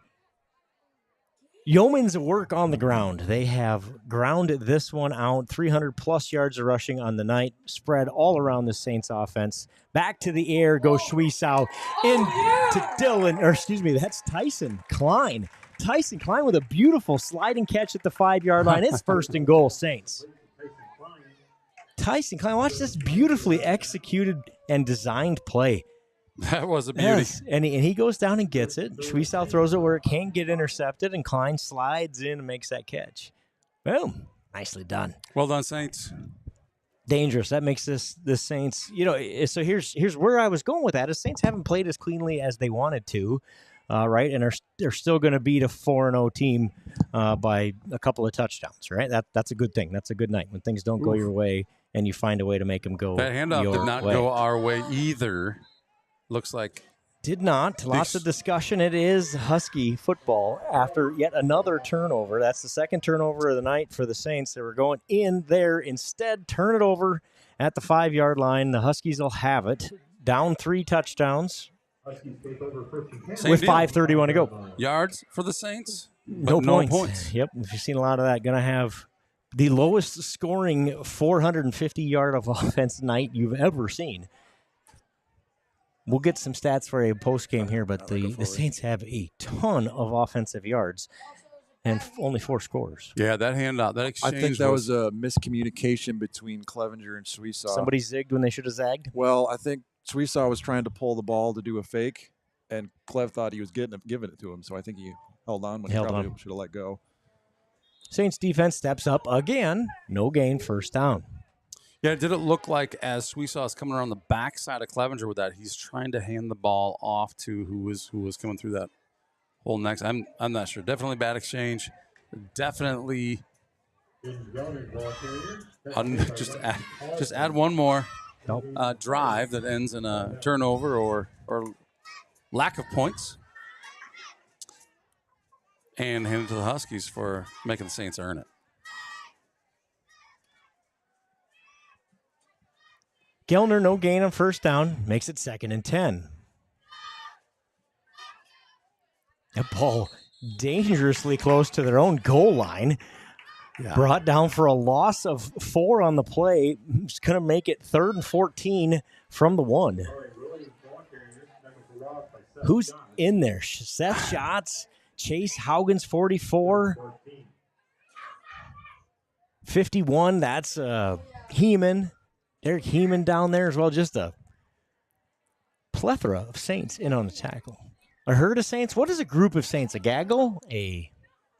Yeoman's work on the ground. They have grounded this one out. 300-plus yards of rushing on the night, spread all around the Saints offense. Back to the air goes Suisao into Dylan, or excuse me, that's Tyson Klein. Tyson Klein with a beautiful sliding catch at the 5-yard line. It's first and goal, Saints. Tyson Klein, watch this beautifully executed and designed play. That was a beauty. Yes, and he goes down and gets it. Schwiesau throws it where it can't get intercepted, and Klein slides in and makes that catch. Boom. Nicely done. Well done, Saints. Dangerous. That makes this Saints, so here's where I was going with that. Is Saints haven't played as cleanly as they wanted to, right? And they're still going to beat a 4-0 team by a couple of touchdowns, right? That's a good thing. That's a good night when things don't go your way and you find a way to make them go That handoff your did not way. go our way either. Looks like did not. Lots of discussion. It is Husky football after yet another turnover. That's the second turnover of the night for the Saints. They were going in there instead. Turn it over at the 5-yard line. The Huskies will have it. Down 3 touchdowns with 5:31 to go. Yards for the Saints? No points. Yep. If you've seen a lot of that, going to have the lowest scoring 450-yard of offense night you've ever seen. We'll get some stats for a post-game here, but the Saints have a ton of offensive yards and only 4 scores. Yeah, that handout, that exchange. I think that was a miscommunication between Clevenger and Suisau. Somebody zigged when they should have zagged? Well, I think Suisau was trying to pull the ball to do a fake, and Clev thought he was giving it to him, so I think he held on when he probably should have let go. Saints defense steps up again. No gain, first down. Yeah, did it look like as Suisau is coming around the backside of Clevenger with that, he's trying to hand the ball off to who was coming through that hole next? I'm not sure. Definitely bad exchange. Definitely. Just add one more drive that ends in a turnover or lack of points, and hand it to the Huskies for making the Saints earn it. Gellner, no gain on first down, makes it 2nd and 10. That ball dangerously close to their own goal line. Yeah. Brought down for a loss of 4 on the play. It's going to make it 3rd and 14 from the 1. Who's in there? Seth Schatz, Chase Haugens, 44. 51, that's Heeman. Eric Heeman down there as well. Just a plethora of Saints in on the tackle. A herd of Saints? What is a group of Saints? A gaggle? A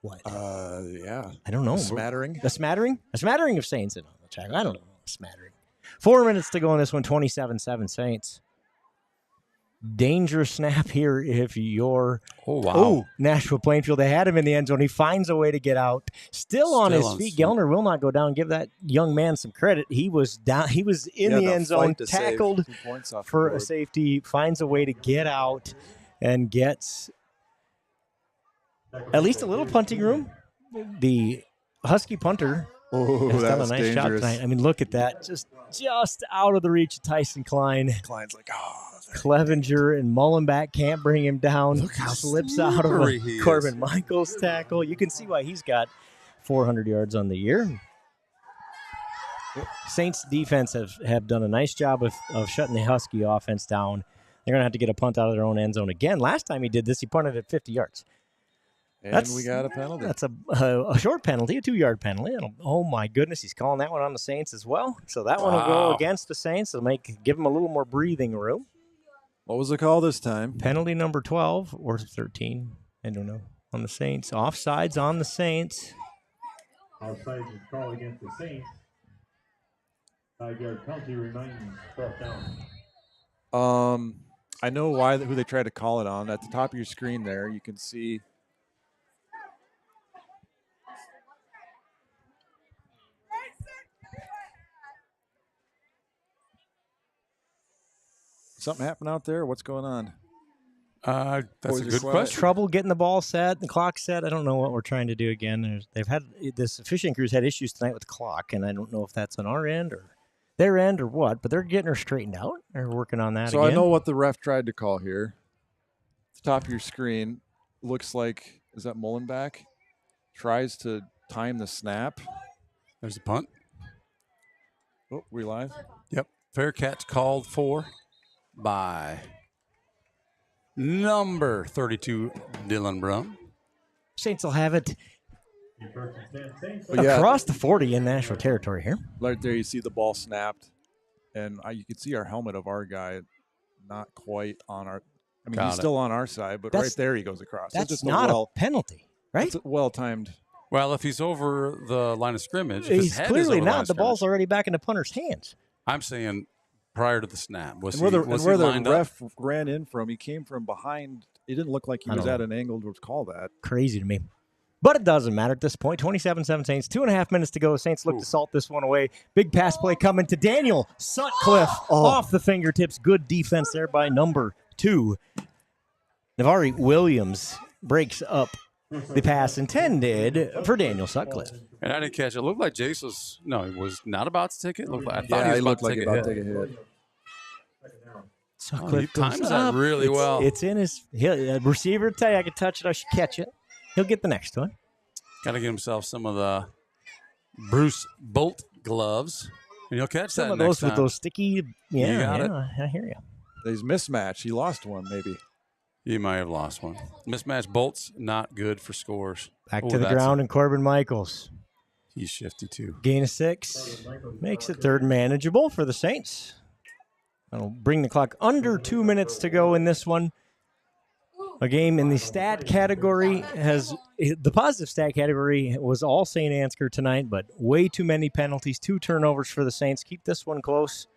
what? Yeah. I don't know. A smattering? A smattering? A smattering of Saints in on the tackle. I don't know. A smattering. 4 minutes to go in this one. 27-7 Saints. Dangerous snap here if you're Nashua-Plainfield. They had him in the end zone. He finds a way to get out. Still on his feet. Gellner will not go down. Give that young man some credit. He was down. He was in the end zone, tackled for a safety, finds a way to get out and gets at least a little punting room. The Husky punter has done a nice job tonight. I mean, look at that. Just out of the reach of Tyson Klein. Klein's like, Clevenger and Mullenback can't bring him down. Slips out of a Corbin Michaels tackle. You can see why he's got 400 yards on the year. Saints defense have done a nice job of shutting the Husky offense down. They're going to have to get a punt out of their own end zone again. Last time he did this, he punted at 50 yards. And we got a penalty. That's a short penalty, a 2-yard penalty. Oh, my goodness. He's calling that one on the Saints as well. So that one will go against the Saints. It'll give them a little more breathing room. What was the call this time? Penalty number 12 or 13. I don't know. On the Saints. Offsides on the Saints. Offsides is called against the Saints. 5-yard penalty remains 12th down. I know who they tried to call it on. At the top of your screen there, you can see. Something happened out there? What's going on? That's a good question. Trouble getting the ball set, the clock set. I don't know what we're trying to do again. They've had this officiating crew's had issues tonight with the clock, and I don't know if that's on our end or their end or what. But they're getting her straightened out. They're working on that. So again. I know what the ref tried to call here. At the top of your screen looks like, is that Mullenback? tries to time the snap. There's the punt. Oh, we live? Yep. Fair catch called for by number 32, Dylan Brown. Saints will have it But yeah, across the 40 in Nashua territory here. Right there, you see the ball snapped, and you can see our helmet of our guy not quite on our. I mean, he's still on our side, but right there he goes across. That's just not a penalty, right? It's well-timed. Well, if he's over the line of scrimmage, if his He's head clearly is over not. The ball's already back in the punter's hands. I'm saying prior to the snap. Was And he, where was the he lined ref up? ran in from, he came from behind. It didn't look like he was at an angle to call that. Crazy to me. But it doesn't matter at this point. 27-7 Saints. 2.5 minutes to go. Saints look to salt this one away. Big pass play coming to Daniel Sutcliffe off the fingertips. Good defense there by number 2. Navari Williams breaks up the pass intended for Daniel Sutcliffe. And I didn't catch it. It looked like Jace was he was not about to take it. I thought he was about to take a hit. Sutcliffe he times that really well. It's in his receiver. Tell you I can touch it. I should catch it. He'll get the next one. Got to get himself some of the Bruce Bolt gloves, and he'll catch Some that of next those time. with those sticky. You Yeah, got it. I hear you. He's mismatched. He lost one, maybe. You might have lost one. Mismatched bolts, not good for scores. Back to the ground, and Corbin Michaels. He's shifty too. Gain of 6. Makes it third manageable for the Saints. That'll bring the clock under 2 minutes to go in this one. A game in the stat category the positive stat category was all St. Ansgar tonight, but way too many penalties, 2 turnovers for the Saints. Keep this one close.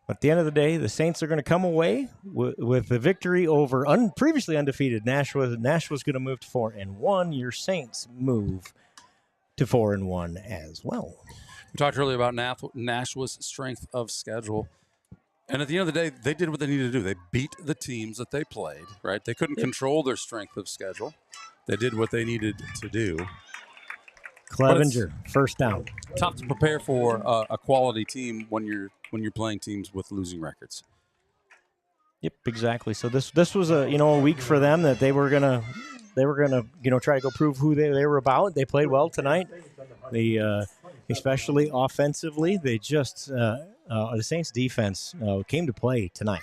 But at the end of the day, the Saints are going to come away with the victory over previously undefeated Nashua. Nashua's going to move to 4-1. Your Saints move to 4-1 as well. We talked earlier about Nashua's strength of schedule. And at the end of the day, they did what they needed to do. They beat the teams that they played, right? They couldn't control their strength of schedule. They did what they needed to do. Clevenger, first down. Tough to prepare for a quality team when you're playing teams with losing records. Yep, exactly. So this was a week for them that they were gonna try to go prove who they were about. They played well tonight. They especially offensively, they just the Saints defense came to play tonight.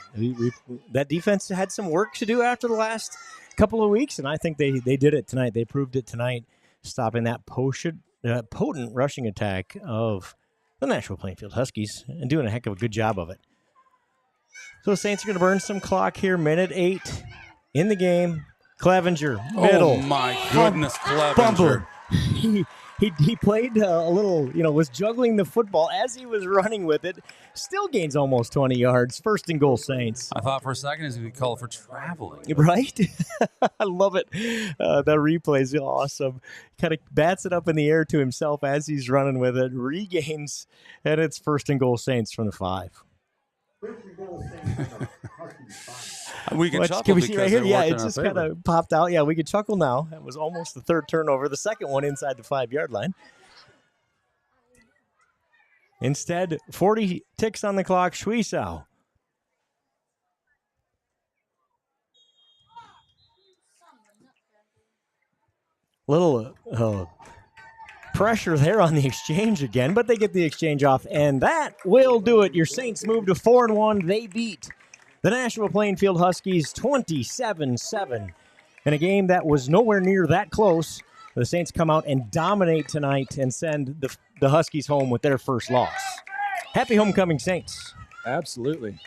That defense had some work to do after the last couple of weeks, and I think they did it tonight. They proved it tonight, stopping that potent rushing attack of the Nashua-Plainfield Huskies and doing a heck of a good job of it. So the Saints are going to burn some clock here. Minute 8 in the game. Clevenger, middle. Oh, my goodness, Clevenger. Bumper. He played a little, was juggling the football as he was running with it. Still gains almost 20 yards. First and goal, Saints. I thought for a second he's going to call it for traveling. Right? I love it. The replay is awesome. Kind of bats it up in the air to himself as he's running with it. Regains, and it's first and goal, Saints from the 5. We can chuckle can we see right here? Yeah, it it just kind of popped out. Yeah, we can chuckle now. It was almost the third turnover, the second one inside the 5-yard line. Instead, 40 ticks on the clock. Schwiesau. Little pressure there on the exchange again, but they get the exchange off, and that will do it. Your Saints move to 4-1. They beat the Nashua-Plainfield Huskies 27-7 in a game that was nowhere near that close. The Saints come out and dominate tonight and send the Huskies home with their first loss. Happy homecoming, Saints. Absolutely.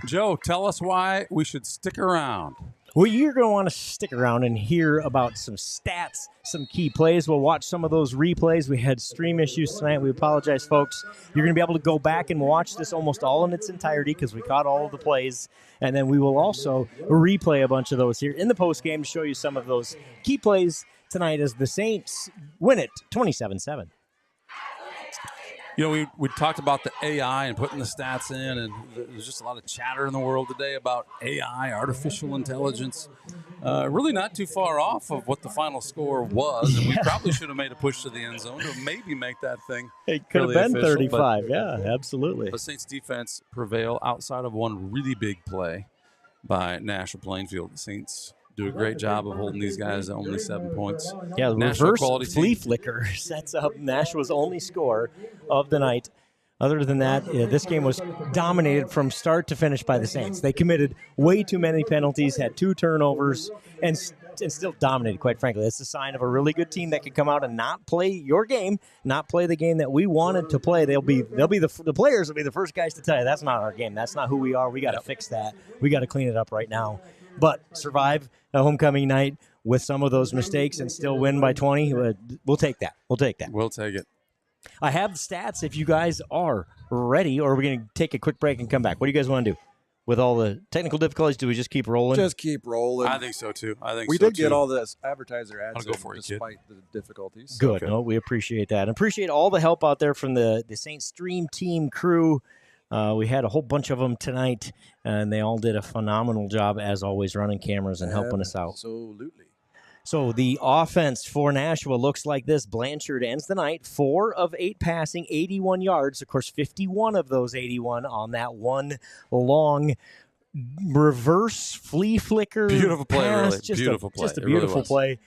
Joe, tell us why we should stick around. Well, you're going to want to stick around and hear about some stats, some key plays. We'll watch some of those replays. We had stream issues tonight. We apologize, folks. You're going to be able to go back and watch this almost all in its entirety because we caught all of the plays. And then we will also replay a bunch of those here in the postgame to show you some of those key plays tonight as the Saints win it 27-7. We talked about the AI and putting the stats in, and there's just a lot of chatter in the world today about AI, artificial intelligence. Really not too far off of what the final score was, and we probably should have made a push to the end zone to maybe make that thing It could have really been official, 35, yeah, absolutely. The Saints defense prevail outside of one really big play by Nashua-Plainfield. The Saints do a great job of holding these guys to only 7 points. Yeah, the Nashua reverse quality flea team. flicker sets up Nashua's only score of the night. Other than that, this game was dominated from start to finish by the Saints. They committed way too many penalties, had 2 turnovers, and still dominated, quite frankly. That's a sign of a really good team that can come out and not play your game, not play the game that we wanted to play. The players will be the first guys to tell you that's not our game. That's not who we are. We got to fix that. We got to clean it up right now. But survive a homecoming night with some of those mistakes and still win by 20, we'll take that. We'll take that. We'll take it. I have the stats if you guys are ready, or we're going to take a quick break and come back. What do you guys want to do? With all the technical difficulties, do we just keep rolling? Just keep rolling. I think so, too. We did get all this advertiser ads I'll go for it, despite the difficulties. Good. No, we appreciate that. And appreciate all the help out there from the Saints Stream Team crew. We had a whole bunch of them tonight, and they all did a phenomenal job, as always, running cameras and helping us out. Absolutely. So the offense for Nashua looks like this. Blanchard ends the night 4 of 8 passing, 81 yards. Of course, 51 of those 81 on that one long reverse flea flicker. Beautiful play, pass. really. Beautiful play. Just a It really beautiful was. play.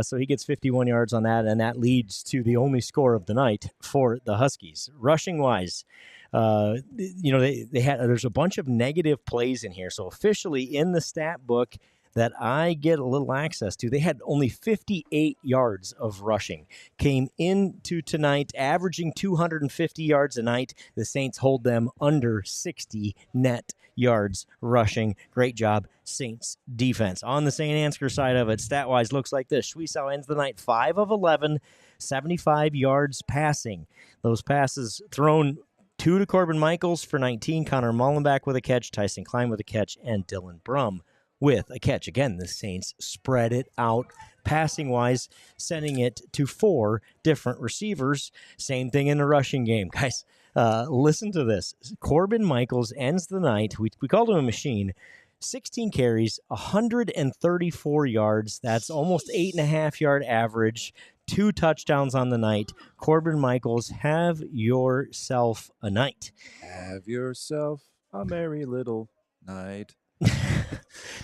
So he gets 51 yards on that, and that leads to the only score of the night for the Huskies. Rushing-wise, there's a bunch of negative plays in here. So officially in the stat book that I get a little access to, they had only 58 yards of rushing. Came into tonight averaging 250 yards a night. The Saints hold them under 60 net yards rushing. Great job, Saints defense. On the St. Ansgar side of it, stat-wise, looks like this. Schwiesau ends the night 5 of 11, 75 yards passing. Those passes thrown 2 to Corbin Michaels for 19, Connor Mullenbeck with a catch, Tyson Klein with a catch, and Dylan Brum with a catch. Again, the Saints spread it out passing-wise, sending it to 4 different receivers. Same thing in the rushing game. Guys, listen to this. Corbin Michaels ends the night. We called him a machine. 16 carries, 134 yards. That's almost 8.5-yard average. 2 touchdowns on the night. Corbin Michaels, have yourself a night. Have yourself a merry little night.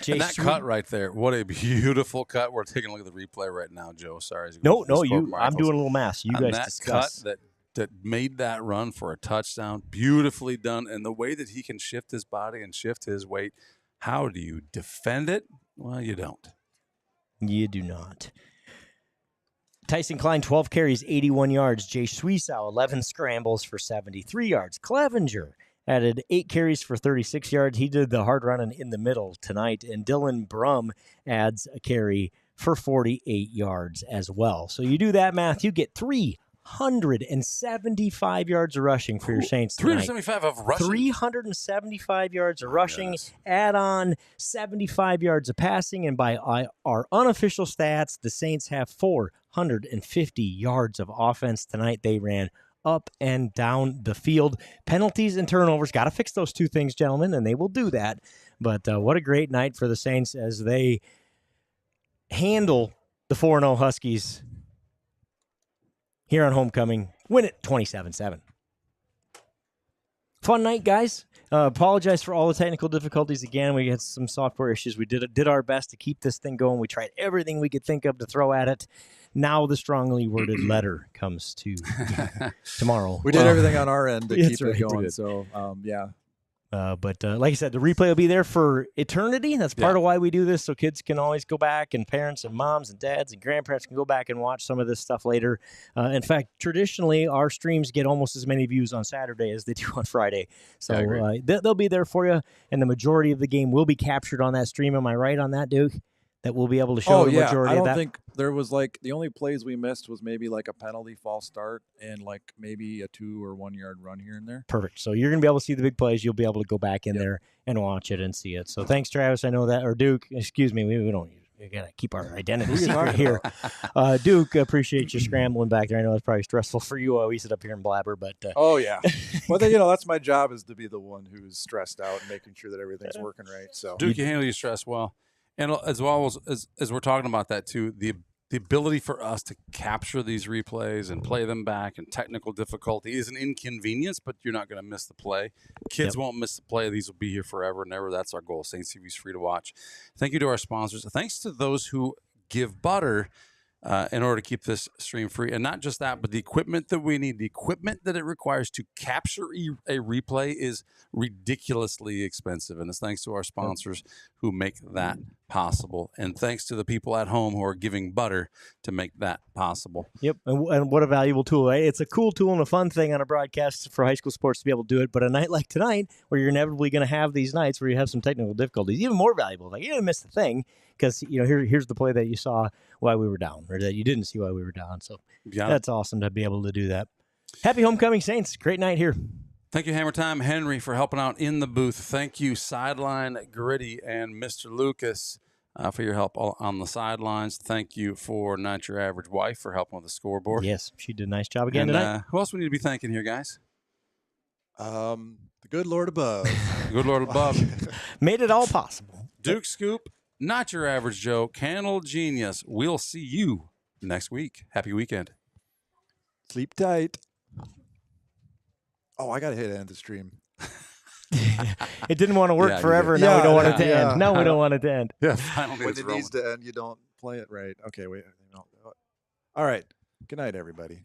And that cut right there, what a beautiful cut. We're taking a look at the replay right now, Joe. Sorry. No, I'm doing a little math. You guys that discuss. Cut that made that run for a touchdown, beautifully done. And the way that he can shift his body and shift his weight, how do you defend it? Well, you don't. You do not. Tyson Klein, 12 carries, 81 yards. Jay Schwiesau, 11 scrambles for 73 yards. Clevenger added 8 carries for 36 yards. He did the hard running in the middle tonight. And Dylan Brum adds a carry for 48 yards as well. So you do that math, you get 375 yards of rushing for your Saints tonight. 375 of rushing. 375 yards of rushing. Add on 75 yards of passing. And by our unofficial stats, the Saints have 450 yards of offense tonight. They ran up and down the field. Penalties and turnovers. Got to fix those 2 things, gentlemen, and they will do that. But what a great night for the Saints as they handle the 4-0 Huskies here on homecoming. Win it 27-7. Fun night, guys. Apologize for all the technical difficulties again. We had some software issues. We did our best to keep this thing going. We tried everything we could think of to throw at it. Now the strongly worded letter comes to tomorrow. We did everything on our end to keep right. it going. So, yeah. But like I said, the replay will be there for eternity. That's part of why we do this, so kids can always go back, and parents and moms and dads and grandparents can go back and watch some of this stuff later. In fact, traditionally, our streams get almost as many views on Saturday as they do on Friday. So they'll be there for you, and the majority of the game will be captured on that stream. Am I right on that, Duke? That we'll be able to show the majority of that? I don't think there was the only plays we missed was maybe like a penalty false start and like maybe a 2 or 1 yard run here and there. Perfect. So you're going to be able to see the big plays. You'll be able to go back in there and watch it and see it. So thanks, Travis. I know that, or Duke, excuse me. We don't, we got to keep our identity secret here. Duke, appreciate you scrambling back there. I know it's probably stressful for you while we sit up here and blabber, but. Oh, yeah. Well, then, that's my job, is to be the one who's stressed out and making sure that everything's working right. So Duke, you handle your stress well. And as well as we're talking about that too, the the ability for us to capture these replays and play them back, and technical difficulty is an inconvenience, but you're not going to miss the play. Kids won't miss the play. These will be here forever and ever. That's our goal. Saints TV is free to watch. Thank you to our sponsors. Thanks to those who give butter in order to keep this stream free. And not just that, but the equipment that we need, the equipment that it requires to capture a replay is ridiculously expensive. And it's thanks to our sponsors who make that possible. And thanks to the people at home who are giving butter to make that possible. Yep, and what a valuable tool. Right? It's a cool tool and a fun thing on a broadcast for high school sports to be able to do it. But a night like tonight, where you're inevitably going to have these nights where you have some technical difficulties, even more valuable. Like, you didn't miss the thing because, here's the play that you saw while we were down, or that you didn't see while we were down. So that's awesome to be able to do that. Happy homecoming, Saints. Great night here. Thank you, Hammer Time Henry, for helping out in the booth. Thank you, Sideline Gritty and Mr. Lucas, for your help on the sidelines. Thank you for Not Your Average Wife for helping with the scoreboard. Yes, she did a nice job again tonight. Who else we need to be thanking here, guys? The good Lord above. The good Lord above. Made it all possible. Duke Scoop, Not Your Average Joe, Candle Genius. We'll see you next week. Happy weekend. Sleep tight. Oh, I got to hit end the stream. It didn't want to work forever. Now we don't want it to end. Now we don't want it to end. Yeah, finally when it needs to end, you don't play it right. Okay, wait. All right. Good night, everybody.